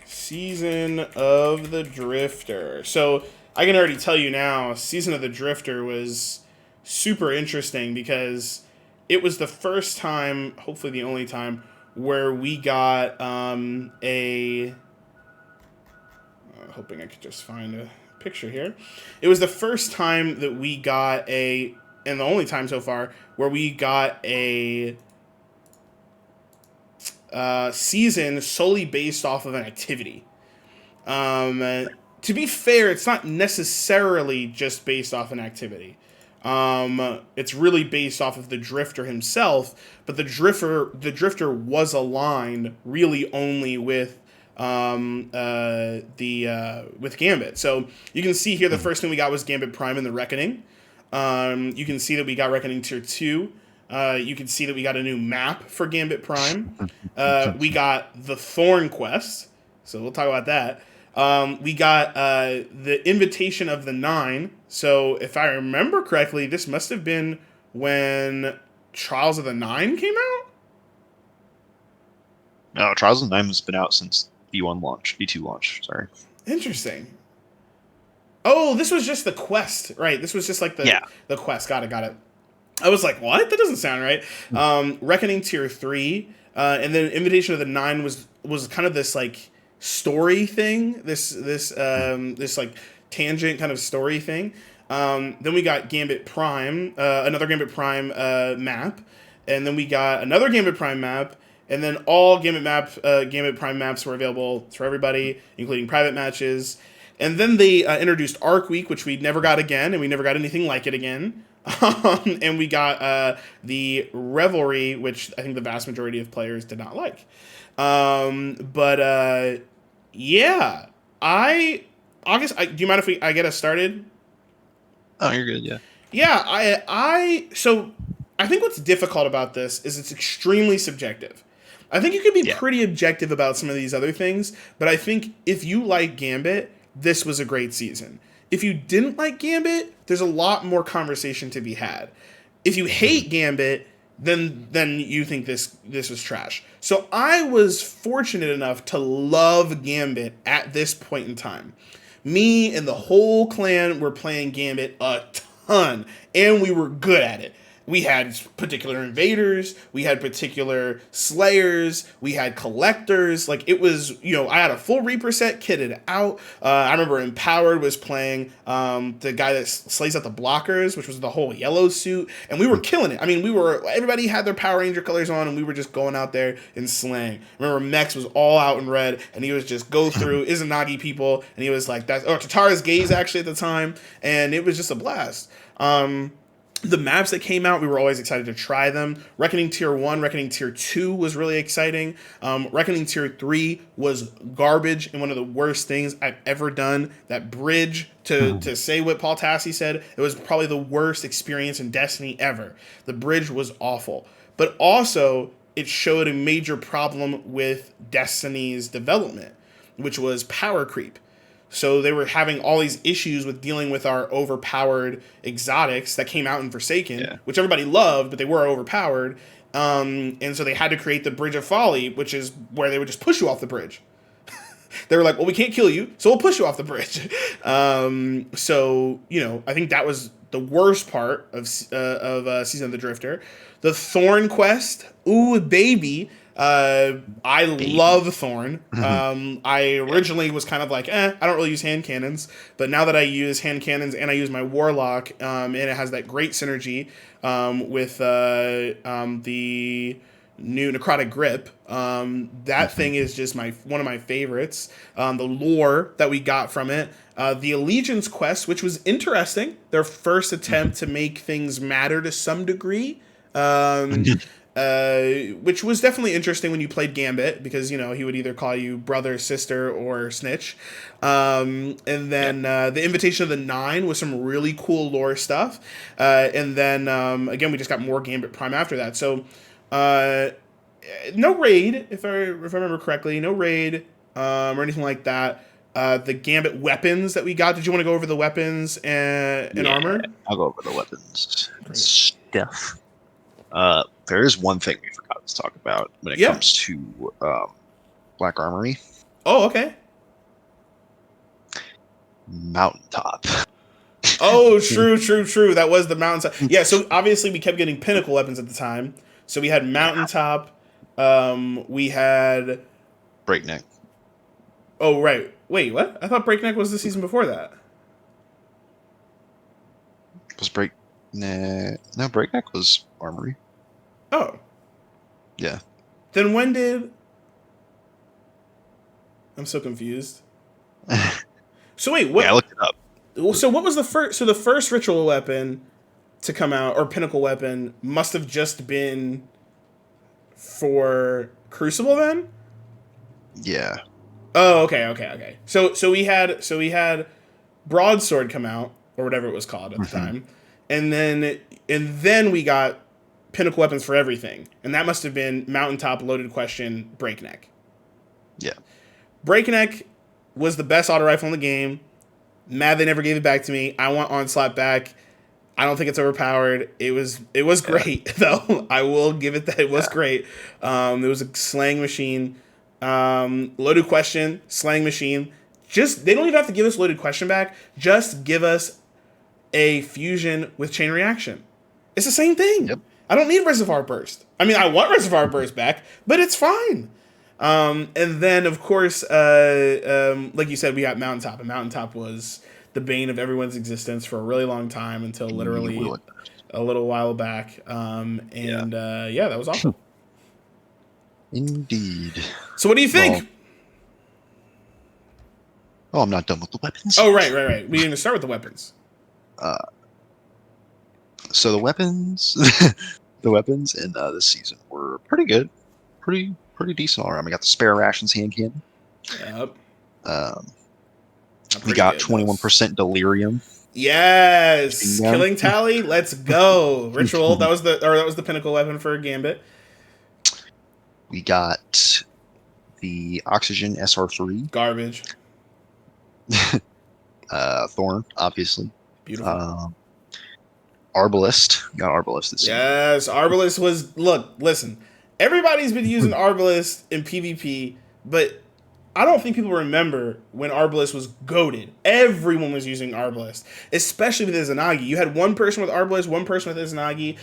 Season of the Drifter. So I can already tell you now, Season of the Drifter was super interesting because it was the first time, hopefully the only time, where we got hoping I could just find a picture here. It was the first time that we got and the only time so far, where we got a season solely based off of an activity. To be fair, it's not necessarily just based off an activity. It's really based off of the Drifter himself, but the Drifter was aligned really only with with Gambit. So you can see here the first thing we got was Gambit Prime and the Reckoning. You can see that we got Reckoning Tier 2. You can see that we got a new map for Gambit Prime. We got the Thorn Quest, so we'll talk about that. We got the Invitation of the Nine. So if I remember correctly, this must have been when Trials of the Nine came out? No, Trials of the Nine has been out since V2 launch, sorry. Interesting. Oh, this was just the quest, right? This was just like the quest. Got it. I was like, what? That doesn't sound right. Reckoning Tier 3, and then Invitation of the Nine was kind of this like story thing, this like tangent kind of story thing. Then we got Gambit Prime, another Gambit Prime map, and then we got another Gambit Prime map, and then all Gambit Prime maps were available for everybody, including private matches. And then they introduced Arc Week, which we never got again, and we never got anything like it again. And we got the Revelry, which I think the vast majority of players did not like. Yeah, August, do you mind if I get us started? Oh, you're good, yeah. Yeah, so I think what's difficult about this is it's extremely subjective. I think you can be pretty objective about some of these other things, but I think if you like Gambit, this was a great season. If you didn't like Gambit, there's a lot more conversation to be had. If you hate Gambit, then you think this was trash. So I was fortunate enough to love Gambit at this point in time. Me and the whole clan were playing Gambit a ton, and we were good at it. We had particular invaders, we had particular slayers, we had collectors. Like, it was, I had a full Reaper set kitted out. I remember Empowered was playing the guy that slays at the blockers, which was the whole yellow suit, and we were killing it. I mean, everybody had their Power Ranger colors on, and we were just going out there and slaying. I remember Mex was all out in red, and he was just go through Izanagi people, and he was like, Tatara's Gaze actually at the time, and it was just a blast. The maps that came out, we were always excited to try them. Reckoning Tier 1, Reckoning Tier 2 was really exciting. Reckoning Tier 3 was garbage and one of the worst things I've ever done. That bridge, to say what Paul Tassi said, it was probably the worst experience in Destiny ever. The bridge was awful. But also, it showed a major problem with Destiny's development, which was power creep. So they were having all these issues with dealing with our overpowered exotics that came out in Forsaken, which everybody loved, but they were overpowered. And so they had to create the Bridge of Folly, which is where they would just push you off the bridge. They were like, well, we can't kill you, so we'll push you off the bridge. So, I think that was the worst part of Season of the Drifter. The Thorn quest, ooh, baby. I love Thorn. I originally was kind of like, I don't really use hand cannons, but now that I use hand cannons and I use my Warlock, and it has that great synergy with the new Necrotic Grip, that thing is just one of my favorites. The lore that we got from it, the Allegiance quest, which was interesting, their first attempt to make things matter to some degree. Which was definitely interesting when you played Gambit, because, he would either call you brother, sister, or snitch. And then the Invitation of the Nine was some really cool lore stuff. And then, again, we just got more Gambit Prime after that. So, no raid, if I remember correctly. No raid or anything like that. The Gambit weapons that we got. Did you want to go over the weapons and armor? I'll go over the weapons. Stuff. There is one thing we forgot to talk about when it comes to Black Armory. Oh, okay. Mountaintop. Oh, true. That was the mountaintop. Yeah, so obviously we kept getting pinnacle weapons at the time. So we had Mountaintop. We had... Breakneck. Oh, right. Wait, what? I thought Breakneck was the season before that. Was Breakneck... No, Breakneck was Armory. Oh. Yeah. Then when did... I'm so confused. So wait, what... Yeah, I looked it up. So what was the first... So the first ritual weapon to come out, or pinnacle weapon, must have just been for Crucible then? Yeah. Oh, okay. So we had Broadsword come out, or whatever it was called at the time. And then we got pinnacle weapons for everything. And that must have been Mountaintop, Loaded Question, Breakneck. Yeah. Breakneck was the best auto rifle in the game. Mad they never gave it back to me. I want Onslaught back. I don't think it's overpowered. It was great, though. I will give it that. It was great. It was a slaying machine. Loaded Question, slaying machine. They don't even have to give us Loaded Question back. Just give us a fusion with chain reaction. It's the same thing. Yep. I don't need Reservoir Burst. I mean, I want Reservoir Burst back, but it's fine. And then, of course, like you said, we got Mountaintop, and Mountaintop was the bane of everyone's existence for a really long time until literally a little while back. That was awesome. Indeed. So what do you think? Oh, I'm not done with the weapons. Oh, right. We didn't even start with the weapons. So the weapons, in this season were pretty good, pretty decent. All right, we got the spare rations hand cannon. Yep. We got 21% delirium. Yes, killing tally. Let's go. Ritual. That was the pinnacle weapon for Gambit. We got the oxygen SR3. Garbage. Thorn, obviously. Beautiful. Arbalist. We got Arbalist this season. Yes, Arbalist was... Look, listen. Everybody's been using Arbalist in PvP, but I don't think people remember when Arbalist was goated. Everyone was using Arbalist, especially with Izanagi. You had one person with Arbalist, one person with Izanagi.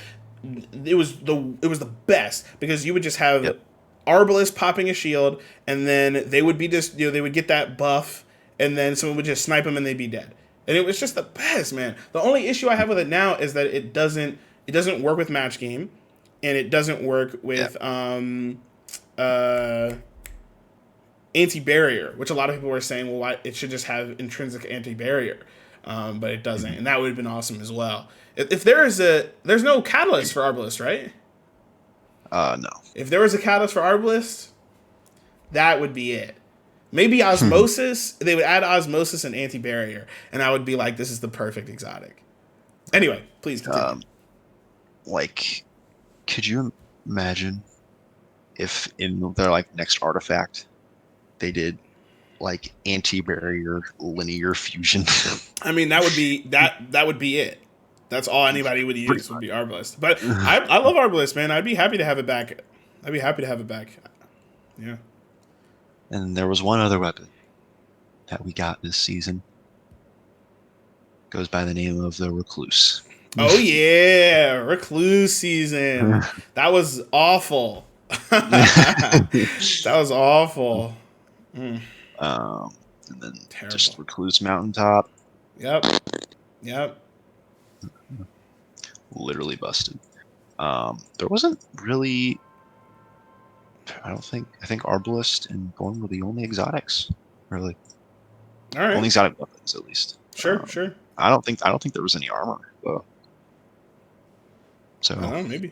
it was the best because you would just have Yep. Arbalest popping a shield, and then they would be just they would get that buff, and then someone would just snipe them and they'd be dead. And it was just the best, man. The only issue I have with it now is that it doesn't work with match game, and it doesn't work with anti-barrier, which a lot of people were saying, well, why it should just have intrinsic anti-barrier, but it doesn't, and that would have been awesome as well. If there's no catalyst for Arbalest, right? No. If there was a catalyst for Arbalest, that would be it. Maybe Osmosis. They would add Osmosis and anti-barrier, and I would be like, this is the perfect exotic. Anyway, please continue. Like, could you imagine if in their like next artifact they did like anti-barrier linear fusion? I mean, that would be it. That's all anybody would use would be Arbalest. But I love Arbalest, man. I'd be happy to have it back. Yeah. And there was one other weapon that we got this season. Goes by the name of the Recluse. Oh yeah, Recluse season. That was awful. That was awful. And then Terrible. just Recluse Mountaintop. Yep. Literally busted. There wasn't really. I think Arbalest and Gorm were the only exotics, really. All right. Only exotic weapons, at least. Sure. I don't think there was any armor though. So I don't know, maybe.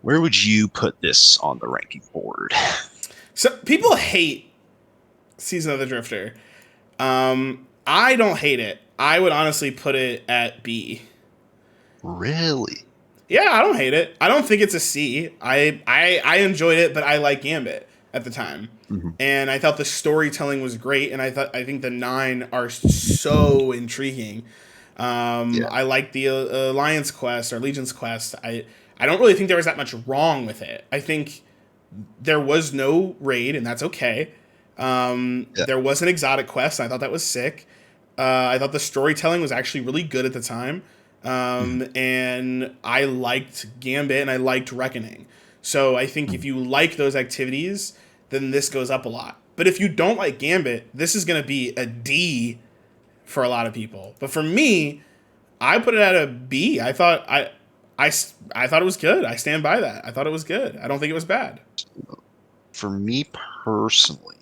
Where would you put this on the ranking board? So people hate Season of the Drifter. I don't hate it. I would honestly put it at B. Really? Yeah, I don't hate it. I don't think it's a C. I enjoyed it, but I like Gambit at the time. Mm-hmm. And I thought the storytelling was great, and I think the 9 are so intriguing. I like the Alliance quest or Legion's quest. I don't really think there was that much wrong with it. I think there was no raid, and that's okay. There was an exotic quest, and I thought that was sick. I thought the storytelling was actually really good at the time. And I liked Gambit and I liked Reckoning. So I think if you like those activities, then this goes up a lot. But if you don't like Gambit, this is going to be a D for a lot of people. But for me, I put it at a B. I thought it was good. I stand by that. I thought it was good. I don't think it was bad. For me personally,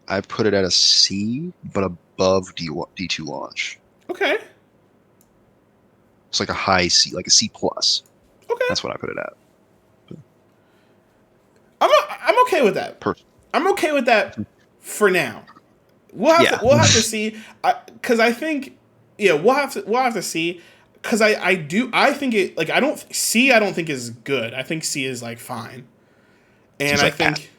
I put it at a C, but above D2 launch. Okay. It's like a high C, like a C plus. Okay. That's what I put it at. I'm okay with that. I'm okay with that for now. We'll have to see, because I think we'll have to see, because I think it, like, I don't think is good. I think C is like fine, and I think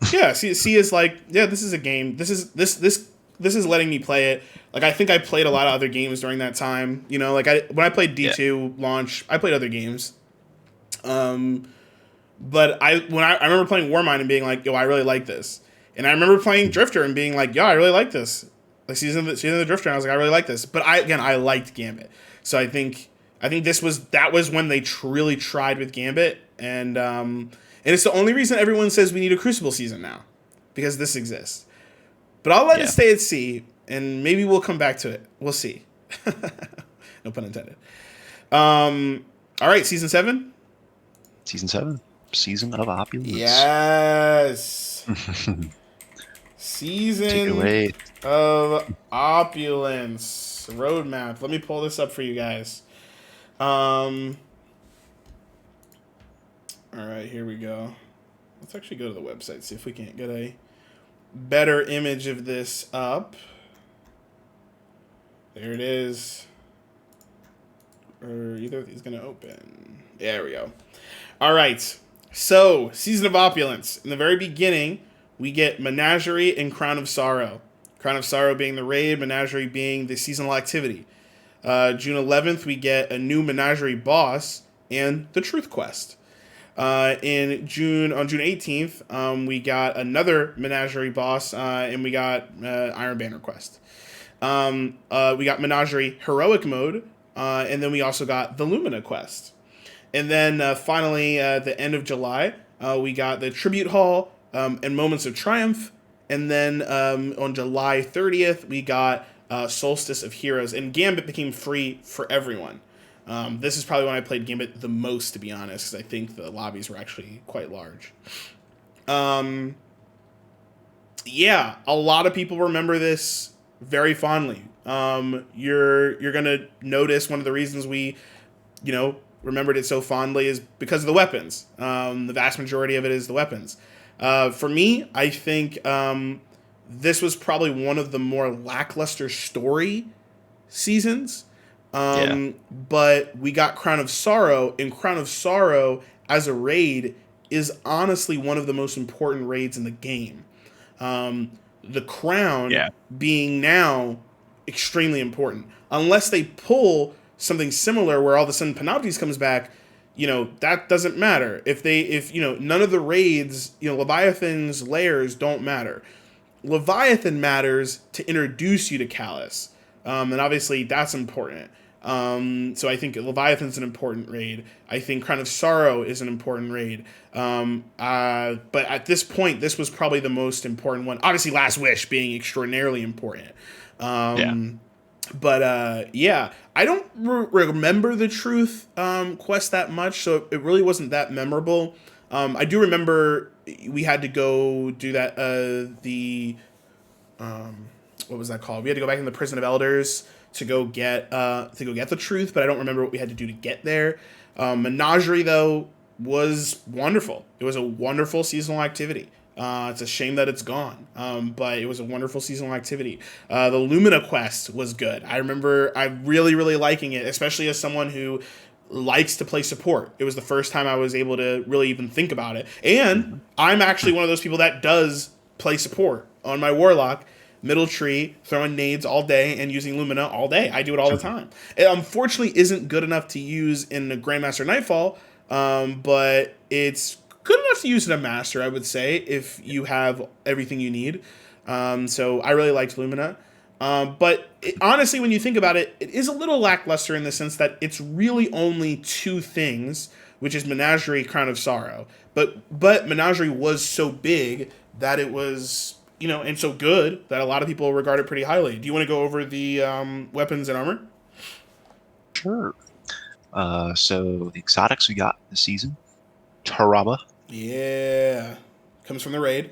C is like, this is a game. This is letting me play it. Like, I think I played a lot of other games during that time. Like when I played D2 launch, I played other games. But I remember playing Warmind and being like, I really like this. And I remember playing Drifter and being like, I really like this. Like Season of the Drifter, and I was like, I really like this. But I liked Gambit. So I think that was when they really tried with Gambit, and it's the only reason everyone says we need a Crucible season now, because this exists. But I'll let it stay at C, and maybe we'll come back to it. We'll see. No pun intended. All right, Season 7? Season 7. Season of Opulence. Yes. Season of Opulence. Roadmap. Let me pull this up for you guys. All right, here we go. Let's actually go to the website, see if we can't get a better image of this up. There it is. Or either of these going to open. There we go. All right. So, Season of Opulence. In the very beginning, we get Menagerie and Crown of Sorrow. Crown of Sorrow being the raid, Menagerie being the seasonal activity. June 11th, we get a new Menagerie boss and the Truth Quest. On June 18th, we got another Menagerie boss, and we got Iron Banner quest. We got Menagerie Heroic Mode, and then we also got the Lumina quest. And then finally, at the end of July, we got the Tribute Hall and Moments of Triumph. And then on July 30th, we got Solstice of Heroes. And Gambit became free for everyone. This is probably when I played Gambit the most, to be honest, because I think the lobbies were actually quite large. Yeah, a lot of people remember this very fondly. You're gonna notice one of the reasons we, remembered it so fondly is because of the weapons. The vast majority of it is the weapons. For me, I think this was probably one of the more lackluster story seasons. But we got Crown of Sorrow, and Crown of Sorrow as a raid is honestly one of the most important raids in the game. The Crown being now extremely important. Unless they pull something similar where all of a sudden Panoptes comes back, that doesn't matter. If none of the raids, Leviathan's layers don't matter. Leviathan matters to introduce you to Callus. And obviously that's important. So I think Leviathan's an important raid. I think Crown of Sorrow is an important raid. But at this point, this was probably the most important one. Obviously, Last Wish being extraordinarily important. But I don't remember the Truth quest that much, so it really wasn't that memorable. I do remember we had to go do that. What was that called? We had to go back in the Prison of Elders to go get the Truth, but I don't remember what we had to do to get there. Menagerie though was wonderful. It was a wonderful seasonal activity. It's a shame that it's gone, but it was a wonderful seasonal activity. The Lumina quest was good. I remember I really, really liking it, especially as someone who likes to play support. It was the first time I was able to really even think about it. And I'm actually one of those people that does play support on my Warlock. Middle tree, throwing nades all day and using Lumina all day. I do it all the time. It unfortunately isn't good enough to use in the Grandmaster Nightfall, but it's good enough to use in a Master, I would say, if you have everything you need. So I really liked Lumina. But honestly, when you think about it, it is a little lackluster in the sense that it's really only two things, which is Menagerie, Crown of Sorrow. But Menagerie was so big that it was... and so good that a lot of people regard it pretty highly. Do you want to go over the weapons and armor? Sure. So the exotics we got this season, Taraba. Yeah. Comes from the raid.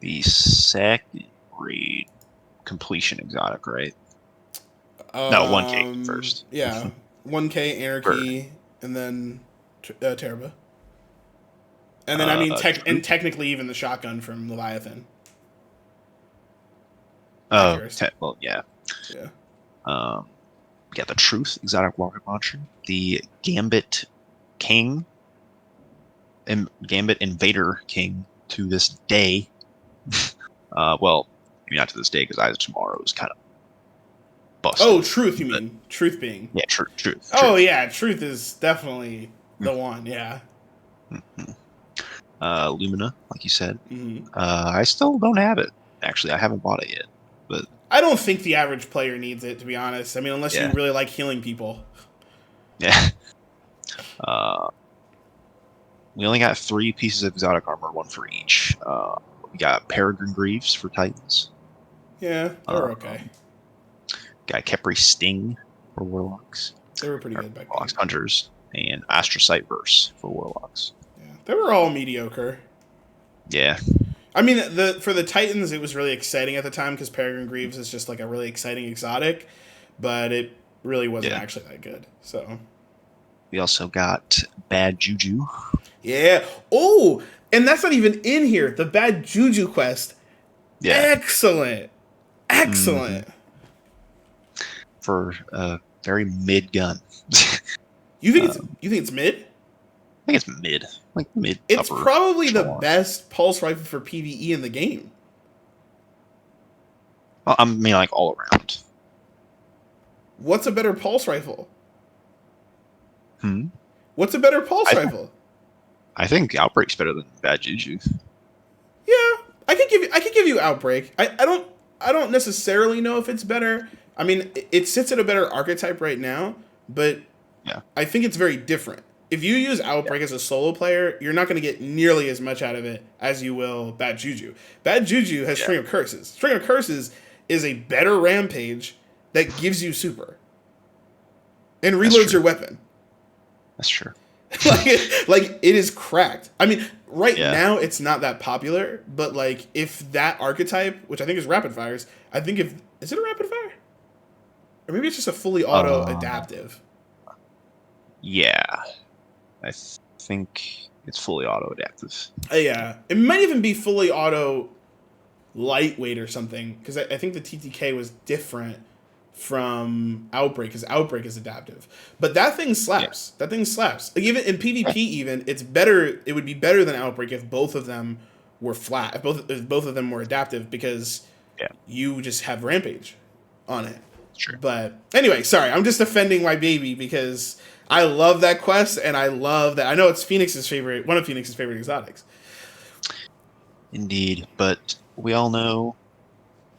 The second raid completion exotic, right? No, 1K first. Yeah. 1K, Anarchy, and then Teraba. And then, and technically even the shotgun from Leviathan. Oh, well, yeah. Yeah. We got the Truth, exotic rocket launcher. The Gambit King, and Gambit Invader King to this day. Well, maybe not to this day, because Eyes of Tomorrow is kind of busted. Oh, Truth, you mean? Truth being. Yeah, Truth. Oh, yeah, Truth is definitely the one, yeah. Lumina, like you said. I still don't have it. Actually, I haven't bought it yet. But I don't think the average player needs it, to be honest. I mean, unless you really like healing people. Yeah. We only got 3 pieces of exotic armor, 1 for each. We got Peregrine Greaves for Titans. Yeah, they're okay. Got Kepri Sting for Warlocks. They were pretty good back then. Warlocks Hunters. And Astrocyte Verse for Warlocks. They were all mediocre. Yeah. I mean, for the Titans, it was really exciting at the time because Peregrine Greaves is just like a really exciting exotic, but it really wasn't actually that good. So we also got Bad Juju. Yeah. Oh, and that's not even in here. The Bad Juju quest. Yeah. Excellent. For a very mid gun. You think it's mid? I think it's mid. Like mid. It's probably the best pulse rifle for PvE in the game. Well, I mean, like all around. What's a better pulse rifle? What's a better pulse rifle? I think Outbreak's better than Bad Juju. Yeah, I could give you Outbreak. I don't necessarily know if it's better I mean, it sits at a better archetype right now, but Yeah. I think it's very different. If you use Outbreak as a solo player, you're not going to get nearly as much out of it as you will Bad Juju. Bad Juju has Yeah. String of Curses. String of Curses is a better Rampage that gives you super and reloads your weapon. That's true. like it is cracked. I mean, right Yeah. now it's not that popular, but like if that archetype, which I think is rapid fires, I think if is it a rapid fire? Or maybe it's just a fully auto adaptive. Yeah. I think it's fully auto adaptive. Yeah. It might even be fully auto lightweight or something, because I think the TTK was different from Outbreak, because Outbreak is adaptive. But that thing slaps. Yeah. That thing slaps. Like, even in PvP, even it's better. It would be better than Outbreak if both of them were flat. If both of them were adaptive, because you just have Rampage on it. True. But anyway, sorry, I'm just defending my baby because I love that quest and I love that. I know it's Phoenix's favorite, one of Phoenix's favorite exotics. Indeed, but we all know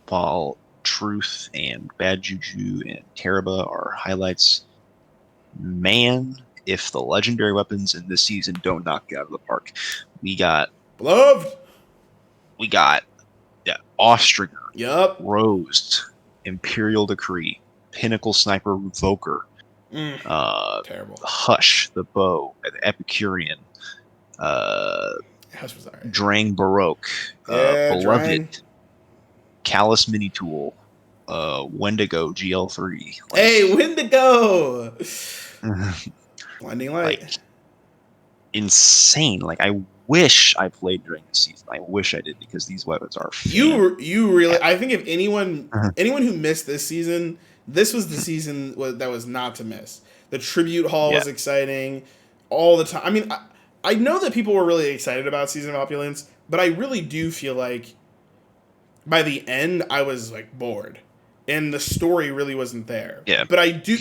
while Truth and Bad Juju and Teraba are highlights, man, if the legendary weapons in this season don't knock it out of the park. We got Beloved. We got Austringer. Yup. Rose. Imperial Decree. Pinnacle Sniper Revoker. Terrible. Hush, the Bow, the Epicurean. Hush was alright. Drang Baroque. Yeah, Beloved. Drang. Callus Mini Tool. Wendigo GL3. Like, hey, Wendigo! Blinding Light. Like, insane. Like, I wish I played during the season. I wish I did, because these weapons are you really. I think if anyone who missed this season, this was the season that was not to miss. The tribute hall was exciting all the time. I mean, I know that people were really excited about Season of Opulence, but I really do feel like by the end I was like bored, and the story really wasn't there. Yeah. But I do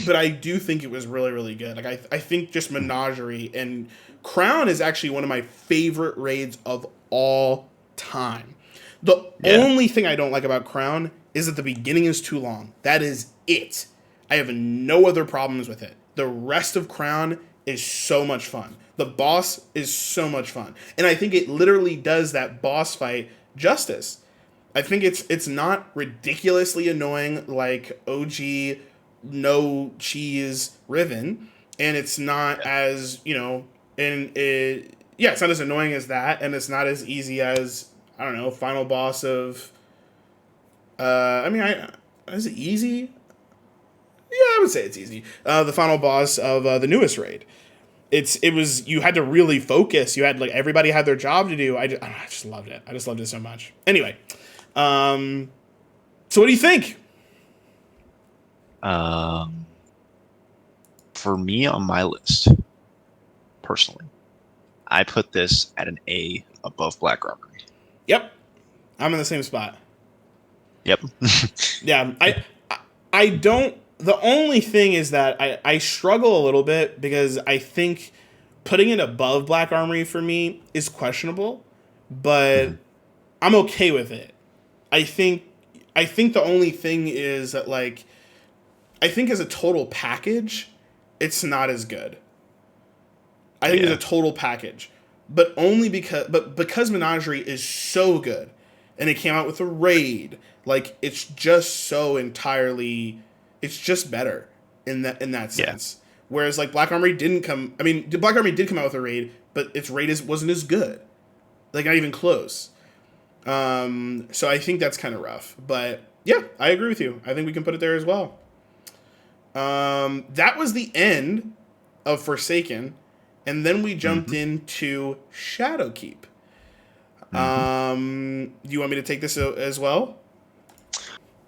think it was really, really good. Like I think just Menagerie and Crown is actually one of my favorite raids of all time. The only thing I don't like about Crown is that the beginning is too long. That is it. I have no other problems with it. The rest of Crown is so much fun. The boss is so much fun. And I think it literally does that boss fight justice. I think it's not ridiculously annoying like OG no cheese Riven, and it's not as, it's not as annoying as that, and it's not as easy as, I don't know, final boss of is it easy? Yeah, I would say it's easy. The final boss of the newest raid. It was, you had to really focus. You had, like, everybody had their job to do. I just loved it. I just loved it so much. Anyway, so what do you think? For me, on my list, personally, I put this at an A above Black Armory. Yep, I'm in the same spot. Yep. Yeah, I don't. The only thing is that I struggle a little bit because I think putting it above Black Armory for me is questionable, but I'm okay with it. I think the only thing is that, like, I think as a total package, it's not as good. I think as a total package, but only because Menagerie is so good, and it came out with a raid, like, it's just so entirely, it's just better in that sense. Whereas, like, Black Armory didn't come. I mean, Black Armory did come out with a raid, but its raid wasn't as good, like, not even close. So I think that's kind of rough, but yeah, I agree with you. I think we can put it there as well. That was the end of Forsaken, and then we jumped into Shadowkeep. You want me to take this as well?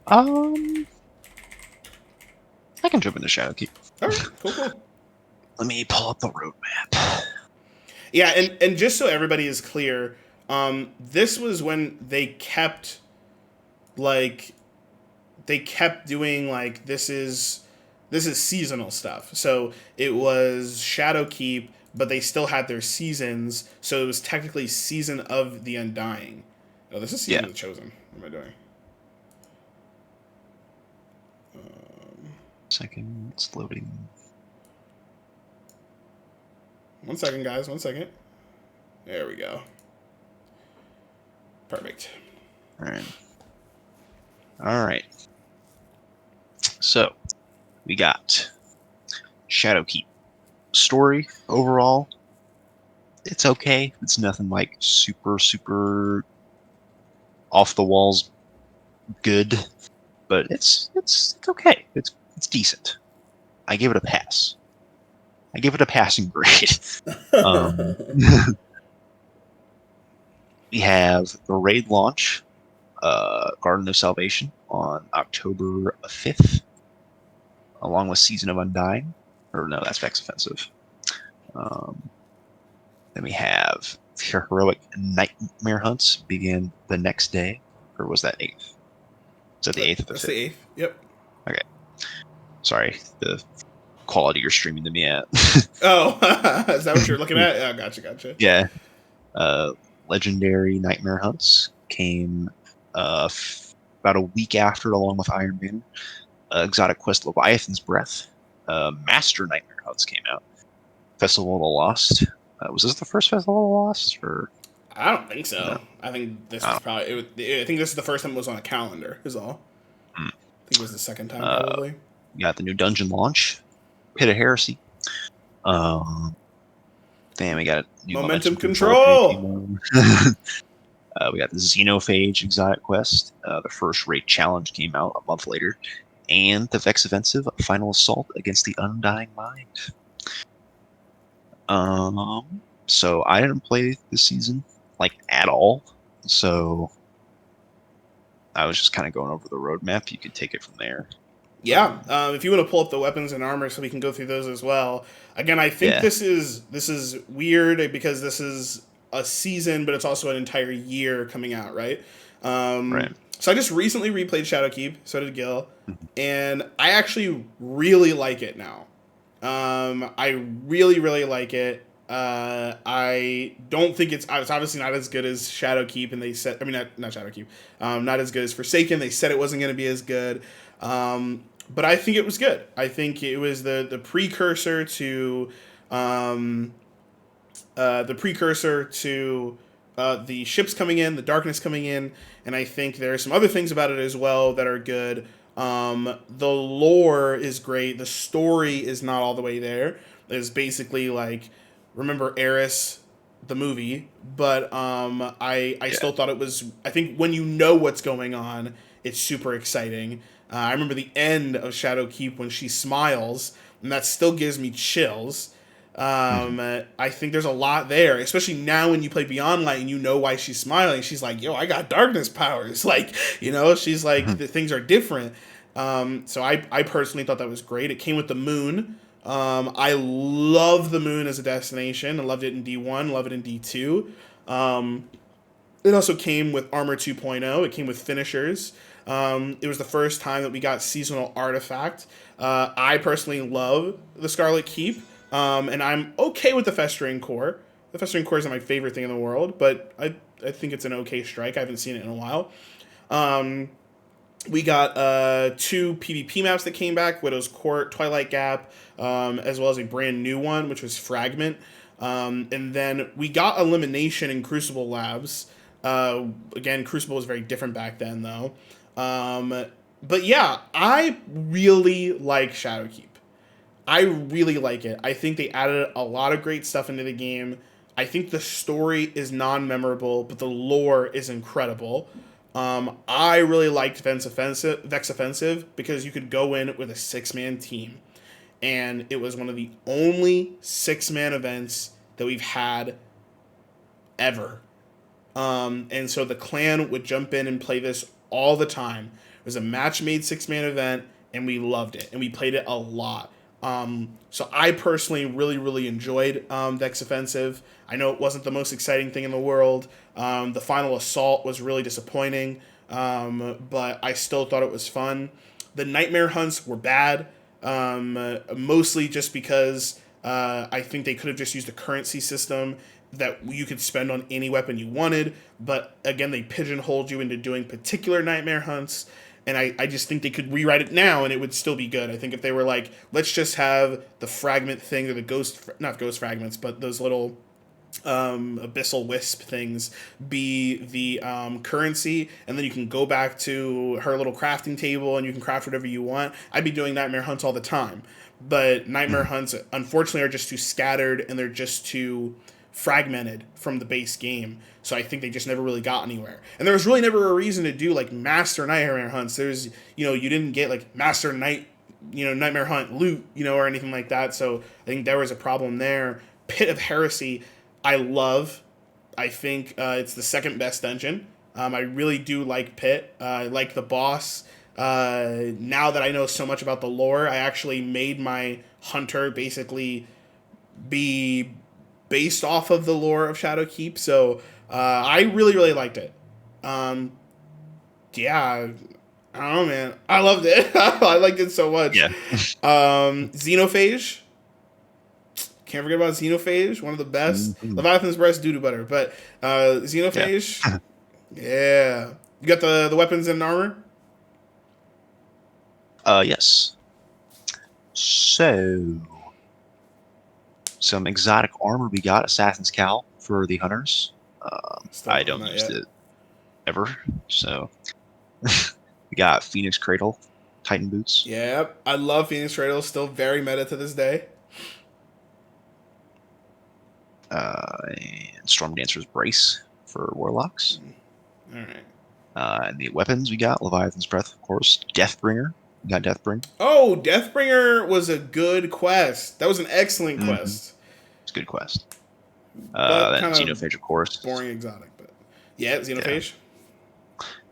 I can jump into Shadowkeep. All right, cool. Let me pull up the roadmap. Yeah, and just so everybody is clear, this was when they kept doing, like, this is seasonal stuff. So it was Shadowkeep, but they still had their seasons, so it was technically Season of the Undying. Oh, this is Season of the Chosen. What am I doing? Second, it's loading. 1 second, guys. 1 second. There we go. Perfect. All right. All right. So we got Shadowkeep. Story overall, it's okay. It's nothing like super off the walls good, but it's okay. It's decent. I give it a pass. I give it a passing grade. Um, we have the raid launch, Garden of Salvation on October 5th, along with Season of Undying. Or no, that's Vex Offensive. Then we have heroic nightmare hunts begin the next day, or was that 8th? Is that the 8th or the 5th? That's the 8th. Yep. Okay. Sorry, the quality you're streaming to me at. Oh, is that what you're looking at? Oh, gotcha. Yeah. Legendary nightmare hunts came about a week after, along with Iron Banner. Exotic Quest Leviathan's Breath. Master Nightmare hunts came out. Festival of the Lost. Was this the first Festival of the Lost, or? I don't think so. No. I think this is probably. I think this is the first time it was on a calendar. Is all. I think it was the second time probably. You got the new dungeon launch, Pit of Heresy. Damn, we got a new Momentum Control. We got the Xenophage Exotic Quest. The first raid challenge came out a month later, and the Vex Offensive Final Assault against the Undying Mind. So I didn't play this season like at all. So I was just kind of going over the roadmap. You could take it from there. Yeah, if you want to pull up the weapons and armor, so we can go through those as well. Again, I think this is weird because this is a season, but it's also an entire year coming out, right? Right. So I just recently replayed Shadowkeep. So did Gil, and I actually really like it now. I really like it. I don't think it's obviously not as good as Shadowkeep, and they said, I mean, not Shadowkeep, not as good as Forsaken. They said it wasn't going to be as good. But I think it was good. I think it was the precursor to the ships coming in, the darkness coming in, and I think there are some other things about it as well that are good. The lore is great. The story is not all the way there. It's basically like, remember Eris, the movie, but I still thought it was. I think when you know what's going on, it's super exciting. I remember the end of Shadowkeep when she smiles, and that still gives me chills. I think there's a lot there, especially now when you play Beyond Light and you know why she's smiling. She's like, yo, I got darkness powers. Like, she's like, the things are different. So I personally thought that was great. It came with the moon. I love the moon as a destination. I loved it in D1, love it in D2. It also came with Armor 2.0. It came with finishers. It was the first time that we got seasonal artifact. I personally love the Scarlet Keep, and I'm okay with the Festering Core. The Festering Core isn't my favorite thing in the world, but I think it's an okay strike. I haven't seen it in a while. We got 2 PvP maps that came back, Widow's Court, Twilight Gap, as well as a brand new one, which was Fragment. And then we got Elimination in Crucible Labs. Again, Crucible was very different back then, though. But yeah, I really like Shadowkeep. I really like it. I think they added a lot of great stuff into the game. I think the story is non-memorable, but the lore is incredible. I really liked Vex Offensive because you could go in with a 6-man team. And it was one of the only 6-man events that we've had ever. And so the clan would jump in and play this all the time. It was a match-made 6-man event, and we loved it. And we played it a lot. So I personally really enjoyed Vex Offensive. I know it wasn't the most exciting thing in the world. The final assault was really disappointing, but I still thought it was fun. The nightmare hunts were bad, mostly just because I think they could have just used a currency system that you could spend on any weapon you wanted. But again, they pigeonholed you into doing particular nightmare hunts. And I just think they could rewrite it now and it would still be good. I think if they were like, let's just have the fragment thing, or the ghost, not ghost fragments, but those little abyssal wisp things be the currency, and then you can go back to her little crafting table and you can craft whatever you want. I'd be doing nightmare hunts all the time, but nightmare hunts unfortunately are just too scattered and they're just too fragmented from the base game. So I think they just never really got anywhere. And there was really never a reason to do like master nightmare hunts. There's, you didn't get like master nightmare hunt loot, or anything like that. So I think there was a problem there. Pit of Heresy, I love. I think it's the second best dungeon. I really do like Pit. I like the boss. Now that I know so much about the lore, I actually made my hunter basically be based off of the lore of Shadowkeep. So I really, really liked it. Yeah, I don't know, man. I loved it. I liked it so much. Yeah. Xenophage. Can't forget about Xenophage, one of the best. Mm-hmm. Leviathan's Breast, doo-doo butter. But Xenophage, yeah. You got the weapons and armor? Yes. So, some exotic armor we got. Assassin's Cowl for the hunters. I don't use it ever. So, we got Phoenix Cradle, Titan Boots. Yep. I love Phoenix Cradle. Still very meta to this day. And Storm Dancer's Brace for Warlocks. All right. And the weapons we got Leviathan's Breath, of course. Deathbringer. We got Deathbringer. Oh, Deathbringer was a good quest. That was an excellent quest. It's a good quest. Then Xenophage, of course. Boring exotic, but yeah, Xenophage.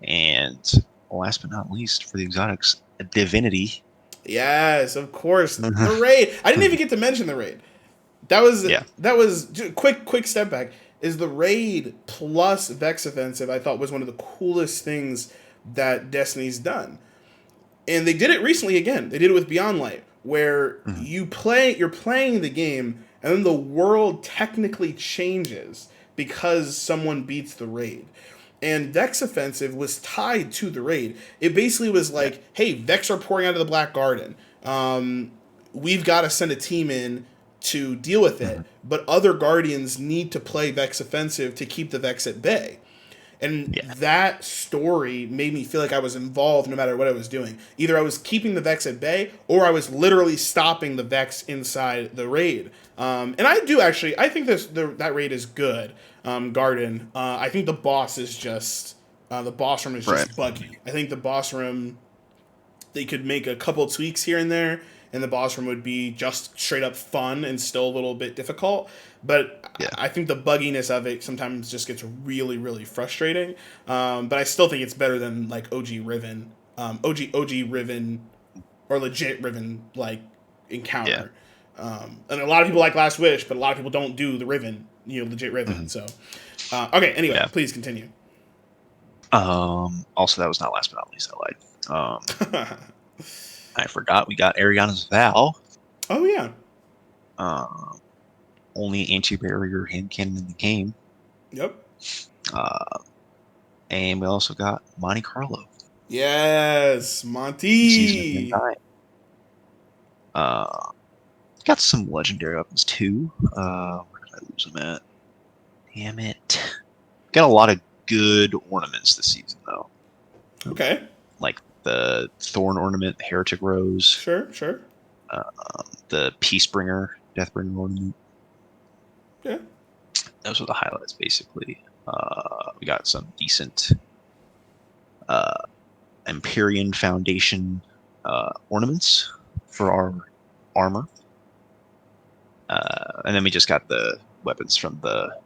Yeah. And last but not least, for the exotics, Divinity. Yes, of course. The raid. I didn't even get to mention the raid. That was quick step back. Is the raid plus Vex Offensive, I thought, was one of the coolest things that Destiny's done. And they did it recently again. They did it with Beyond Light, where you're playing the game and then the world technically changes because someone beats the raid. And Vex Offensive was tied to the raid. It basically was like, hey, Vex are pouring out of the Black Garden. We've got to send a team in to deal with it, but other Guardians need to play Vex Offensive to keep the Vex at bay. And that story made me feel like I was involved no matter what I was doing. Either I was keeping the Vex at bay, or I was literally stopping the Vex inside the raid. And I think that raid is good, Garden. I think the boss is just, the boss room is just buggy. I think the boss room, they could make a couple tweaks here and there, and the boss room would be just straight up fun and still a little bit difficult. But I think the bugginess of it sometimes just gets really, really frustrating. But I still think it's better than like OG Riven, OG Riven, or legit Riven like encounter. And a lot of people like Last Wish, but a lot of people don't do the Riven, legit Riven. So, okay. Anyway, please continue. Also, that was not last but not least. I lied. I forgot we got Ariana's Vow. Oh, yeah. Only anti-barrier hand cannon in the game. Yep. And we also got Monte Carlo. Yes, Monty. Got some legendary weapons too. Where did I lose them at? Damn it. Got a lot of good ornaments this season, though. Okay. Like the Thorn Ornament, the Heretic Rose. Sure. The Peacebringer, Deathbringer Ornament. Yeah. Those are the highlights, basically. We got some decent Empyrean Foundation ornaments for our armor. And then we just got the weapons from the...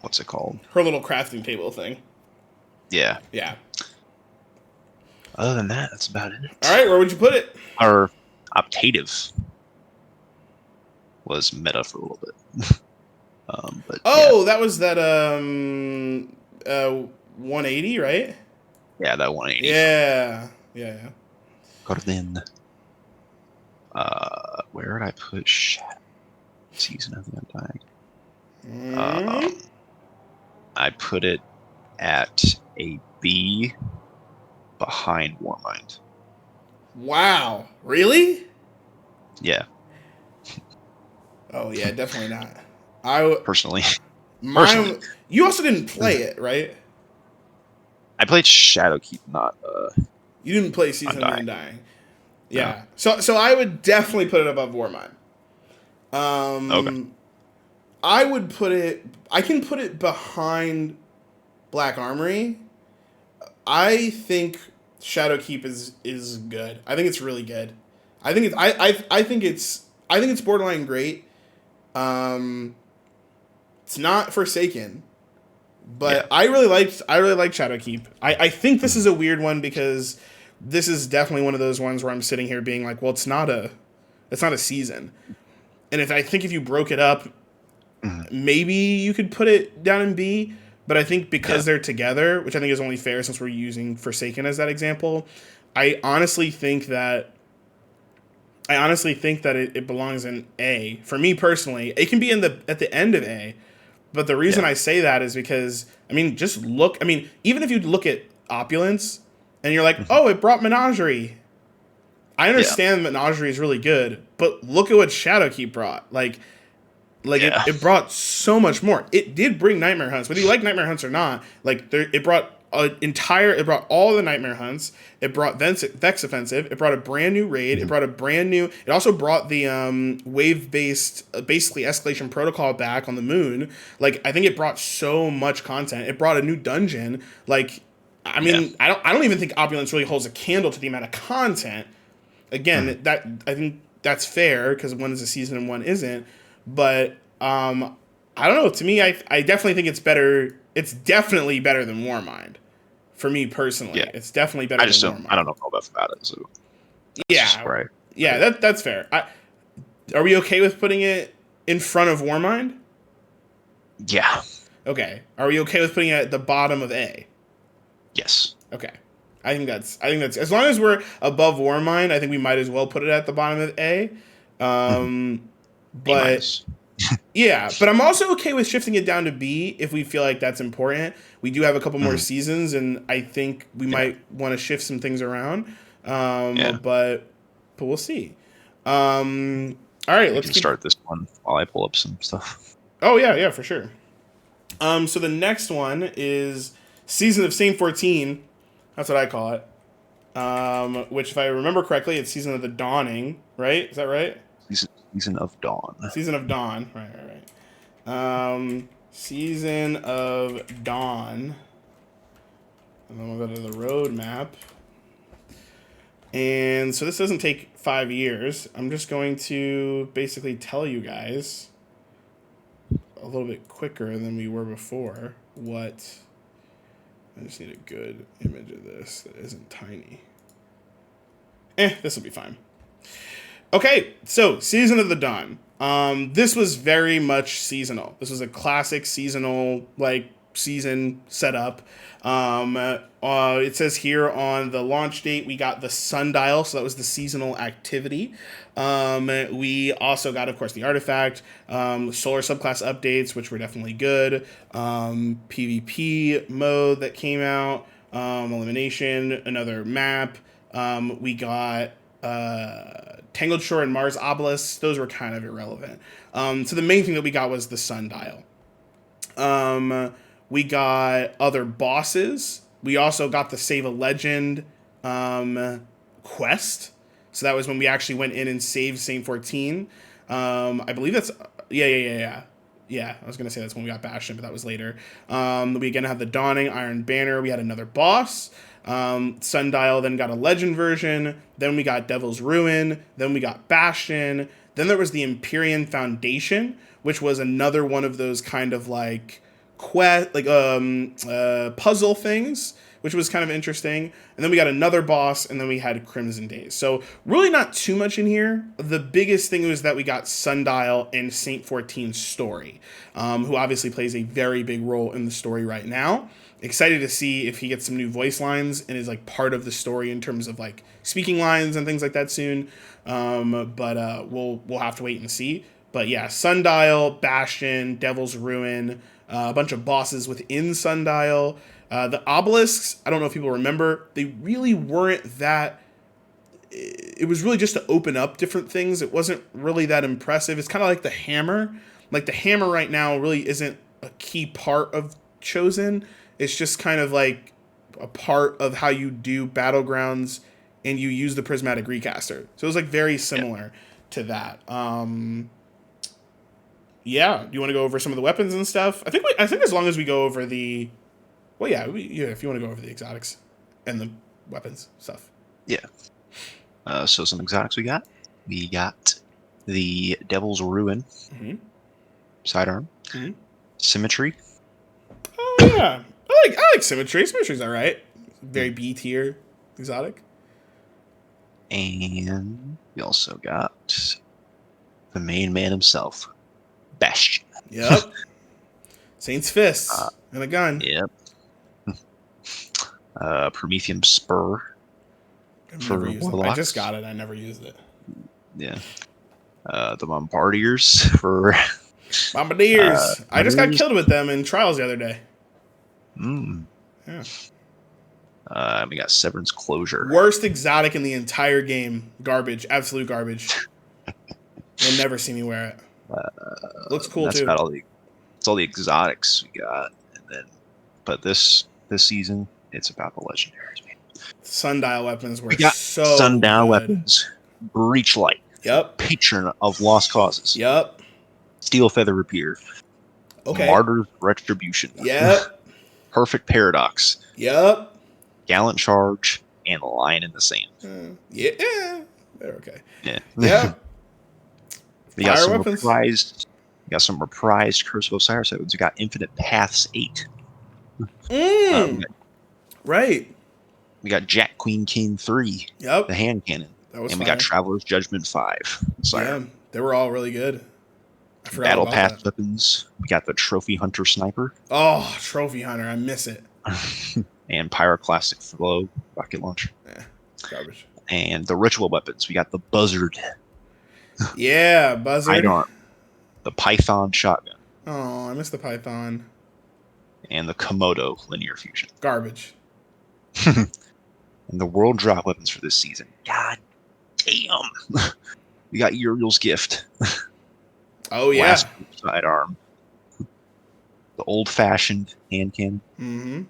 What's it called? Her little crafting table thing. Yeah. Yeah. Other than that, that's about it. All right, where would you put it? Our Optative was meta for a little bit. But that was that 180, right? Yeah, that 180. Yeah. Garden. Where did I put Shadow? Season of the Undying. I put it at a B behind Warmind. Wow, really? Yeah, Oh yeah, definitely not. I personally. Personally. mine. You also didn't play it, right? I played Shadowkeep, not You didn't play Season of the Undying. Undying. No. Yeah. So I would definitely put it above Warmind. Okay. I would put it. I can put it behind Black Armory. I think Shadowkeep is good. I think it's really good. I think it's I think it's borderline great. Um, it's not Forsaken, Yeah. but I really liked Shadowkeep. I think this is a weird one because this is definitely one of those ones where I'm sitting here being like, well, it's not a season. And if you broke it up, Mhm. maybe you could put it down in B. But I think Yeah. because they're together, which I think is only fair since we're using Forsaken as that example, I honestly think that it belongs in A. For me personally, it can be at the end of A. But the reason Yeah. I say that is because I mean, just look. I mean, even if you look at Opulence and you're like, Mhm. oh, it brought Menagerie. I Yeah. understand Menagerie is really good, but look at what Shadowkeep brought. Yeah. It brought so much more. It did bring Nightmare Hunts, whether you like Nightmare Hunts or not. It brought it brought all the Nightmare Hunts. It brought Vex Offensive. It brought a brand new raid. It Mhm. brought a brand new. It also brought the wave based, basically escalation protocol back on the moon. Like I think it brought so much content. It brought a new dungeon. Like I Yeah. mean, I don't even think Opulence really holds a candle to the amount of content. Mhm. Again, that I think that's fair because one is a season and one isn't. But I don't know. To me, I definitely think it's better. It's definitely better than Warmind. For me Yeah. personally, it's definitely better than I don't Warmind. know enough about it, so that's just Yeah, where I put yeah, it. that's fair. Are we okay with putting it in front of Warmind? Yeah. Okay. Are we okay with putting it at the bottom of A? Yes. Okay. I think that's as long as we're above Warmind, I think we might as well put it at the bottom of A. Mhm. A But minus. yeah, but I'm also okay with shifting it down to B if we feel like that's important. We do have a couple more Mhm. seasons, and I think we Yeah. might want to shift some things around. Yeah. But we'll see. All right, We let's can keep. start this one while I pull up some stuff. Oh yeah, for sure. So the next one is Season of Saint 14. That's what I call it. Which, if I remember correctly, it's Season of the Dawning, right? Is that right? Season of Dawn. Season of Dawn. Right. Season of Dawn. And then we'll go to the roadmap. And so this doesn't take 5 years. I'm just going to basically tell you guys a little bit quicker than we were before what. I just need a good image of this that isn't tiny. This will be fine. Okay, so Season of the Dawn. This was very much seasonal. This was a classic seasonal season setup. It says here on the launch date we got the sundial, so that was the seasonal activity. We also got, of course, the artifact, solar subclass updates, which were definitely good. PvP mode that came out, elimination, another map. We got Tangled Shore and Mars Obelisk. Those were kind of irrelevant. So the main thing that we got was the sundial. We got other bosses. We also got the Save a Legend quest. So that was when we actually went in and saved Saint 14. I believe that's yeah. Yeah, I was gonna say that's when we got Bastion, but that was later. We again had the Dawning Iron Banner. We had another boss. Sundial then got a legend version. Then we got Devil's Ruin. Then we got Bastion. Then there was the Empyrean Foundation, which was another one of those kind of puzzle things, which was kind of interesting. And then we got another boss, and then we had Crimson Days. So really not too much in here. The biggest thing was that we got Sundial and Saint 14's story, who obviously plays a very big role in the story right now. Excited to see if he gets some new voice lines and is part of the story in terms of speaking lines and things like that soon. But we'll have to wait and see. But yeah, Sundial, Bastion, Devil's Ruin, a bunch of bosses within Sundial. The obelisks, I don't know if people remember, they really weren't that. It was really just to open up different things. It wasn't really that impressive. It's kind of like the hammer. Like the hammer right now really isn't a key part of Chosen. It's just kind of like a part of how you do Battlegrounds, and you use the prismatic recaster. So it was like very similar to that. Yeah. Do you want to go over some of the weapons and stuff? I think as long as we go over the, well, yeah, if you want to go over the exotics and the weapons stuff. Yeah. So some exotics we got the Devil's Ruin, sidearm, Symmetry. Oh yeah, I like Symmetry. Symmetry's all right. Very B tier exotic. And we also got the main man himself, Bastion. Yep. Saint's Fists and a gun. Yep. Prometheum Spur. I just got it. I never used it. Yeah. The Bombardiers for Bombardiers. I just got killed with them in Trials the other day. Yeah. We got Severance Closure. Worst exotic in the entire game. Garbage. Absolute garbage. You'll never see me wear it. Looks cool too. That's all the exotics we got, but this season it's about the legendaries. Man. Sundial weapons were so Sundial good. weapons. Breachlight. Yep. Patron of Lost Causes. Yep. Steel Feather Rapier. Okay. Martyr's Retribution. Yep. Perfect Paradox. Yep. Gallant Charge and Lion in the Sand. Yeah. They're okay. Yeah. Yep. We got some reprised Curse of Osiris weapons. We got Infinite Paths 8. Right. We got Jack Queen King 3. Yep. The hand cannon. That was we got Traveler's Judgment 5. Yeah, they were all really good. Battle Path weapons. We got the Trophy Hunter Sniper. Oh, Trophy Hunter. I miss it. And Pyroclastic Flow rocket launcher. Yeah, garbage. And the ritual weapons. We got the Buzzard. Yeah, Buzzard. Sidearm. The Python shotgun. Oh, I missed the Python. And the Komodo linear fusion. Garbage. And the world drop weapons for this season. God damn. We got Uriel's Gift. Oh, yeah. Last sidearm. The old-fashioned hand cannon.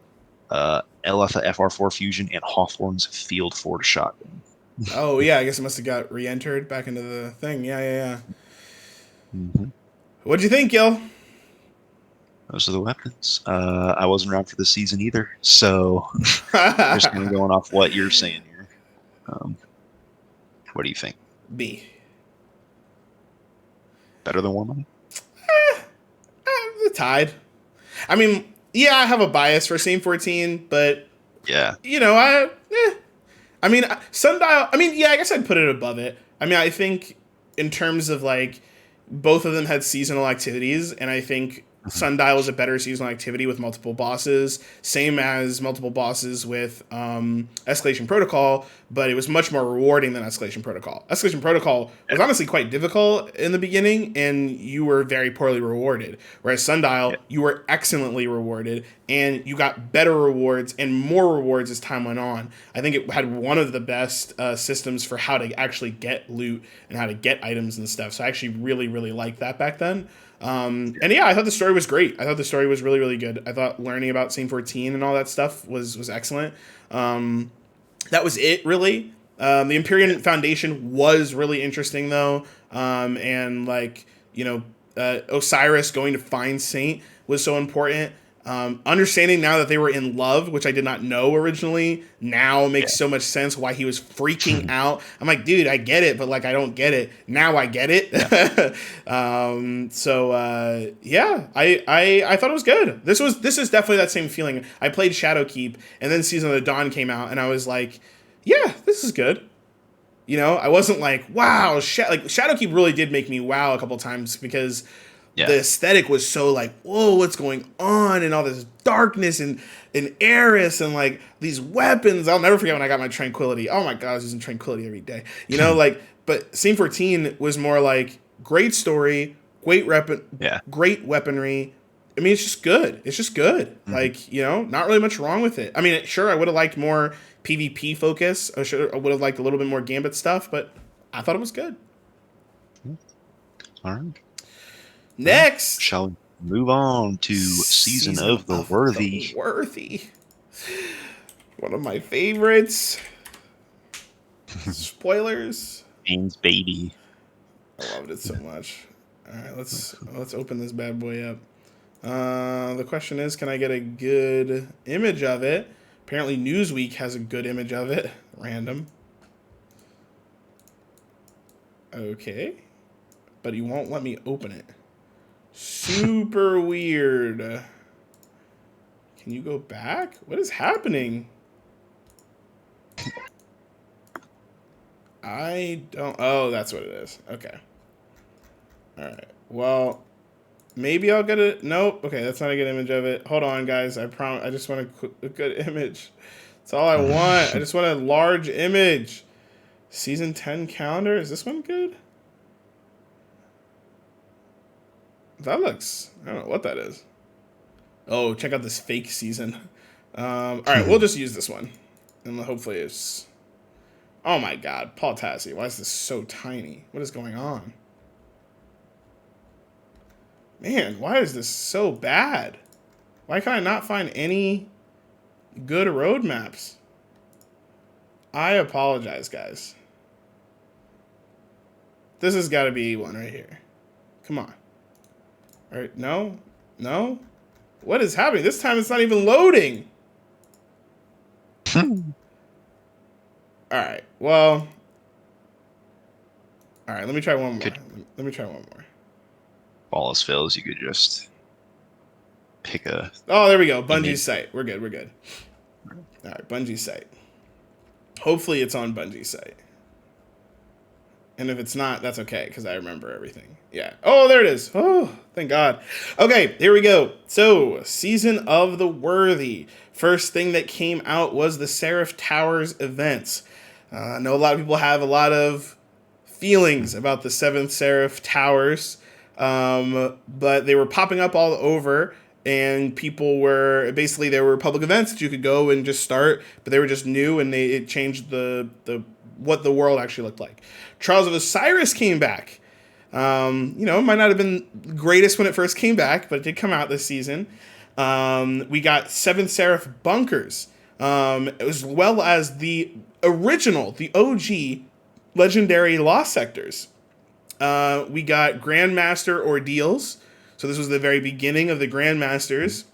Eletha FR4 fusion and Hawthorne's Field Forge shotgun. Oh, yeah. I guess it must have got re-entered back into the thing. Yeah. What'd you think, Gil? Those are the weapons. I wasn't around for the season either, so just going off what you're saying here. What do you think? B. Better than War Money? Tied. I mean, yeah, I have a bias for Scene 14, but yeah, I mean, Sundial. I mean, yeah, I guess I'd put it above it. I mean, I think in terms of like both of them had seasonal activities, and I think Sundial was a better seasonal activity with multiple bosses, same as multiple bosses with Escalation Protocol, but it was much more rewarding than Escalation Protocol. Escalation Protocol was honestly quite difficult in the beginning, and you were very poorly rewarded. Whereas Sundial, you were excellently rewarded, and you got better rewards and more rewards as time went on. I think it had one of the best systems for how to actually get loot and how to get items and stuff. So I actually really, really liked that back then. And yeah, I thought the story was great. I thought the story was really, really good. I thought learning about Scene 14 and all that stuff was excellent. That was it, really. The Empyrean Foundation was really interesting, though. And like, Osiris going to find Saint was so important. Understanding now that they were in love, which I did not know originally, now makes so much sense why he was freaking out. I'm like, dude, I get it, but like, I don't get it. Now I get it. Yeah. I thought it was good. This is definitely that same feeling. I played Shadowkeep, and then Season of the Dawn came out, and I was like, yeah, this is good. I wasn't like, wow, Shadowkeep really did make me wow a couple times because the aesthetic was so like, whoa, what's going on? And all this darkness and Eris and like these weapons. I'll never forget when I got my Tranquility. Oh my God, I was using Tranquility every day. But Scene 14 was more like great story, great weaponry, I mean, it's just good. It's just good. Mm-hmm. Like, you know, not really much wrong with it. I mean, sure, I would have liked more PvP focus. I would have liked a little bit more Gambit stuff, but I thought it was good. All right. Next, shall we move on to Season of the Worthy? One of my favorites. Spoilers. James baby. I loved it so much. All right, let's open this bad boy up. The question is, can I get a good image of it? Apparently Newsweek has a good image of it. Random. Okay. But he won't let me open it. Super weird. Can you go back? What is happening? I don't... Oh, that's what it is. Okay. Alright. Well, maybe I'll get it. Nope. Okay, that's not a good image of it. Hold on, guys. I promise. I just want a good image. That's all I want. I just want a large image. Season 10 calendar. Is this one good? That looks... I don't know what that is. Oh, check out this fake season. All right, we'll just use this one. And hopefully it's... Oh my god, Paul Tassi. Why is this so tiny? What is going on? Man, why is this so bad? Why can I not find any good roadmaps? I apologize, guys. This has got to be one right here. Come on. All right, no? No? What is happening? This time it's not even loading. All right, well. All right, let me try one more. Let me try one more. All else fails, you could just pick a... Oh, there we go. Bungie's site. We're good. We're good. All right, Bungie's site. Hopefully it's on Bungie's site. And if it's not, that's okay, because I remember everything. Yeah. Oh, there it is. Oh, thank God. Okay, here we go. So, Season of the Worthy. First thing that came out was the Seraph Towers events. I know a lot of people have a lot of feelings about the 7th Seraph Towers, but they were popping up all over, and people were, basically there were public events that you could go and just start, but they were just new, and it changed the what the world actually looked like. Trials of Osiris came back. You know, it might not have been the greatest when it first came back, but it did come out this season. We got 7 Seraph Bunkers, as well as the original, the OG legendary Lost Sectors. We got Grandmaster Ordeals. So this was the very beginning of the Grandmasters.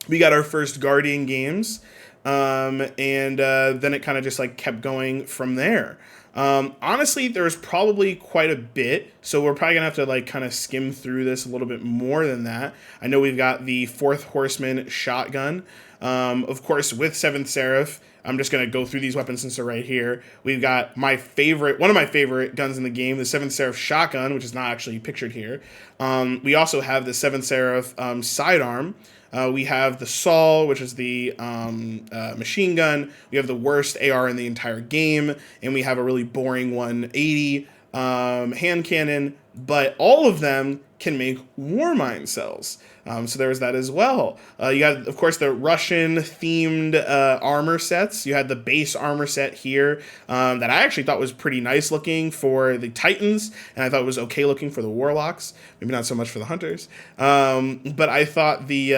We got our first Guardian games. And then it kind of just like kept going from there. Honestly, there's probably quite a bit, so we're probably gonna have to like kind of skim through this a little bit more than that. I know we've got the 4th Horseman shotgun. Of course, with 7th Seraph, I'm just gonna go through these weapons since they're right here. We've got one of my favorite guns in the game, the 7th Seraph shotgun, which is not actually pictured here. We also have the 7th Seraph sidearm. We have the Saul, which is the machine gun. We have the worst AR in the entire game, and we have a really boring 180 hand cannon. But all of them can make Warmind cells. So there was that as well. You got, of course, the Russian-themed armor sets. You had the base armor set here that I actually thought was pretty nice looking for the Titans, and I thought it was okay looking for the Warlocks. Maybe not so much for the Hunters. But I thought the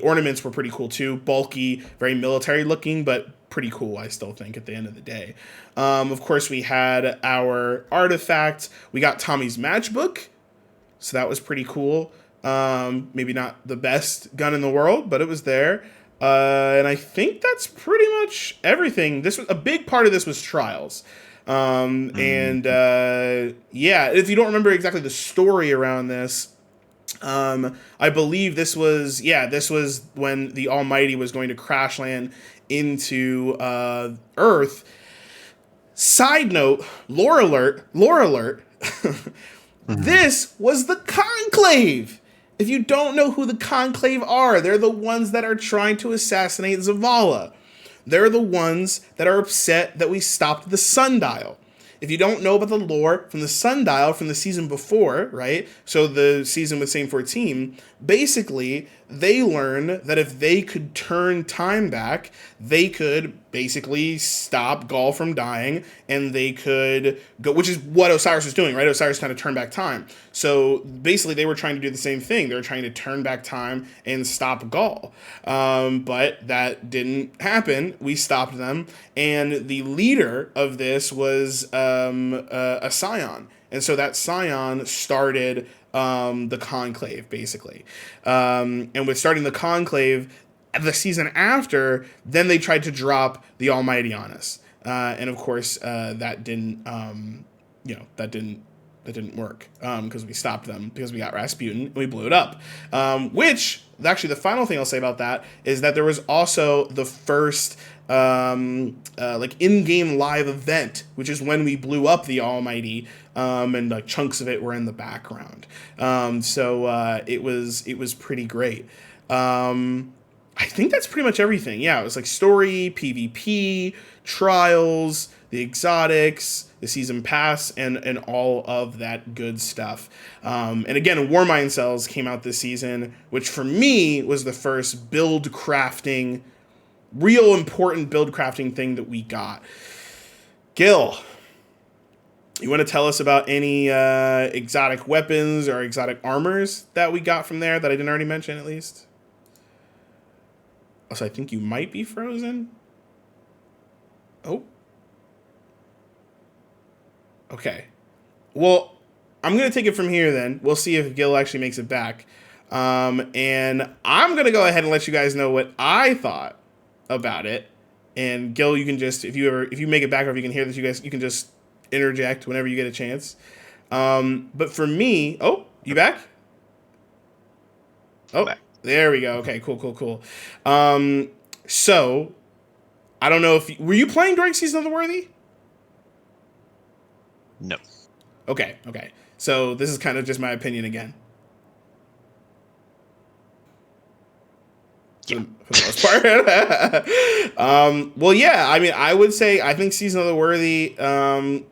ornaments were pretty cool too. Bulky, very military looking, but pretty cool, I still think, at the end of the day. Of course, we had our artifact. We got Tommy's matchbook, so that was pretty cool. Maybe not the best gun in the world, but it was there. And I think that's pretty much everything. This was a big part of this was trials. And yeah, if you don't remember exactly the story around this, I believe this was when the Almighty was going to crash land into Earth. Side note, lore alert. This was the Conclave. If you don't know who the Conclave are, they're the ones that are trying to assassinate Zavala. They're the ones that are upset that we stopped the sundial. if you don't know about the lore from the Sundial from the season before, right? So the season with Saint 14, basically they learn that if they could turn time back, they could basically stop Gaul from dying, and they could go, which is what Osiris was doing, right? Osiris kind of turned back time. So basically they were trying to do the same thing. They were trying to turn back time and stop Gaul. But that didn't happen. We stopped them. And the leader of this was a scion. And so that scion started the conclave, basically. And with starting the conclave, the season after, then they tried to drop the Almighty on us. And of course, that didn't work because we stopped them because we got Rasputin and we blew it up. Which actually the final thing I'll say about that is that there was also the first like in-game live event, which is when we blew up the Almighty, and like chunks of it were in the background. So it was pretty great. I think that's pretty much everything. Yeah, it was like story, PvP, trials, the exotics, the season pass, and all of that good stuff. And again, Warmind Cells came out this season, which for me was the first build crafting, real important build crafting thing that we got. Gil, you want to tell us about any exotic weapons or exotic armors that we got from there that I didn't already mention at least? Also, I think you might be frozen. Oh. Okay. Well, I'm going to take it from here then. We'll see if Gil actually makes it back. And I'm going to go ahead and let you guys know what I thought about it. And Gil, you can just, if you make it back or if you can hear this, you can just interject whenever you get a chance. But for me, oh, you back? Oh, back. There we go. Okay, cool. So, I don't know if were you playing during Season of the Worthy? No. Okay. So this is kind of just my opinion again. Yeah. For the most part. Well, yeah. I mean, I would say I think Season of the Worthy. I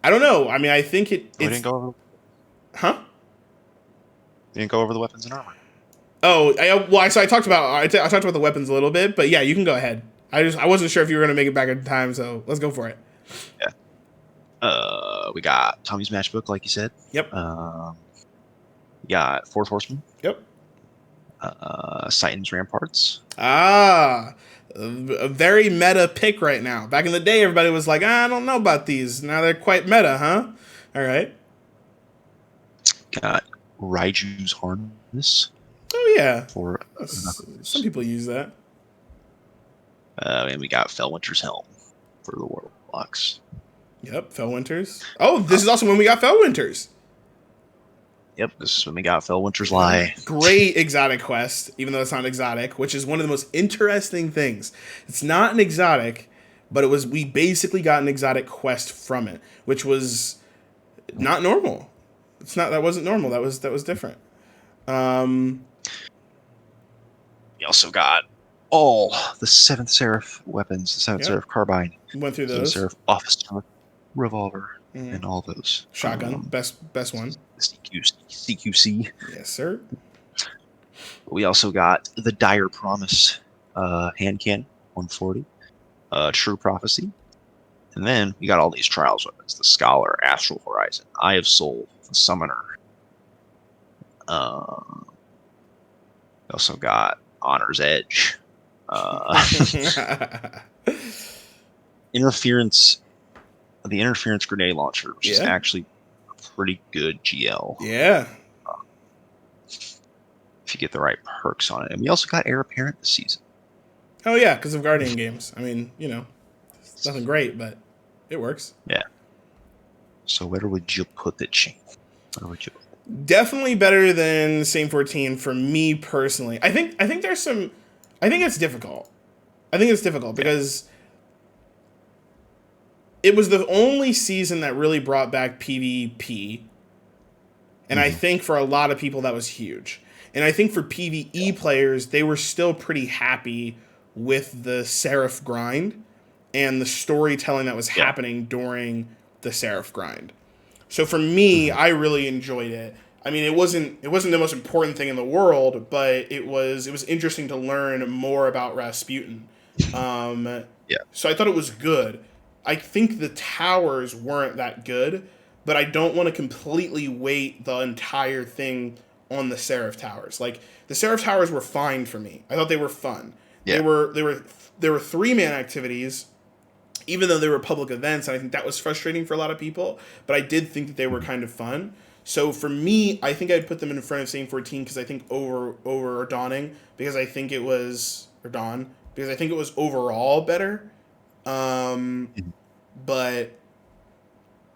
don't know. I mean, I think it. We didn't go over. Huh? We didn't go over the weapons and armor. Oh, so I talked about the weapons a little bit, but yeah, you can go ahead. I wasn't sure if you were gonna make it back in time, so let's go for it. Yeah. We got Tommy's Matchbook, like you said. Yep. We got Fourth Horseman. Yep. Titan's Ramparts. A very meta pick right now. Back in the day, everybody was like, I don't know about these. Now they're quite meta, huh? All right. Got Raiju's Harness. Oh, yeah. For some people use that. And we got Fellwinter's Helm for the Warlocks. Yep, Fellwinter's. Oh, this is also when we got Fellwinter's. Yep, this is when we got Fellwinter's Lie. Great exotic quest, even though it's not exotic, which is one of the most interesting things. It's not an exotic, but we basically got an exotic quest from it, which was not normal. That wasn't normal. That was different. We also got all the 7th Seraph weapons, the 7th Seraph Carbine. Went through those. 7th Seraph Officer Revolver, and all those. Shotgun, best one. CQC. Yes, sir. We also got the Dire Promise hand cannon, 140. True Prophecy. And then we got all these Trials weapons. The Scholar, Astral Horizon, Eye of Soul, the Summoner. We also got Honor's Edge. Interference. The Interference Grenade Launcher, which is actually a pretty good GL. Yeah. If you get the right perks on it. And we also got Heir Apparent this season. Oh, yeah, because of Guardian games. I mean, it's nothing great, but it works. Yeah. So where would you put the chain? Definitely better than Saint 14 for me personally. I think there's some... I think it's difficult. Because it was the only season that really brought back PvP. And I think for a lot of people that was huge. And I think for PvE players, they were still pretty happy with the Seraph grind. and the storytelling that was happening during the Seraph grind. So for me, I really enjoyed it. I mean, it wasn't the most important thing in the world, but it was interesting to learn more about Rasputin. Yeah. So I thought it was good. I think the towers weren't that good, but I don't want to completely weight the entire thing on the Seraph towers. Like the Seraph towers were fine for me. I thought they were fun. Yeah. They were 3-man activities, even though they were public events, and I think that was frustrating for a lot of people, but I did think that they were kind of fun. So for me, I think I'd put them in front of Sane 14 because I think over Dawning, because I think it was or Dawn because I think it was overall better. But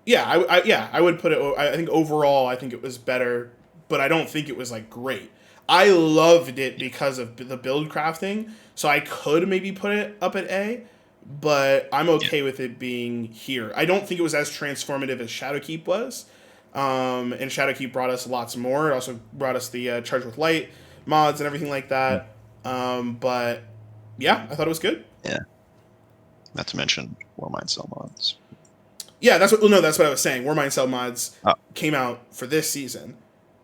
yeah, I would put it. I think overall, I think it was better, but I don't think it was like great. I loved it because of the build crafting, so I could maybe put it up at A, but I'm okay with it being here. I don't think it was as transformative as Shadowkeep was, and Shadowkeep brought us lots more. It also brought us the Charge with Light mods and everything like that. But yeah, I thought it was good. Yeah. Not to mention War Mind Cell mods. Yeah, that's what I was saying. War Mind Cell mods came out for this season,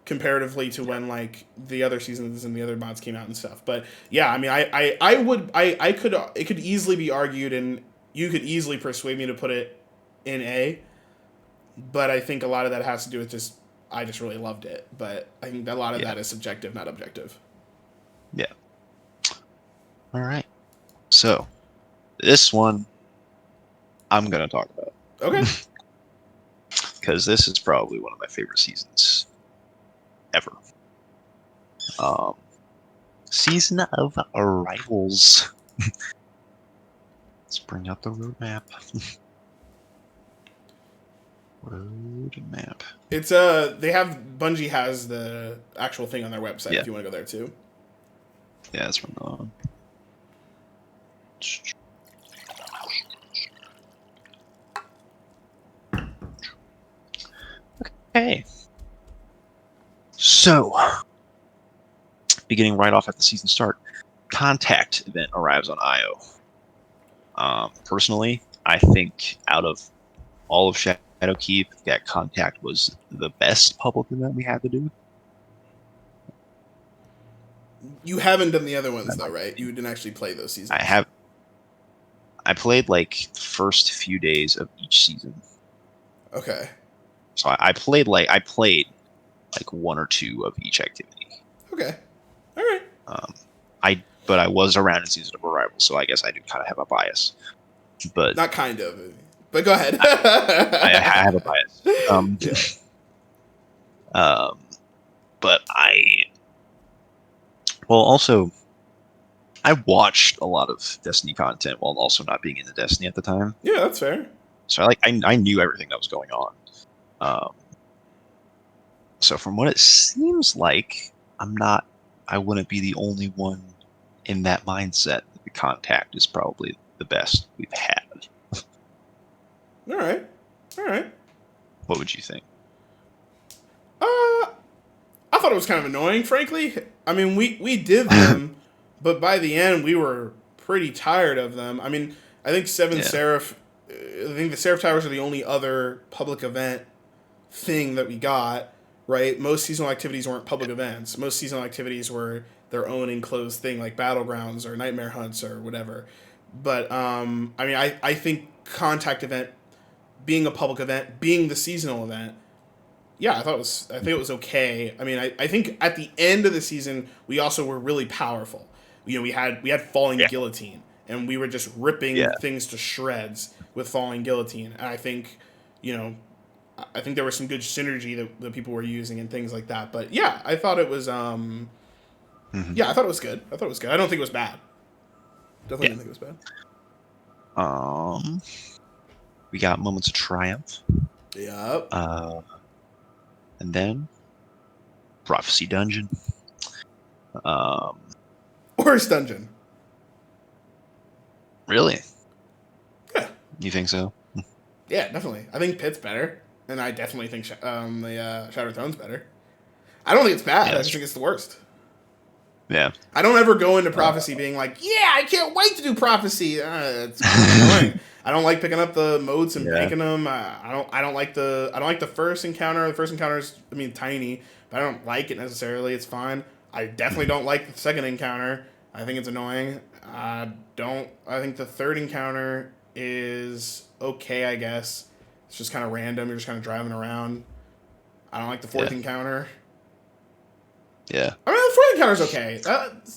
comparatively to when like the other seasons and the other mods came out and stuff. But yeah, I mean, it could easily be argued, and you could easily persuade me to put it in A. But I think a lot of that has to do with I just really loved it. But I think a lot of that is subjective, not objective. Yeah. All right. So this one I'm gonna talk about. Okay. Because this is probably one of my favorite seasons ever. Season of Arrivals. Let's bring out the roadmap. Roadmap. It's Bungie has the actual thing on their website if you want to go there too. Yeah, it's from the Okay. So, beginning right off at the season start, Contact event arrives on IO. Personally, I think out of all of Shadowkeep, that Contact was the best public event we had to do. You haven't done the other ones though, right? You didn't actually play those seasons. I have. I played like the first few days of each season. Okay. So I played like one or two of each activity. Okay. All right. But I was around in Season of Arrival, so I guess I do kind of have a bias. But not kind of. But go ahead. I have a bias. But also, I watched a lot of Destiny content while also not being into Destiny at the time. Yeah, that's fair. So I knew everything that was going on. So from what it seems like, I wouldn't be the only one in that mindset. The Contact is probably the best we've had. All right. What would you think? I thought it was kind of annoying, frankly. I mean, we did them, but by the end we were pretty tired of them. I mean, I think Seraph. I think the Seraph Towers are the only other public event thing that we got. Right? Most seasonal activities weren't public events. Most seasonal activities were their own enclosed thing, like battlegrounds or nightmare hunts or whatever. But I mean, I think Contact event being a public event, being the seasonal event, yeah, I think it was okay. I mean, I think at the end of the season, we also were really powerful. You know, we had Falling Guillotine, and we were just ripping things to shreds with Falling Guillotine. And I think, I think there was some good synergy that people were using and things like that. But yeah, I thought it was I thought it was good. I don't think it was bad. Definitely didn't think it was bad. We got Moments of Triumph. Yep. And then Prophecy Dungeon. Worst dungeon. Really? Yeah. You think so? Yeah, definitely. I think Pit's better, and I definitely think the Shattered Throne's better. I don't think it's bad. I just think it's the worst. Yeah. I don't ever go into Prophecy being like, yeah, I can't wait to do Prophecy. It's annoying. I don't like picking up the modes and banking them. I don't like the first encounter. The first encounter is, I mean, tiny, but I don't like it necessarily. It's fine. I definitely don't like the second encounter. I think it's annoying. I think the third encounter is okay, I guess. It's just kind of random. You're just kind of driving around. I don't like the fourth encounter. Yeah. I mean, the fourth encounter's okay,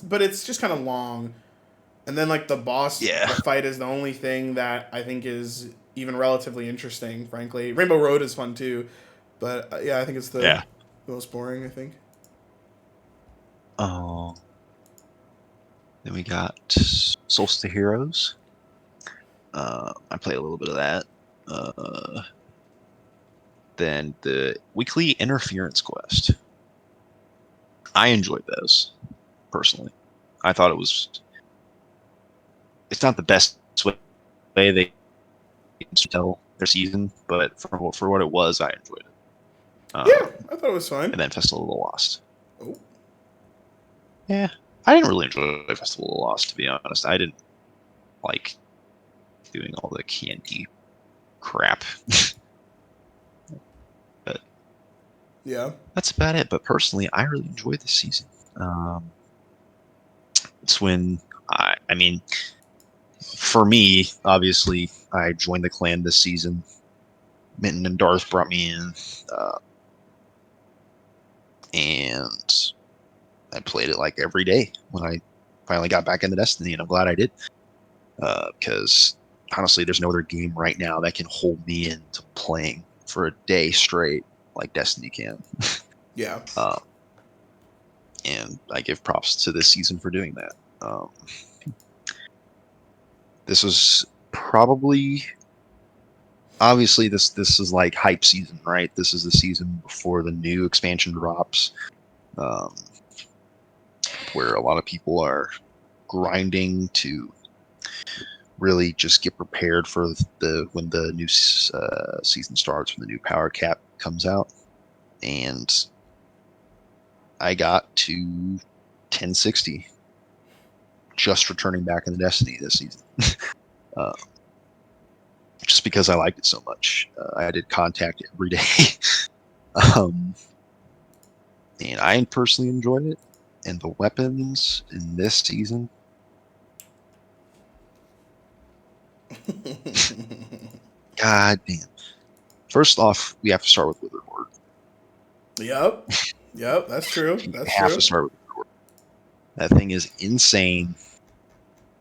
but it's just kind of long. And then, like, the boss the fight is the only thing that I think is even relatively interesting, frankly. Rainbow Road is fun, too. But, yeah, I think it's the most boring, I think. Oh. Then we got Solstice to Heroes. I played a little bit of that. Then the weekly Interference Quest. I enjoyed those, personally. I thought it's not the best way they tell their season, but for what it was, I enjoyed it. Yeah, I thought it was fine. And then Festival of the Lost. Oh. Yeah, I didn't really enjoy Festival of the Lost, to be honest. I didn't like doing all the candy crap. But yeah, that's about it. But personally, I really enjoyed this season. It's when I mean, for me, obviously, I joined the clan this season. Minton and Darth brought me in, and I played it like every day when I finally got back into Destiny, and I'm glad I did. Because honestly, there's no other game right now that can hold me into playing for a day straight like Destiny can. Yeah. And I give props to this season for doing that. This was probably, obviously, this is like hype season, right? This is the season before the new expansion drops, where a lot of people are grinding to really just get prepared for when the new season starts, when the new power cap comes out. And I got to 1060 just returning back into Destiny this season. Just because I liked it so much. I did contact every day. And I personally enjoyed it. And the weapons in this season. God damn. First off, we have to start with Witherboard. Yep, that's true. You have to start with Witherboard. That thing is insane.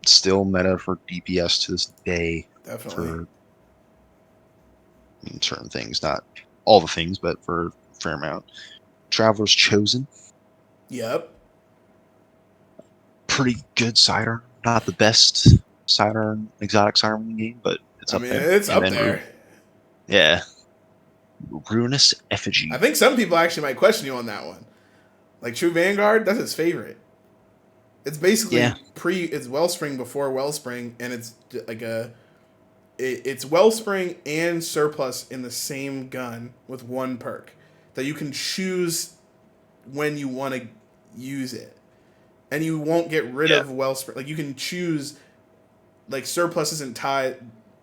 Still meta for DPS to this day. Definitely. For certain things, not all the things, but for a fair amount. Traveler's Chosen. Yep. Pretty good sidearm. Not the best sidearm, exotic sidearm in the game, but it's up there. It's up there. Yeah. Ruinous Effigy. I think some people actually might question you on that one. Like True Vanguard, that's his favorite. It's basically it's Wellspring before Wellspring, and it's like it's Wellspring and Surplus in the same gun with one perk that you can choose when you want to use it, and you won't get rid of Wellspring. Like you can choose, like Surplus isn't tied.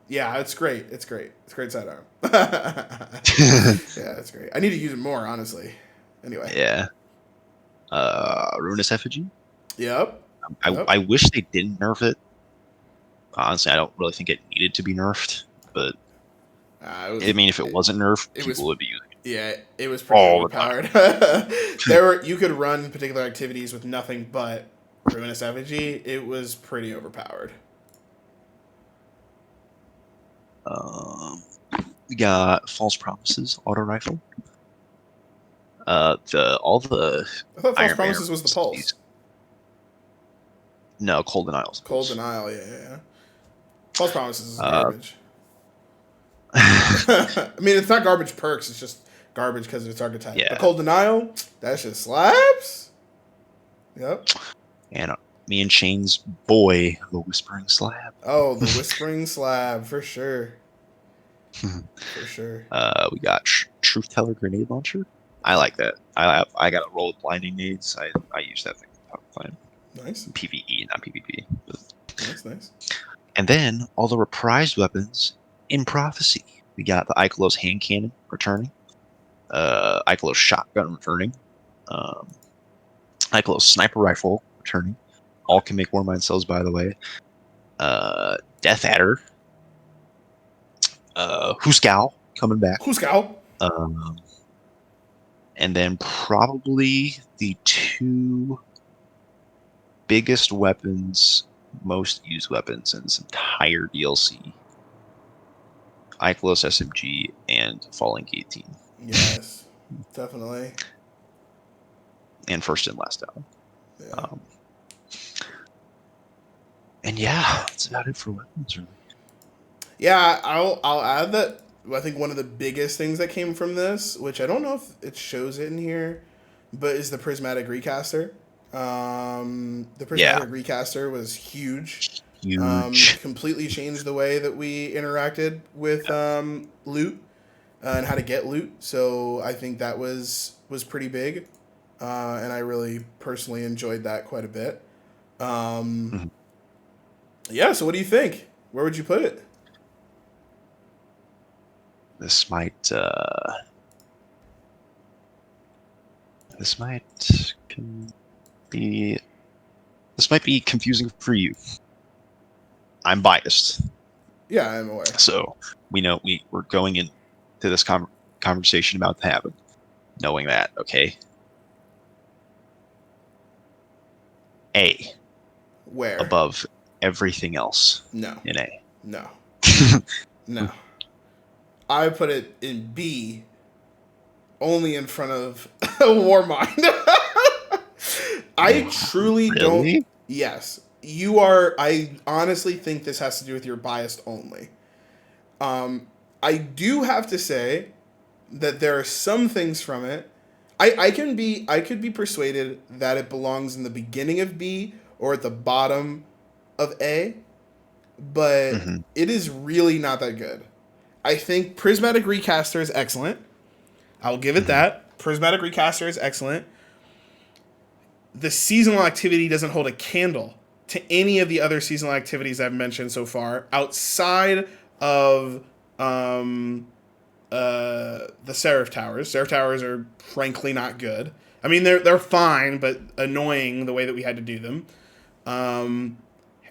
Yeah, it's great. It's great. It's a great sidearm. Yeah, it's great. I need to use it more, honestly. Anyway. Yeah. Ruinous Effigy. Yep. I wish they didn't nerf it. Honestly, I don't really think it needed to be nerfed, but if it wasn't nerfed, people would be using it. Yeah, it was pretty overpowered. You could run particular activities with nothing but Ruinous Effigy. It was pretty overpowered. We got False Promises auto rifle. I thought False Promises was the Pulse. No, Cold Denial. Cold Denial, yeah. False Promises is garbage. I mean, it's not garbage perks. It's just garbage because of its archetype. Yeah. But Cold Denial, that shit slaps. Yep. And me and Shane's boy, the Whispering Slab. Oh, the Whispering Slab, for sure. For sure. We got Truth Teller Grenade Launcher. I like that. I got a roll of blinding nades. I use that thing Claim. Nice. PvE, not PvP. Nice. And then all the reprised weapons in Prophecy. We got the Ikelos hand cannon returning, Ikelos shotgun returning, Ikelos sniper rifle returning. All can make Warmind cells, by the way. Death Adder, Huscal coming back. Huscal. And then probably the two biggest weapons, most used weapons in this entire DLC. Ikelos SMG and Falling Guillotine. Yes, definitely. And first and last out. Yeah. And yeah, that's about it for weapons, really. Yeah, I'll add that I think one of the biggest things that came from this, which I don't know if it shows it in here, but is the prismatic recaster. The prismatic recaster was huge. Huge. Completely changed the way that we interacted with loot and how to get loot. So I think that was pretty big, and I really personally enjoyed that quite a bit. Yeah. So what do you think? Where would you put it? This might be confusing for you. I'm biased. Yeah, I'm aware. So we know we're going into this conversation about to happen, knowing that, okay? A. Where? Above everything else. No. In A. No. No. I put it in B, only in front of Warmind. I truly don't. Yes. You are. I honestly think this has to do with your bias only. I do have to say that there are some things from it. I could be persuaded that it belongs in the beginning of B or at the bottom of A, but it is really not that good. I think Prismatic Recaster is excellent. I'll give it that. Prismatic Recaster is excellent. The seasonal activity doesn't hold a candle to any of the other seasonal activities I've mentioned so far, outside of the Seraph Towers. Seraph Towers are frankly not good. I mean, they're fine, but annoying the way that we had to do them. And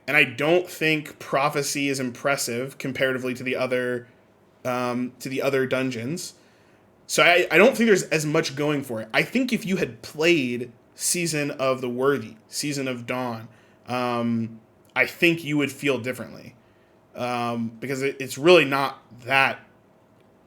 I don't think Prophecy is impressive comparatively to the other dungeons. So I don't think there's as much going for it. I think if you had played Season of the Worthy, Season of Dawn, I think you would feel differently. Because it's really not that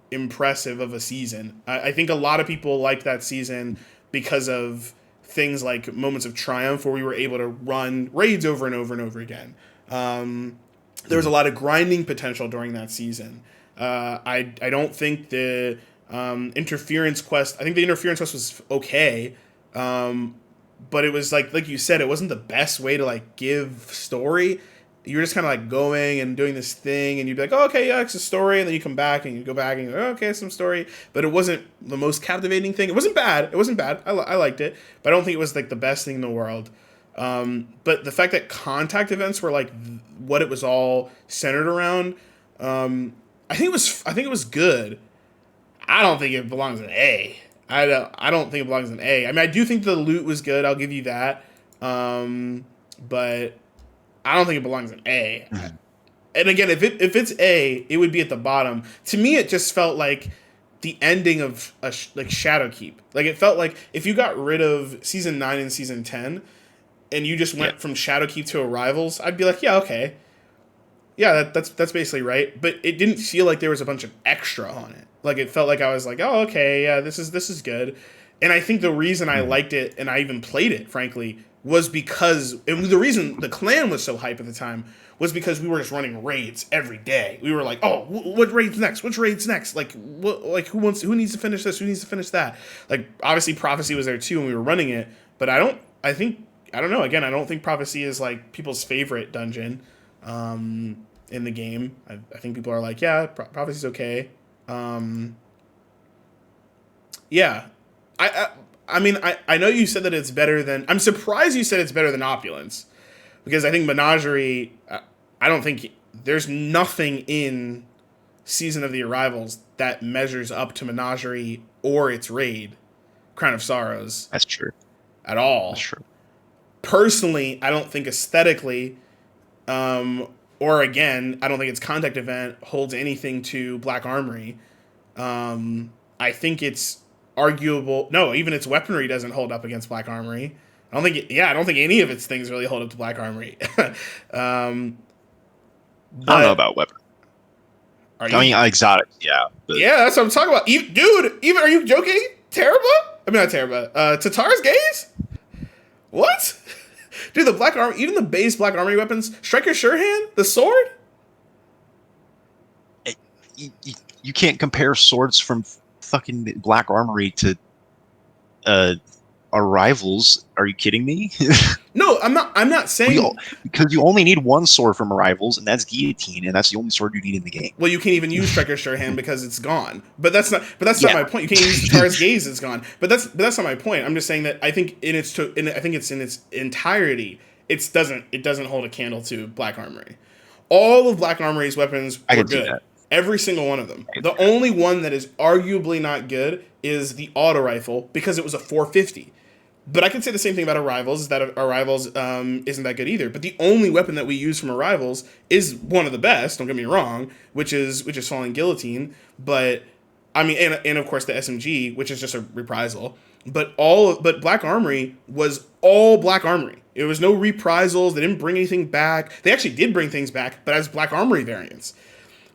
impressive of a season. I think a lot of people liked that season because of things like Moments of Triumph, where we were able to run raids over and over and over again. There was a lot of grinding potential during that season. I don't think the interference quest. I think the interference quest was okay, but it was like you said, it wasn't the best way to like give story. You were just kind of like going and doing this thing, and you'd be like, oh, okay, yeah, it's a story, and then you come back and you go back and you go, oh, okay, it's some story, but it wasn't the most captivating thing. It wasn't bad. I liked it, but I don't think it was like the best thing in the world. But the fact that contact events were like what it was all centered around, I think it was good. I don't think it belongs in A. I don't think it belongs in A. I mean, I do think the loot was good. I'll give you that. But I don't think it belongs in A. And again, if it's A, it would be at the bottom. To me, it just felt like the ending of like Shadowkeep. Like it felt like if you got rid of Season 9 and Season 10, and you just went from Shadowkeep to Arrivals, I'd be like, yeah, okay. Yeah, that's basically right. But it didn't feel like there was a bunch of extra on it. Like it felt like I was like, oh, okay, yeah, this is good. And I think the reason I liked it and I even played it, frankly, was because the reason the clan was so hype at the time was because we were just running raids every day. We were like, oh, what raid's next? Which raid's next? Like, who needs to finish this? Who needs to finish that? Like, obviously, Prophecy was there too, and we were running it. But I don't know. Again, I don't think Prophecy is like people's favorite dungeon in the game. I think people are like, yeah, Prophecy's okay. Yeah, I mean, I know you said that it's better than. I'm surprised you said it's better than Opulence, because I think Menagerie. I don't think there's nothing in Season of the Arrivals that measures up to Menagerie or its raid, Crown of Sorrows, That's true. at all. That's true. Personally, I don't think aesthetically, or again, I don't think its contact event holds anything to Black Armory. I think it's arguable. No, even its weaponry doesn't hold up against Black Armory. I don't think. I don't think any of its things really hold up to Black Armory. I don't know about weapon. Are you, I mean, exotic, yeah. But yeah, that's what I'm talking about. Dude, even are you joking? Teraba? I mean, not Teraba. Tatar's gaze? What? Dude, the Black Armory, even the base Black Armory weapons, Striker Surehand, the sword? you can't compare swords from fucking Black Armory to Arrivals. Are you kidding me? No, I'm not saying because you only need one sword from Arrivals, and that's Guillotine, and that's the only sword you need in the game. Well, you can't even use Striker Surehand because it's gone. But that's not my point. You can't use Tatar's Gaze, it's gone. But that's not my point. I'm just saying that I think I think it's in its entirety, it doesn't hold a candle to Black Armory. All of Black Armory's weapons were good. Every single one of them. The only one that is arguably not good is the auto rifle, because it was a 450. But I could say the same thing about Arrivals, is that Arrivals isn't that good either. But the only weapon that we use from Arrivals is one of the best, don't get me wrong, which is Falling Guillotine. But I mean, and of course the SMG, which is just a reprisal. But Black Armory was all Black Armory. It was no reprisals. They didn't bring anything back. They actually did bring things back, but as Black Armory variants.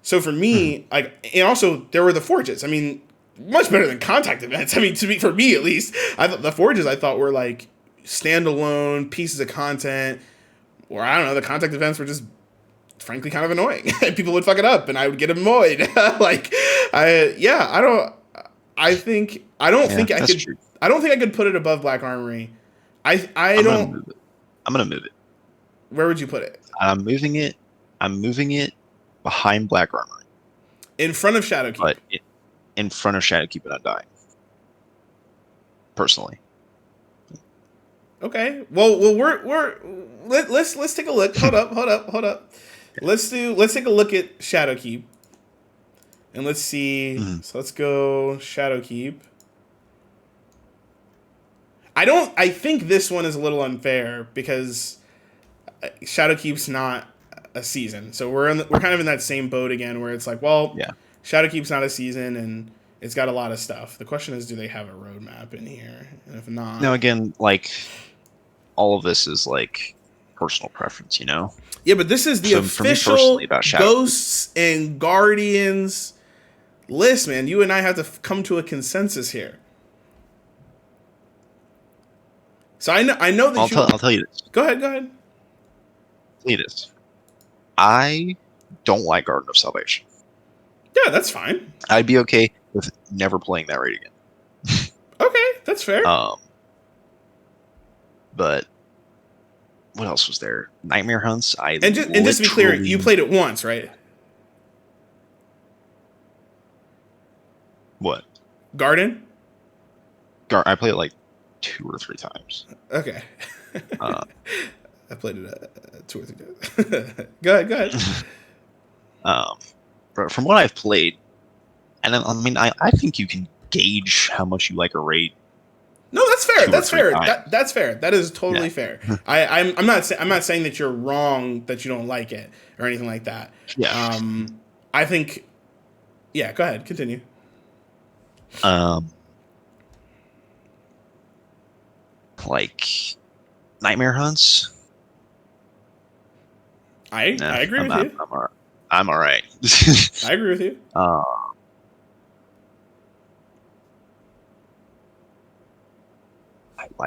So for me, and also there were the forges. I mean, much better than contact events. I mean, for me at least, I thought the forges were like standalone pieces of content, or I don't know, the contact events were just frankly kind of annoying. People would fuck it up, and I would get annoyed. I don't think I could put it above Black Armory. I'm gonna move it. Where would you put it? I'm moving it behind Black Armory, in front of Shadowkeep. But in front of Shadowkeep and Undying. Personally. Okay. Well, let's take a look. Hold up. Let's take a look at Shadowkeep, and let's see. So let's go Shadowkeep. I think this one is a little unfair because Shadowkeep's not a season, so we're kind of in that same boat again, where it's like, well, yeah, Shadowkeep's not a season, and it's got a lot of stuff. The question is, do they have a roadmap in here? And if not, no. Again, like, all of this is like personal preference, you know. Yeah, but this is the official Ghosts and Guardians list, man. You and I have to come to a consensus here. So I know that I'll tell you this. Go ahead. I'll tell you this. I don't like Garden of Salvation. Yeah, that's fine. I'd be okay with never playing that raid again. Okay, that's fair. But what else was there? Nightmare Hunts. And just to be clear, you played it once, right? What? Garden? I played it like 2 or 3 times. Okay. I played it 2 or 3 times. Go ahead. But from what I've played, and I mean, I think you can gauge how much you like a raid. No, that's fair. That's fair. That's fair. That is totally fair. I'm not saying that you're wrong that you don't like it or anything like that. Yeah. I think. Yeah. Go ahead. Continue. Like Nightmare Hunts. I agree with you. I'm all right. I agree with you.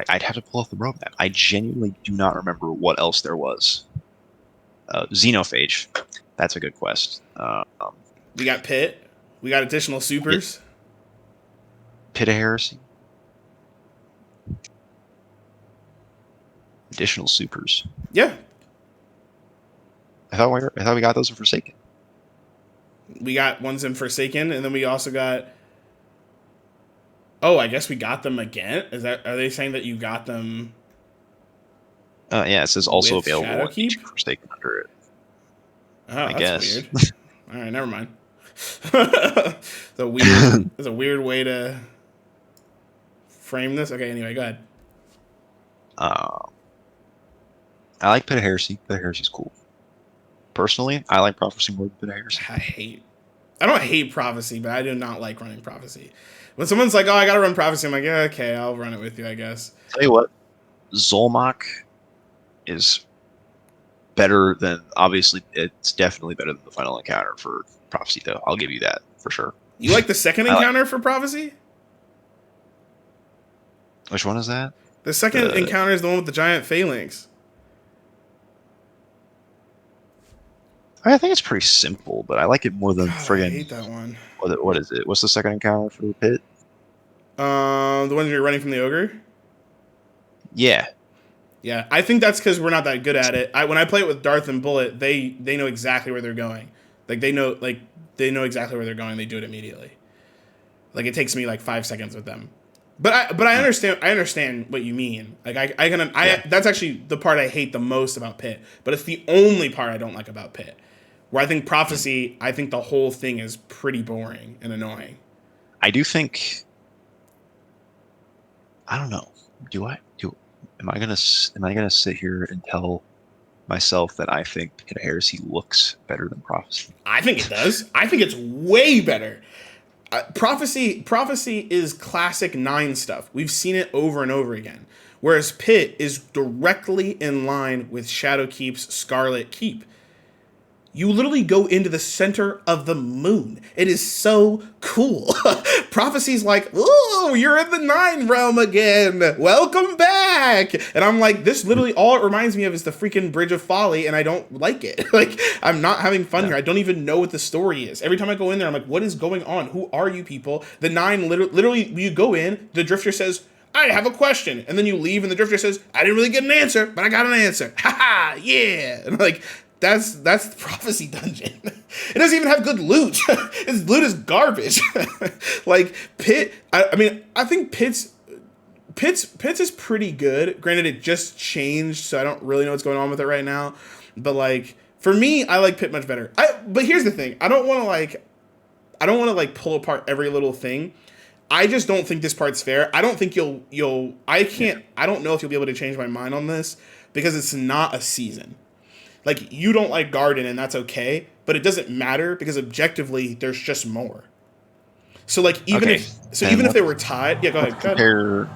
I'd have to pull off the roadmap. I genuinely do not remember what else there was. Xenophage. That's a good quest. We got Pit. We got additional supers. Pit of Heresy. Additional supers. Yeah. I thought we got those in Forsaken. We got ones in Forsaken, and then we also got Oh, I guess we got them again. Are they saying that you got them? Yeah, it says also With available on Shadowkeep? each Forsaken under it. Oh, I that's guess. weird. All right, never mind. It's a weird way to frame this. Okay, anyway, go ahead. uh, I like Pit of Heresy. Pit of Heresy's cool. Personally, I like Prophecy more than Pit of Heresy. I don't hate Prophecy, but I do not like running Prophecy. When someone's like, "Oh, I gotta run Prophecy," I'm like, "Yeah, okay, I'll run it with you, I guess." Tell you what, Zolmok is better than, obviously, it's definitely better than the final encounter for Prophecy, though. I'll give you that for sure. You like the second encounter for Prophecy? Which one is that? The second encounter is the one with the giant phalanx. I think it's pretty simple, but I like it more than friggin'. I hate that one. What is it? What's the second encounter for the pit? The one you're running from the ogre. Yeah. Yeah, I think that's because we're not that good at it. When I play it with Darth and Bullet, they know exactly where they're going. They know exactly where they're going. They do it immediately. Like it takes me like 5 seconds with them. But I understand what you mean. Like that's actually the part I hate the most about Pit. But it's the only part I don't like about Pit. Where I think Prophecy, I think the whole thing is pretty boring and annoying. I do think. I don't know. Am I gonna sit here and tell myself that I think Pit of Heresy looks better than Prophecy? I think it does. I think it's way better. Prophecy is classic 9 stuff. We've seen it over and over again. Whereas Pit is directly in line with Shadowkeep's Scarlet Keep. You literally go into the center of the moon. It is so cool. Prophecy's like, ooh, you're in the 9 realm again. Welcome back. And I'm like, this literally all it reminds me of is the freaking Bridge of Folly, and I don't like it. Like, I'm not having fun here. I don't even know what the story is. Every time I go in there, I'm like, what is going on? Who are you people? The 9 literally you go in, the Drifter says, I have a question. And then you leave, and the Drifter says, I didn't really get an answer, but I got an answer. Ha ha, yeah. And like, that's the Prophecy dungeon. It doesn't even have good loot. Its loot is garbage. Like Pit, I think Pit's is pretty good. Granted, it just changed, so I don't really know what's going on with it right now. But like for me, I like Pit much better. But here's the thing: I don't want to pull apart every little thing. I just don't think this part's fair. I don't think I don't know if you'll be able to change my mind on this because it's not a season. Like, you don't like Garden, and that's okay, but it doesn't matter because objectively, there's just more. So, like, even if they were tied, yeah, go ahead.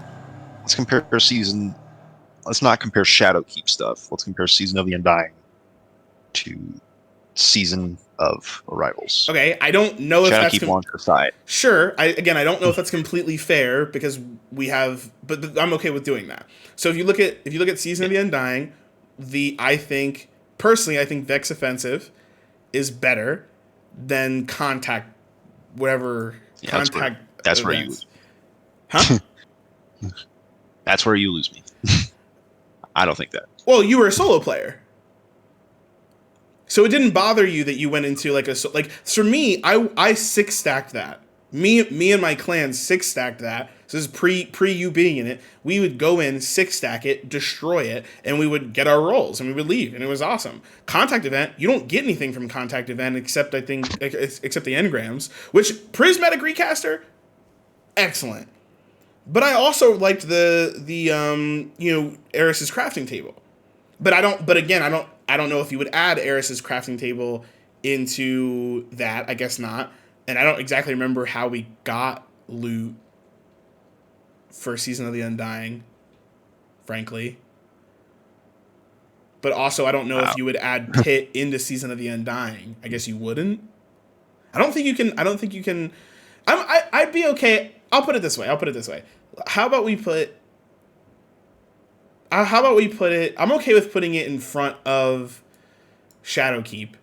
Let's compare season. Let's not compare Shadowkeep stuff. Let's compare Season of the Undying to Season of Arrivals. Okay, I don't know if that's Shadowkeep launcher side. Sure, I don't know if that's completely fair because we have, but I'm okay with doing that. So if you look at Season of the Undying, Personally, I think Vex Offensive is better than Contact, whatever Contact. That's where you lose. Huh? That's where you lose me. I don't think that. Well, you were a solo player. So it didn't bother you that you went into for me, I 6-stacked that. Me and my clan 6-stacked that. So this is pre you being in it. We would go in, 6-stack it, destroy it, and we would get our rolls and we would leave, and it was awesome. Contact event, you don't get anything from contact event except the engrams, which Prismatic Recaster, excellent. But I also liked the Eris's crafting table. But I don't know if you would add Eris's crafting table into that. I guess not. And I don't exactly remember how we got loot for Season of the Undying, frankly. But also, I don't know if you would add Pit into Season of the Undying. I guess you wouldn't. I don't think you can. I'd be okay. I'll put it this way. How about we put it? I'm okay with putting it in front of Shadowkeep.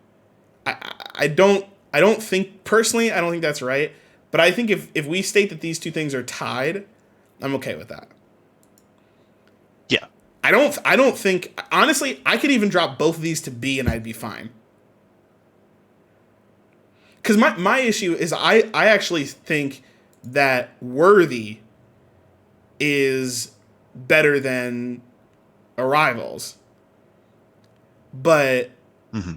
I don't think personally. I don't think that's right. But I think if we state that these two things are tied, I'm okay with that. Yeah. I don't think, honestly, I could even drop both of these to B and I'd be fine. Because my issue is I actually think that Worthy is better than Arrivals. But Mm-hmm.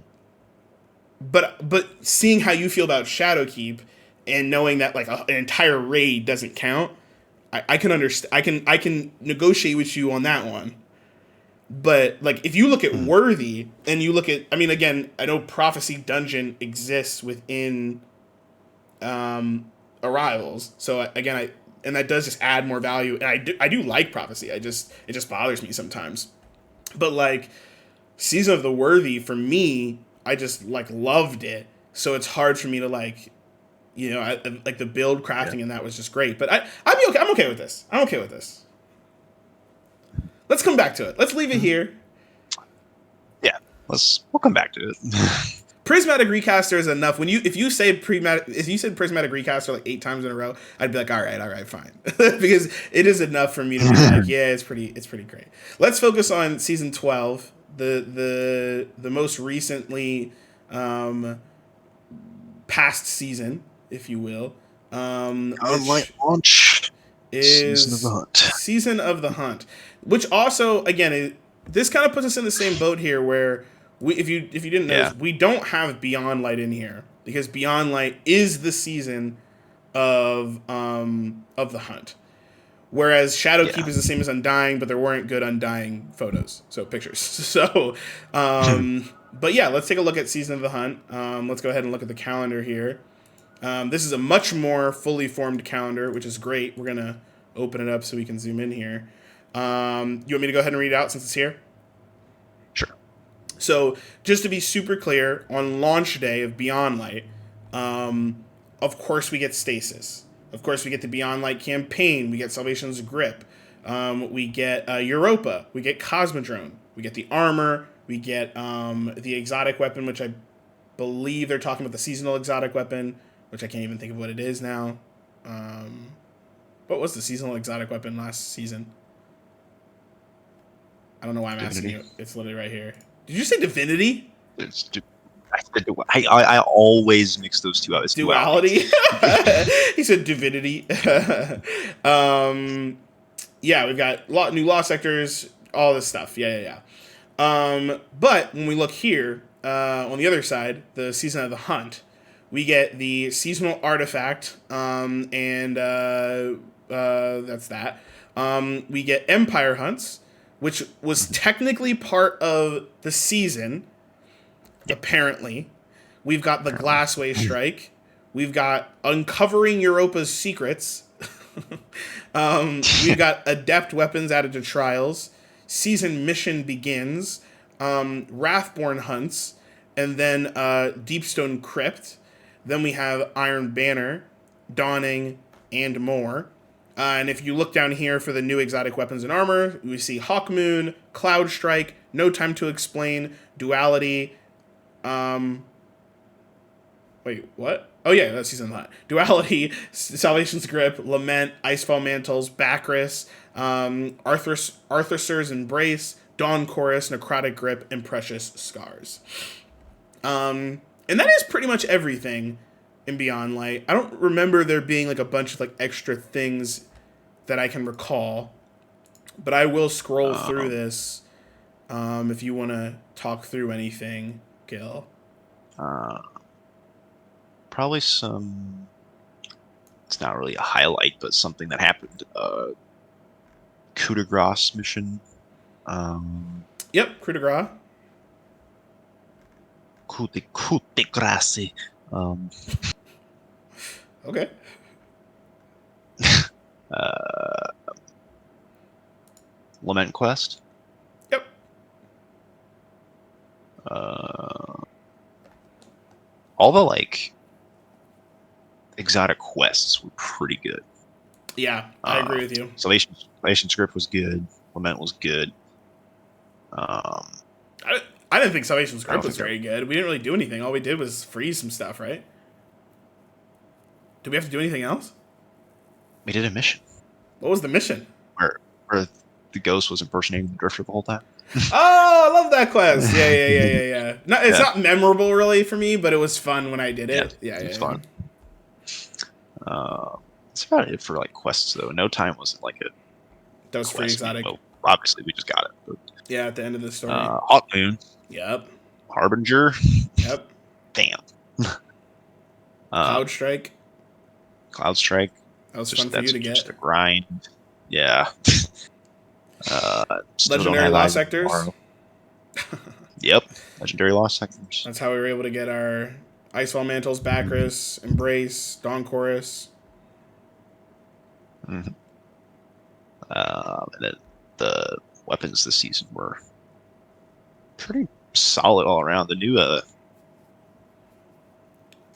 but seeing how you feel about Shadowkeep and knowing that like an entire raid doesn't count, I can understand. I can negotiate with you on that one. But like if you look at Worthy and you look at, I mean, again, I know Prophecy Dungeon exists within Arrivals, so again, and that does just add more value. And I do like Prophecy. It just bothers me sometimes. But like Season of the Worthy, for me, I just like loved it. So it's hard for me to like, like the build crafting and that was just great. But I'd be okay. I'm okay with this. I'm okay with this. Let's come back to it. Let's leave it here. Yeah, we'll come back to it. Prismatic Recaster is enough. If you said Prismatic Recaster like 8 times in a row, I'd be like, all right, fine, because it is enough for me to be like, yeah, it's pretty great. Let's focus on season 12, the most recently past season, if you will. Online launch is Season of the Hunt. Season of the Hunt, which also again this kind of puts us in the same boat here where. If you didn't know, we don't have Beyond Light in here because Beyond Light is the season of the Hunt, whereas Shadowkeep is the same as Undying, but there weren't good Undying pictures. So, but yeah, let's take a look at Season of the Hunt. Let's go ahead and look at the calendar here. This is a much more fully formed calendar, which is great. We're gonna open it up so we can zoom in here. You want me to go ahead and read it out since it's here? So, just to be super clear, on launch day of Beyond Light, of course we get Stasis. Of course we get the Beyond Light campaign. We get Salvation's Grip. We get Europa. We get Cosmodrome. We get the armor. We get the exotic weapon, which I believe they're talking about the seasonal exotic weapon, which I can't even think of what it is now. What was the seasonal exotic weapon last season? I don't know why I'm asking you. It's literally right here. Did you say Divinity? I always mix those two up. It's Duality. He said Divinity. Yeah, we've got new law sectors, all this stuff. Yeah. But when we look here, on the other side, the Season of the Hunt, we get the seasonal artifact, and that's that. We get Empire Hunts, which was technically part of the season, apparently. We've got the Glassway Strike. We've got Uncovering Europa's Secrets. We've got Adept Weapons added to Trials. Season Mission Begins. Wrathborn Hunts. And then Deepstone Crypt. Then we have Iron Banner, Dawning, and more. And if you look down here for the new exotic weapons and armor, we see Hawkmoon, Cloud Strike, No Time to Explain, Duality. Wait, what? Oh yeah, that's season of that. Duality, Salvation's Grip, Lament, Icefall Mantles, Bacchus, Arthur's Embrace, Dawn Chorus, Necrotic Grip, and Precious Scars. And that is pretty much everything in Beyond Light. I don't remember there being like a bunch of like extra things that I can recall, but I will scroll through this if you want to talk through anything, Gil. Probably some. It's not really a highlight, but something that happened. Coup de grace mission. Yep, coup de grace. Coup de grace. Okay. Lament Quest. Yep. All the like exotic quests were pretty good. Yeah, I agree with you. Salvation Script was good. Lament was good. I didn't think Salvation Script was very good. We didn't really do anything. All we did was freeze some stuff, right? Do we have to do anything else? We did a mission. What was the mission? Where the ghost was impersonating the Drifter the whole time. Oh, I love that quest. Yeah. It's not memorable really for me, but it was fun when I did it. Yeah, it was fun. That's about it for like quests though. No Time wasn't like That was free exotic. Well, obviously, we just got it. But, Yeah, at the end of the story. Hawk Moon. Yep. Harbinger. Yep. Damn. Cloud Strike. Cloud Strike. That was fun for you to get. Just a grind. Yeah. Legendary Lost Sectors. Yep. Legendary Lost Sectors. That's how we were able to get our Icefall Mantles, Bacchus, Embrace, Dawn Chorus. Mm-hmm. And then the weapons this season were pretty solid all around. The new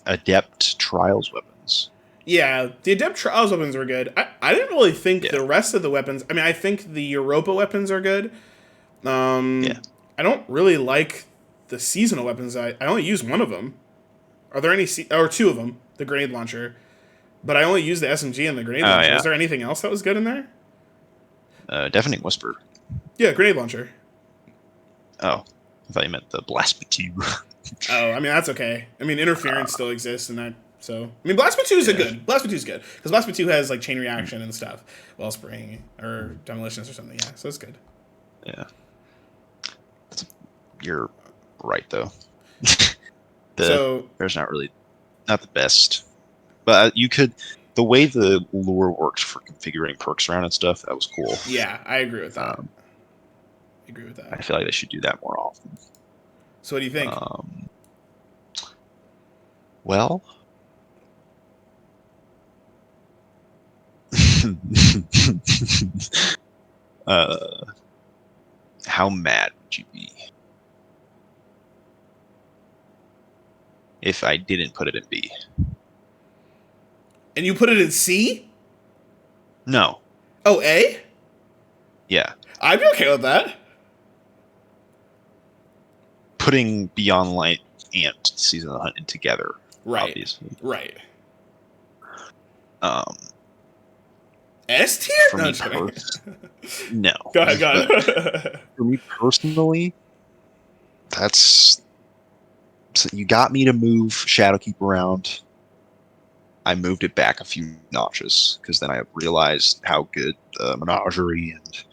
Adept Trials weapons. Yeah, the Adept Trials weapons were good. I didn't really think the rest of the weapons... I mean, I think the Europa weapons are good. I don't really like the seasonal weapons. I only use one of them. Are there any... or two of them. The grenade launcher. But I only use the SMG and the grenade launcher. Is there anything else that was good in there? Deafening Whisper. Yeah, grenade launcher. Oh, I thought you meant the Blasphemy. Oh, I mean, that's okay. I mean, interference still exists, and that... So, I mean, Blasphemy 2 is good. Blasphemy 2 is good. Because Blasphemy 2 has, like, chain reaction and stuff. Wellspring, or demolitions or something. Yeah, so it's good. Yeah. You're right, though. There's not the best. But you could... The way the lure works for configuring perks around and stuff, that was cool. Yeah, I agree with that. I feel like they should do that more often. So what do you think? Well... how mad would you be if I didn't put it in B? And you put it in C? No. Oh, A? Yeah. I'd be okay with that. Putting Beyond Light and Season of the Hunt in together. Right. Obviously. Right. S tier? No, no. Go ahead. For me personally, so you got me to move Shadowkeep around. I moved it back a few notches because then I realized how good Menagerie and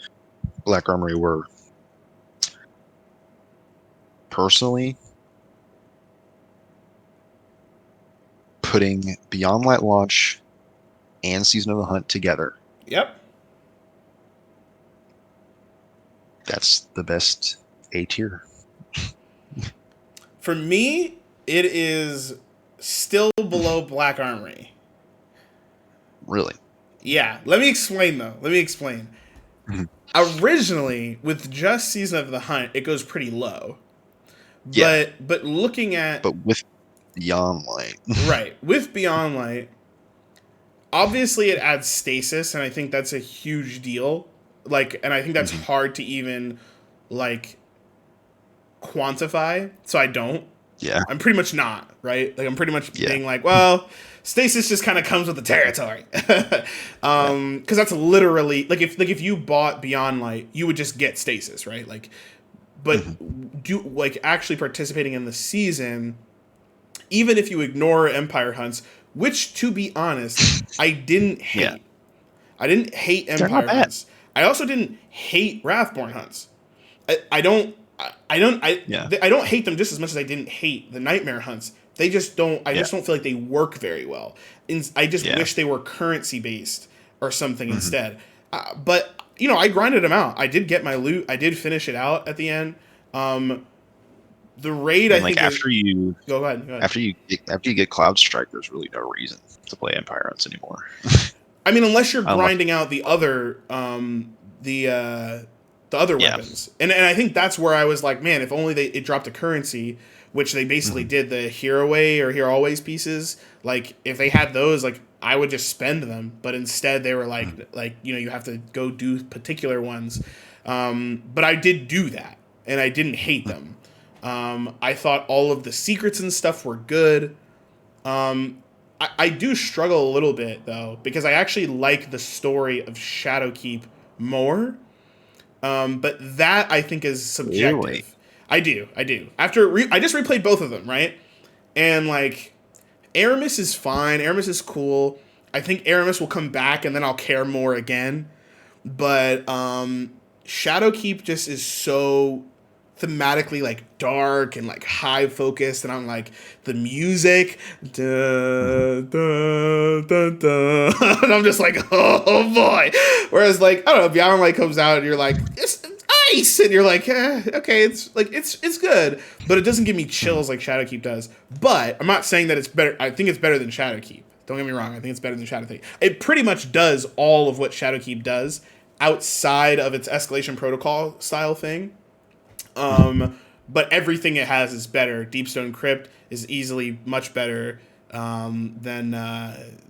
Black Armory were. Personally, putting Beyond Light Launch and Season of the Hunt together. Yep. That's the best A tier. For me, it is still below Black Armory. Really? Yeah. Let me explain, though. Originally, with just Season of the Hunt, it goes pretty low. Yeah. But looking at... But with Beyond Light. Right. With Beyond Light, obviously it adds stasis, and I think that's a huge deal. And I think that's hard to even, quantify, so I don't. Yeah. I'm pretty much not, right? I'm pretty much being well, stasis just kind of comes with the territory. Because that's literally, if you bought Beyond Light, you would just get stasis, right? But actually participating in the season, even if you ignore Empire hunts, which, to be honest, I didn't hate. Yeah. I didn't hate Empire hunts. I also didn't hate Wrathborn hunts. I don't hate them just as much as I didn't hate the Nightmare hunts. They just don't. I just don't feel like they work very well. I just wish they were currency based or something instead. But I grinded them out. I did get my loot. I did finish it out at the end. The raid, I think, after you go ahead. After you get Cloud Strike, there's really no reason to play Empire hunts anymore. I mean, unless you're grinding out the other weapons, and I think that's where I was like, man, if only it dropped a currency, which they basically did the Hero Away or Hero Always pieces. If they had those, I would just spend them, but instead they were you have to go do particular ones. But I did do that, and I didn't hate them. I thought all of the secrets and stuff were good. I do struggle a little bit, though, because I actually like the story of Shadowkeep more. But that, I think, is subjective. Really? I do. I just replayed both of them, right? And, Aramis is fine. Aramis is cool. I think Aramis will come back, and then I'll care more again. but Shadowkeep just is so thematically like dark and like high focused, and I'm like the music, da, da, da, da, and I'm just like, oh boy. Whereas like I don't know, Beyond Light comes out and you're like it's ice, and you're like okay, it's like it's good, but it doesn't give me chills like Shadowkeep does. But I'm not saying that it's better. I think it's better than Shadowkeep. Don't get me wrong. I think it's better than Shadowkeep. It pretty much does all of what Shadowkeep does outside of its escalation protocol style thing. But everything it has is better. Deepstone Crypt is easily much better than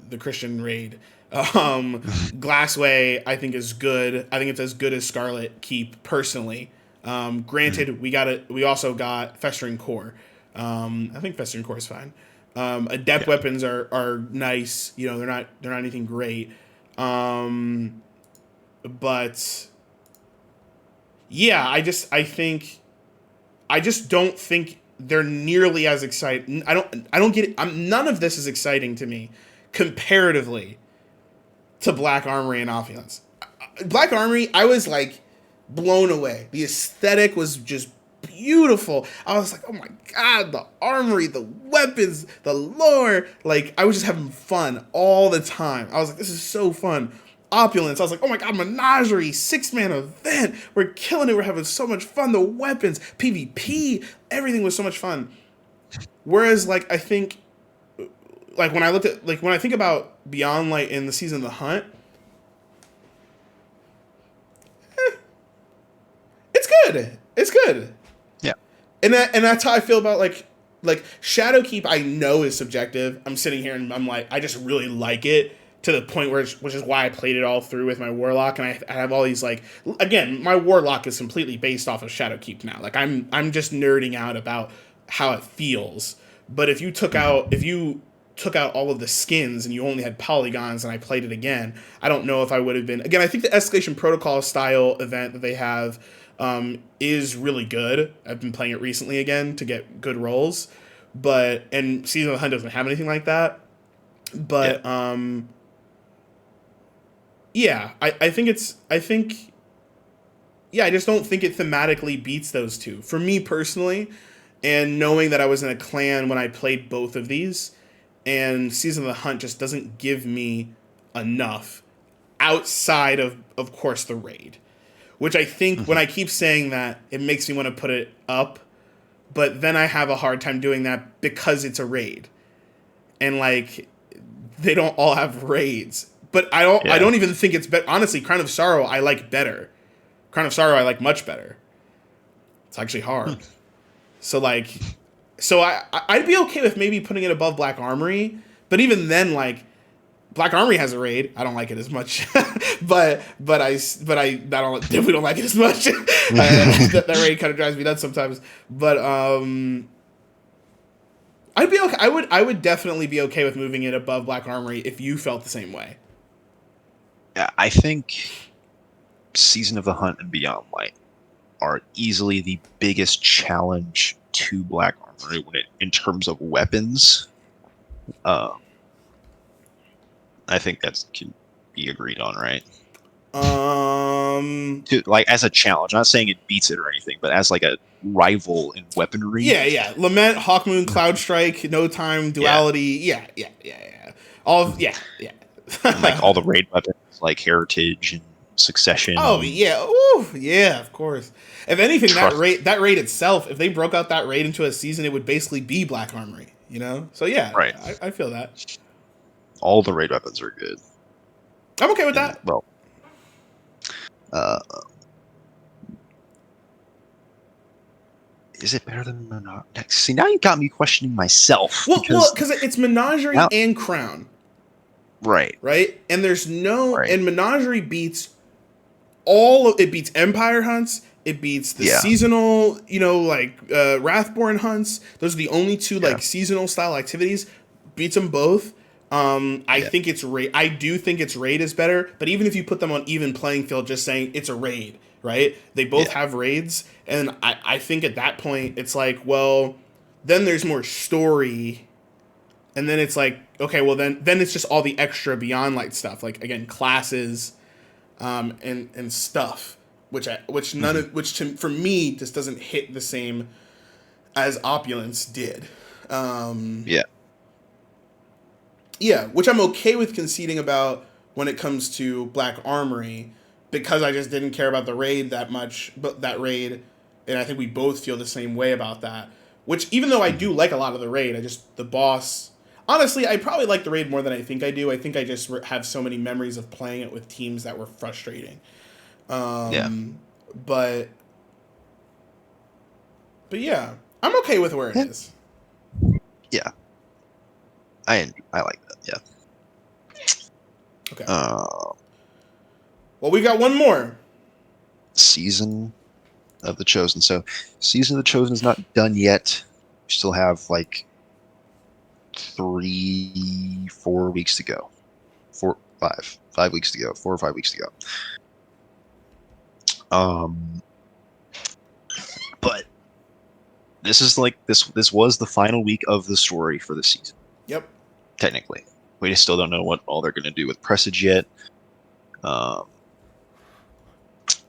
the Christian Raid. Glassway, I think, is good. I think it's as good as Scarlet Keep personally. Granted, we also got Festering Core. I think Festering Core is fine. Adept weapons are nice. You know, they're not anything great. But yeah, I just don't think they're nearly as exciting. I don't get it. None of this is exciting to me comparatively to Black Armory and Opulence. Black Armory, I was like blown away. The aesthetic was just beautiful. I was like, oh my god, the armory, the weapons, the lore. Like, I was just having fun all the time. I was like, this is so fun. Opulence, I was like, oh my god, Menagerie, 6-man event. We're killing it. We're having so much fun. The weapons, PvP, everything was so much fun. Whereas, like, I think, like, when I think about Beyond Light in the Season of the Hunt, it's good. It's good. Yeah. And that's how I feel about, like Shadowkeep, I know is subjective. I'm sitting here and I'm like, I just really like it. To the point which is why I played it all through with my Warlock, and I have all these, like, again, my Warlock is completely based off of Shadowkeep now. Like, I'm just nerding out about how it feels. But if you took out all of the skins and you only had polygons and I played it again, I don't know if I would have been. Again, I think the Escalation Protocol style event that they have is really good. I've been playing it recently again to get good rolls, and Season of the Hunt doesn't have anything like that. But yeah, I just don't think it thematically beats those two. For me personally, and knowing that I was in a clan when I played both of these, and Season of the Hunt just doesn't give me enough outside of course, the raid. Which I think, when I keep saying that, it makes me want to put it up, but then I have a hard time doing that because it's a raid. And, like, they don't all have raids. But I don't even think it's better. Honestly, Crown of Sorrow I like better. Crown of Sorrow I like much better. It's actually hard. So I'd be okay with maybe putting it above Black Armory, but even then, like, Black Armory has a raid. I don't like it as much, but I definitely don't like it as much. That raid kind of drives me nuts sometimes. But I'd be okay. I would definitely be okay with moving it above Black Armory if you felt the same way. Yeah, I think Season of the Hunt and Beyond Light are easily the biggest challenge to Black Armory in terms of weapons. I think that can be agreed on, right? Like, as a challenge, I'm not saying it beats it or anything, but as like a rival in weaponry. Yeah. Lament, Hawkmoon, Cloud Strike, No Time, Duality. Yeah. Like all the raid weapons, like Heritage and Succession. Oh yeah, ooh, yeah, of course. If anything, that raid itself, if they broke out that raid into a season, it would basically be Black Armory. You know, so yeah, right. I feel that. All the raid weapons are good. I'm okay with that. Well, is it better than Menagerie? See, now you got me questioning myself. Well, because it's Menagerie and Crown. Right. And there's no... Right. And Menagerie beats it beats Empire hunts, it beats the seasonal, Wrathborn hunts. Those are the only two, like, seasonal style activities. Beats them both. I think it's raid. I do think its raid is better, but even if you put them on even playing field, just saying it's a raid, right? They both have raids, and I think at that point, it's like, well, then there's more story. And then it's like, okay, well, then it's just all the extra Beyond Light stuff. Like, again, classes, and stuff, which none of which for me just doesn't hit the same as Opulence did. Yeah. Yeah, which I'm okay with conceding about when it comes to Black Armory, because I just didn't care about the raid that much, but that raid, and I think we both feel the same way about that. Which, even though I do like a lot of the raid, I just, the boss. Honestly, I probably like the raid more than I think I do. I think I just have so many memories of playing it with teams that were frustrating. Yeah. But yeah, I'm okay with where it Yeah. is. Yeah. I like that. Yeah. Okay. Well, we got one more. Season of the Chosen. So, Season of the Chosen is not done yet. We still have like 4 weeks to go. 5 weeks to go. 4 or 5 weeks to go. But this is like this was the final week of the story for the season. Yep. Technically, we just still don't know what all they're going to do with Presage yet.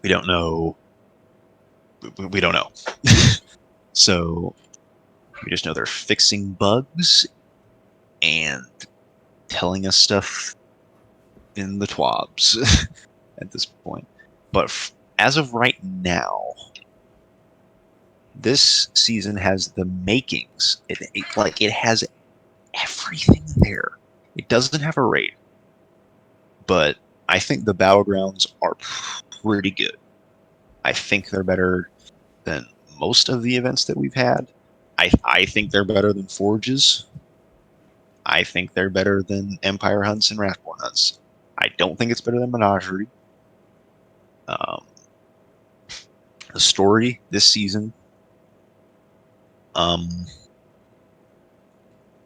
We don't know. We don't know. So we just know they're fixing bugs and telling us stuff in the TWABs at this point. But as of right now, this season has the makings. It has everything there. It doesn't have a raid, but I think the battlegrounds are pretty good. I think they're better than most of the events that we've had. I think they're better than Forges. I think they're better than Empire Hunts and Wrathborn Hunts. I don't think it's better than Menagerie. The story this season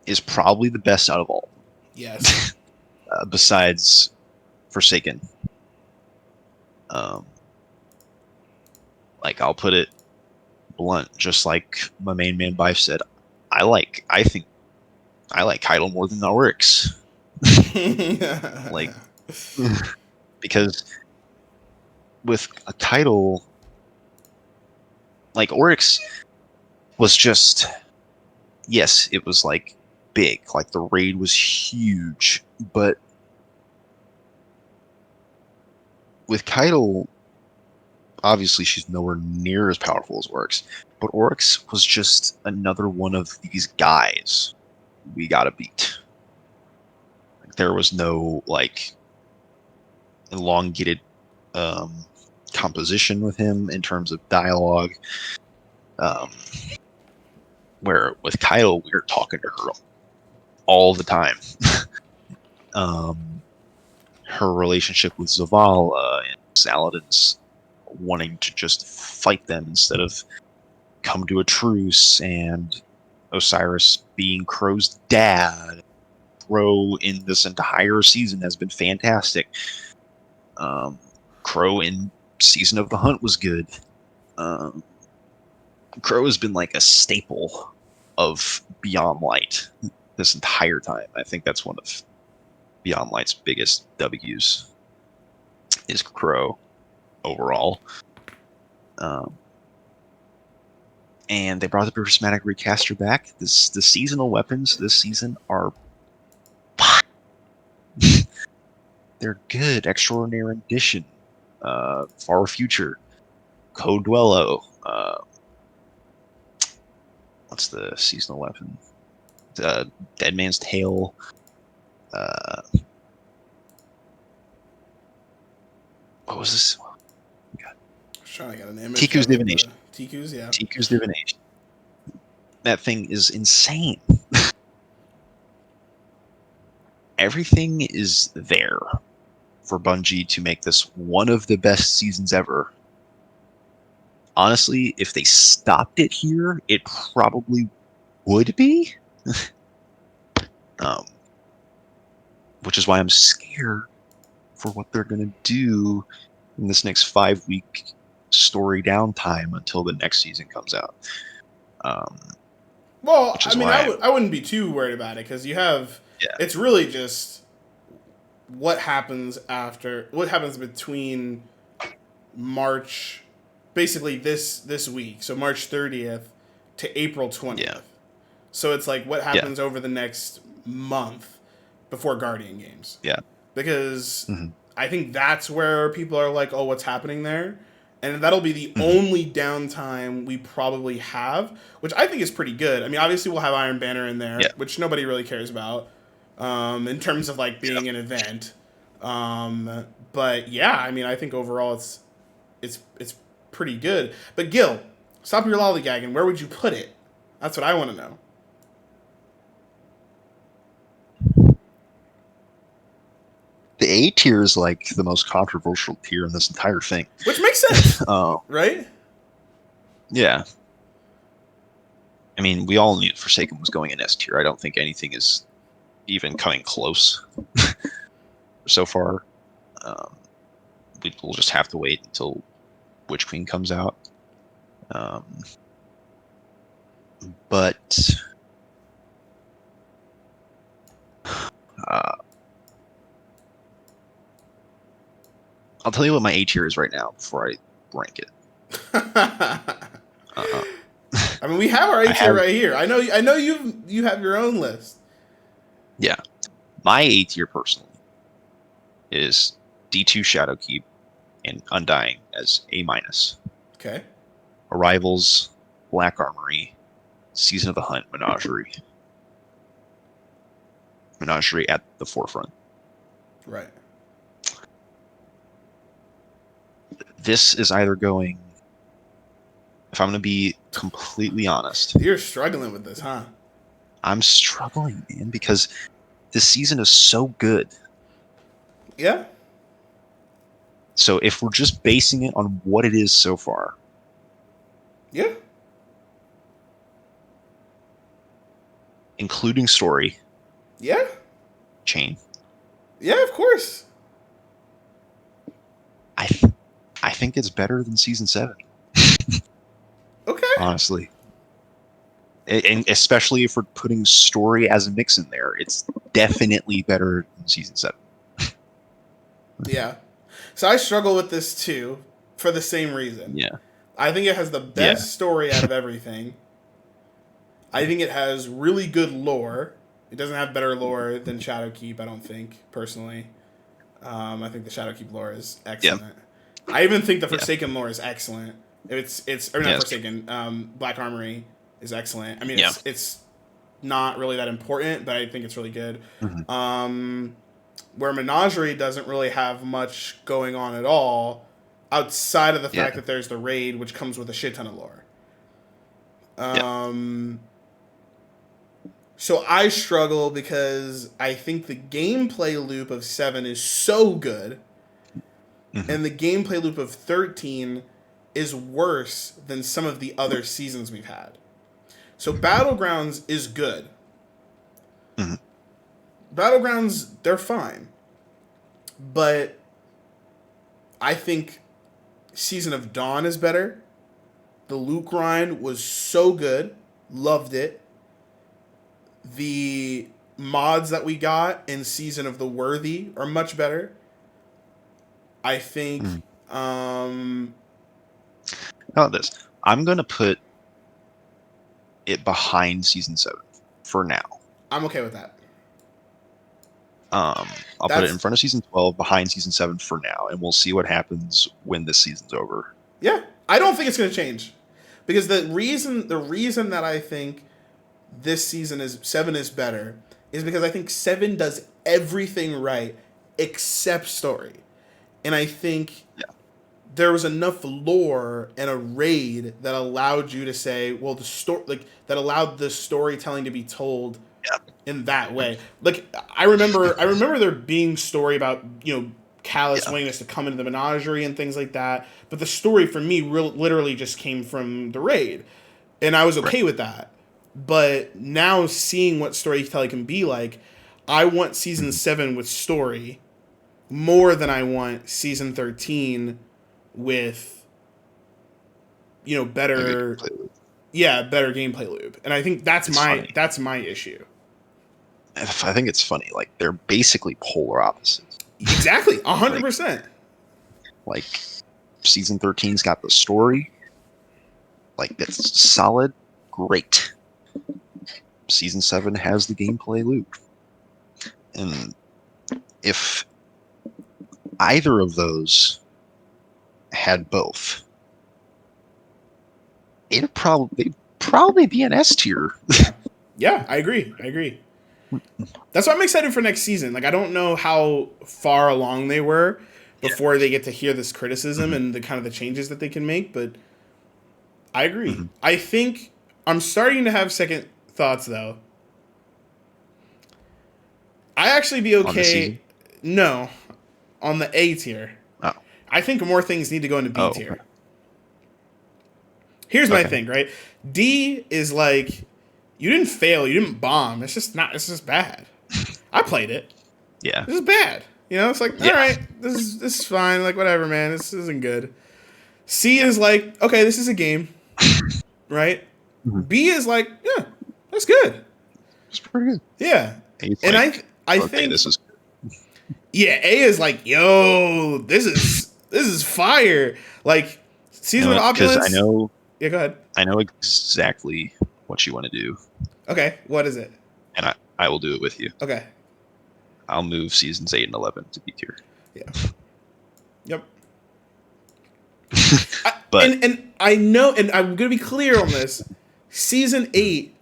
is probably the best out of all. Yes. Besides Forsaken. Like, I'll put it blunt, just like my main man Bife said, I think I like Keitel more than the Oryx. Like, because with a Keitel, like Oryx was just, yes, it was like big, like the raid was huge, but with Keitel, obviously she's nowhere near as powerful as Oryx, but Oryx was just another one of these guys we gotta beat. Like, there was no like elongated composition with him in terms of dialogue. Where with Keitel, we were talking to her all the time. Her relationship with Zavala and Saladin's wanting to just fight them instead of come to a truce, and Osiris being Crow's dad. Crow in this entire season has been fantastic. Crow in Season of the Hunt was good. Crow has been like a staple of Beyond Light this entire time. I think that's one of Beyond Light's biggest W's is Crow overall. And they brought the Prismatic Recaster back. The seasonal weapons this season are they're good. Extraordinary Edition, Far Future, Code Dwello. What's the seasonal weapon? Dead Man's Tale. What was this? I was trying to get an image. Tiku's Divination. Tiku's, yeah. Tiku's Divination. That thing is insane. Everything is there for Bungie to make this one of the best seasons ever. Honestly, if they stopped it here, it probably would be. Which is why I'm scared for what they're going to do in this next 5-week story downtime until the next season comes out. Well, I mean, I wouldn't be too worried about it, because you have, it's really just what happens between March, basically this week, so March 30th to April 20th. Yeah. So it's like what Yeah. happens over the next month before Guardian games. Yeah. Because Mhm. I think that's where people are like, oh, what's happening there? And that'll be the Mhm. only downtime we probably have, which I think is pretty good. I mean, obviously we'll have Iron Banner in there, Yeah. which nobody really cares about in terms of like being an event. But yeah, I mean, I think overall it's pretty good. But Gil, stop your lollygagging. Where would you put it? That's what I want to know. The A tier is like the most controversial tier in this entire thing. Which makes sense, right? Yeah. I mean, we all knew Forsaken was going in S tier. I don't think anything is even coming close so far. We'll just have to wait until Witch Queen comes out. But I'll tell you what my A tier is right now before I rank it. I mean, we have our A tier right here. I know you have your own list. Yeah, my A tier personally is D2 Shadowkeep and Undying as A-. Okay. Arrivals, Black Armory, Season of the Hunt, Menagerie. Menagerie at the forefront. Right. This is either going, if I'm going to be completely honest. You're struggling with this, huh? I'm struggling, man, because this season is so good. Yeah. So if we're just basing it on what it is so far. Yeah. Including story. Yeah. Chain. Yeah, of course. I think it's better than season 7. Okay. Honestly. And especially if we're putting story as a mix in there, it's definitely better than season 7. Yeah. So I struggle with this too for the same reason. Yeah. I think it has the best story out of everything. I think it has really good lore. It doesn't have better lore than Shadowkeep, I don't think, personally. I think the Shadowkeep lore is excellent. Yeah. I even think the Forsaken lore is excellent. It's or not Forsaken. Black Armory is excellent. I mean, it's not really that important, but I think it's really good. Mm-hmm. Where Menagerie doesn't really have much going on at all, outside of the fact that there's the raid, which comes with a shit ton of lore. So I struggle because I think the gameplay loop of 7 is so good, and the gameplay loop of 13 is worse than some of the other seasons we've had. So Battlegrounds is good. Mm-hmm. Battlegrounds, they're fine. But I think Season of Dawn is better. The loot grind was so good. Loved it. The mods that we got in Season of the Worthy are much better. I think... How about this? I'm going to put it behind Season 7 for now. I'm okay with that. I'll put it in front of Season 12, behind Season 7 for now, and we'll see what happens when this season's over. Yeah, I don't think it's going to change. Because the reason that I think this season 7 is better is because I think 7 does everything right except story. And I think there was enough lore and a raid that allowed you to say, well, that allowed the storytelling to be told in that way. Like I remember there being story about, Callus wanting us to come into the menagerie and things like that. But the story for me literally just came from the raid. And I was okay with that. But now seeing what storytelling can be like, I want season 7 with story more than I want season 13 with, better gameplay loop. And I think that's my issue. I think it's funny. Like, they're basically polar opposites. Exactly, 100%. Like season 13's got the story. Like that's solid, great. Season 7 has the gameplay loop. And if either of those had both, it'd probably be an S tier. Yeah, I agree. That's why I'm excited for next season. Like, I don't know how far along they were before they get to hear this criticism and the kind of the changes that they can make, but I agree. I think I'm starting to have second thoughts though. I actually be okay. No, on the A tier. Oh. I think more things need to go into B tier. Okay. Here's my thing, right? D is like, you didn't fail, you didn't bomb. It's just bad. I played it. Yeah. This is bad. You know, it's like, all right, this is fine. Like, whatever, man. This isn't good. C is like, okay, this is a game, right? B is like, yeah, that's good. It's pretty good. Yeah, and like, I okay, think this is good. Yeah, A is like, yo, this is fire. Like, Season of Opulence. Because I know. Yeah, go ahead. I know exactly what you want to do. Okay, what is it? And I will do it with you. Okay. I'll move seasons 8 and 11 to B tier. Yeah. Yep. But and I know, and I'm gonna be clear on this. Season 8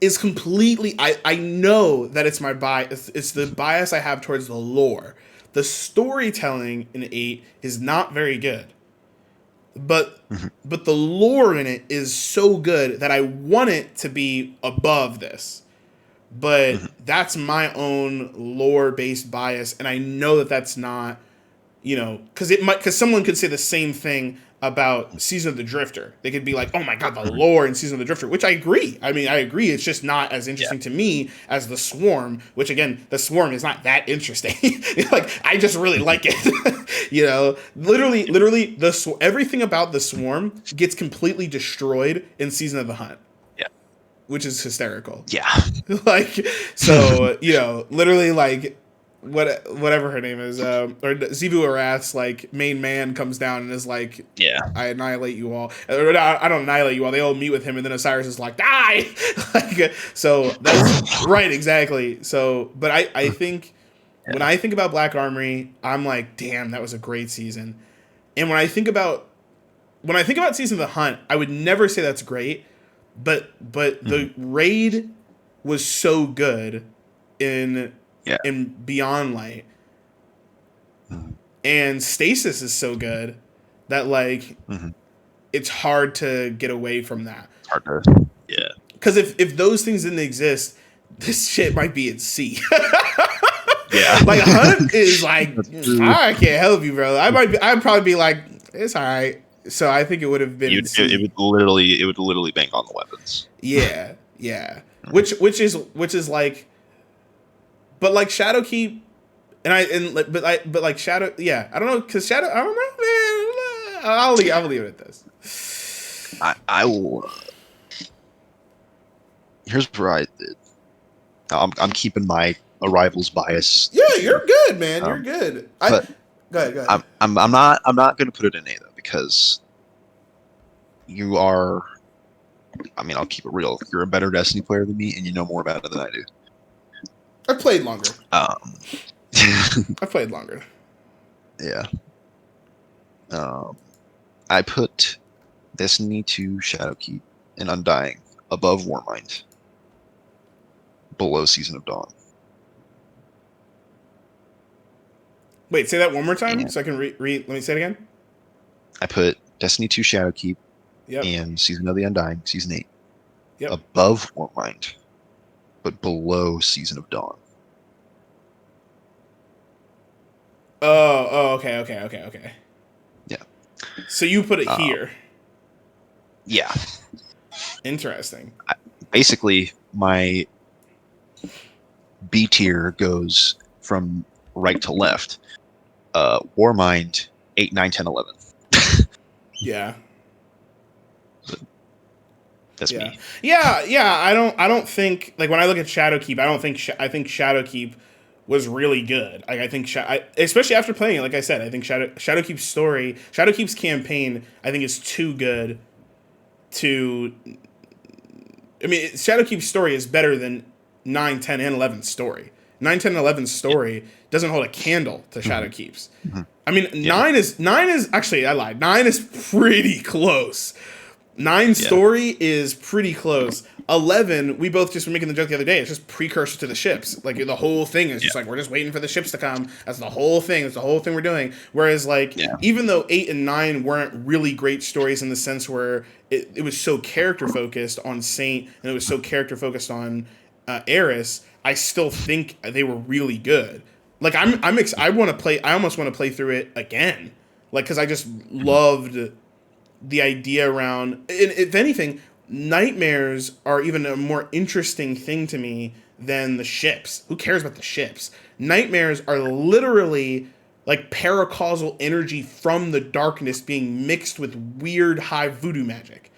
is completely. I know that it's my bias. It's the bias I have towards the lore. The storytelling in 8 is not very good. But the lore in it is so good that I want it to be above this. But that's my own lore-based bias, and I know that that's not, because someone could say the same thing about Season of the Drifter. They could be like, "Oh my god, the lore in Season of the Drifter," which I agree. I mean, I agree. It's just not as interesting to me as the Swarm. Which again, the Swarm is not that interesting. Like, I just really like it. Literally, everything about the Swarm gets completely destroyed in Season of the Hunt. Which is hysterical. Yeah. Like, so, literally, like, whatever her name is, or Zivu Arath's, like, main man comes down and is like, I annihilate you all. Or, I don't annihilate you all. They all meet with him, and then Osiris is like, die! Like, so, that's right, exactly. So, but I think, when I think about Black Armory, I'm like, damn, that was a great season. And when I think about Season of the Hunt, I would never say that's great. But the raid was so good in Beyond Light, and Stasis is so good that like it's hard to get away from that. Because if those things didn't exist, this shit might be in C. Like Hunt is like, I can't help you, bro. I'd probably be like, it's all right. So I think it would have been. It would literally bang on the weapons. Yeah. Which is like, but like Shadowkeep, but like Shadow. Yeah, I don't know, because Shadow. I don't know, man. I'll leave it at this. I will. Here's where I did. I'm keeping my Arrivals bias. Yeah, you're good, man. You're good. Go ahead. I'm not going to put it in A though, because you are. I mean, I'll keep it real. You're a better Destiny player than me, and you know more about it than I do. I played longer. I played longer. Yeah. I put Destiny 2, Shadowkeep, and Undying above Warmind, below Season of Dawn. Wait, say that one more time so I can read. Let me say it again. I put Destiny 2, Shadowkeep, and Season of the Undying, Season 8, above Warmind, but below Season of Dawn. Oh, okay. Yeah. So you put it here. Yeah. Interesting. Basically, my B tier goes from right to left. Warmind, 8, 9, 10, 11. Yeah. That's me. Yeah. I don't think, like, when I look at Shadowkeep, I think Shadowkeep was really good. Like I think, especially after playing it, like I said, I think Shadowkeep's campaign, I think is too good to. I mean, Shadowkeep's story is better than 9, 10, and 11's story. 9, 10, and 11's story doesn't hold a candle to Shadowkeep's. I mean, nine is actually, I lied. 9 is pretty close. 9's story is pretty close. 11, we both just were making the joke the other day. It's just precursor to the ships. Like the whole thing is just like we're just waiting for the ships to come. That's the whole thing. That's the whole thing we're doing. Whereas like even though 8 and 9 weren't really great stories in the sense where it was so character focused on Saint and it was so character focused on Eris, I still think they were really good. Like I want to play. I almost want to play through it again. Like because I just loved the idea around. And if anything, nightmares are even a more interesting thing to me than the ships. Who cares about the ships? Nightmares are literally like paracausal energy from the darkness being mixed with weird high voodoo magic.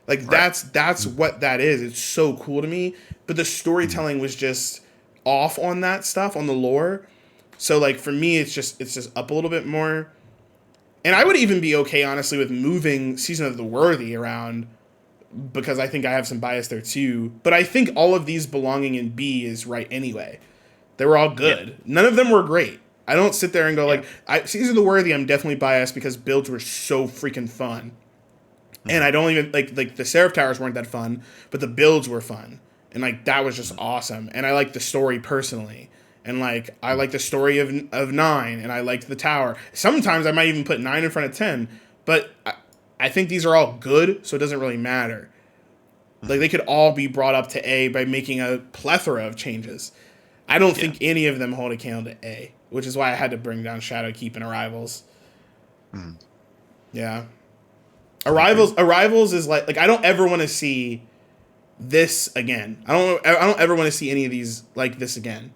Like that's what that is. It's so cool to me. But the storytelling was just off on that stuff, on the lore. So like for me, it's just up a little bit more. And I would even be okay, honestly, with moving Season of the Worthy around because I think I have some bias there too. But I think all of these belonging in B is right anyway. They were all good. Yeah. None of them were great. I don't sit there and go like, Season of the Worthy, I'm definitely biased because builds were so freaking fun. And I don't even, like the Seraph Towers weren't that fun, but the builds were fun. And like, that was just awesome. And I like the story personally. And like, I like the story of 9, and I liked the tower. Sometimes I might even put 9 in front of 10, but I think these are all good, so it doesn't really matter. Like, they could all be brought up to A by making a plethora of changes. I don't think any of them hold a candle to A, which is why I had to bring down Shadowkeep and Arrivals. Yeah. Arrivals is like I don't ever want to see this again. I don't ever want to see any of these like this again.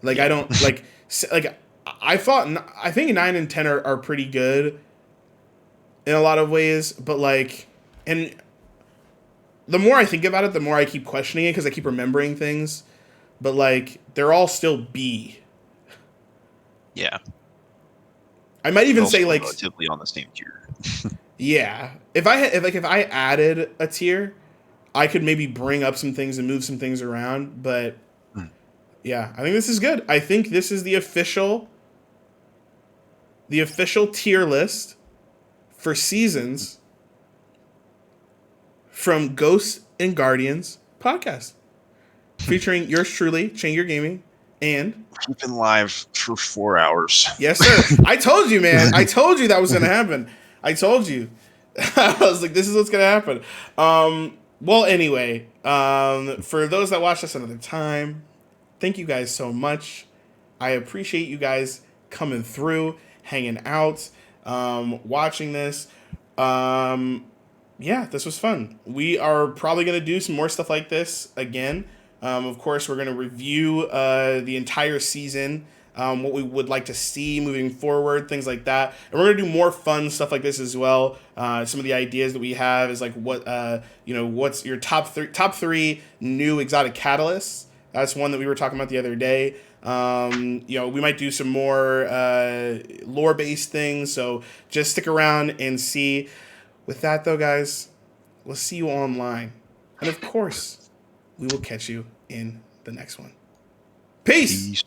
Like I don't like I think 9 and 10 are pretty good in a lot of ways, but like, and the more I think about it, the more I keep questioning it because I keep remembering things. But like, they're all still B. Yeah. I might even say like relatively on the same tier. Yeah. If I added a tier, I could maybe bring up some things and move some things around, but yeah, I think this is good. I think this is the official tier list for seasons from Ghosts and Guardians podcast, featuring yours truly, ChaingearGaming, and we've been live for 4 hours. Yes, sir. I told you, man. I told you that was gonna happen. I told you. I was like, this is what's gonna happen. Well, anyway, for those that watched us another time, thank you guys so much. I appreciate you guys coming through, hanging out, watching this. Yeah, this was fun. We are probably going to do some more stuff like this again. Of course, we're going to review the entire season, what we would like to see moving forward, things like that. And we're going to do more fun stuff like this as well. Some of the ideas that we have is like what's your top three new exotic catalysts. That's one that we were talking about the other day. We might do some more lore-based things, so just stick around and see. With that, though, guys, we'll see you online. And, of course, we will catch you in the next one. Peace!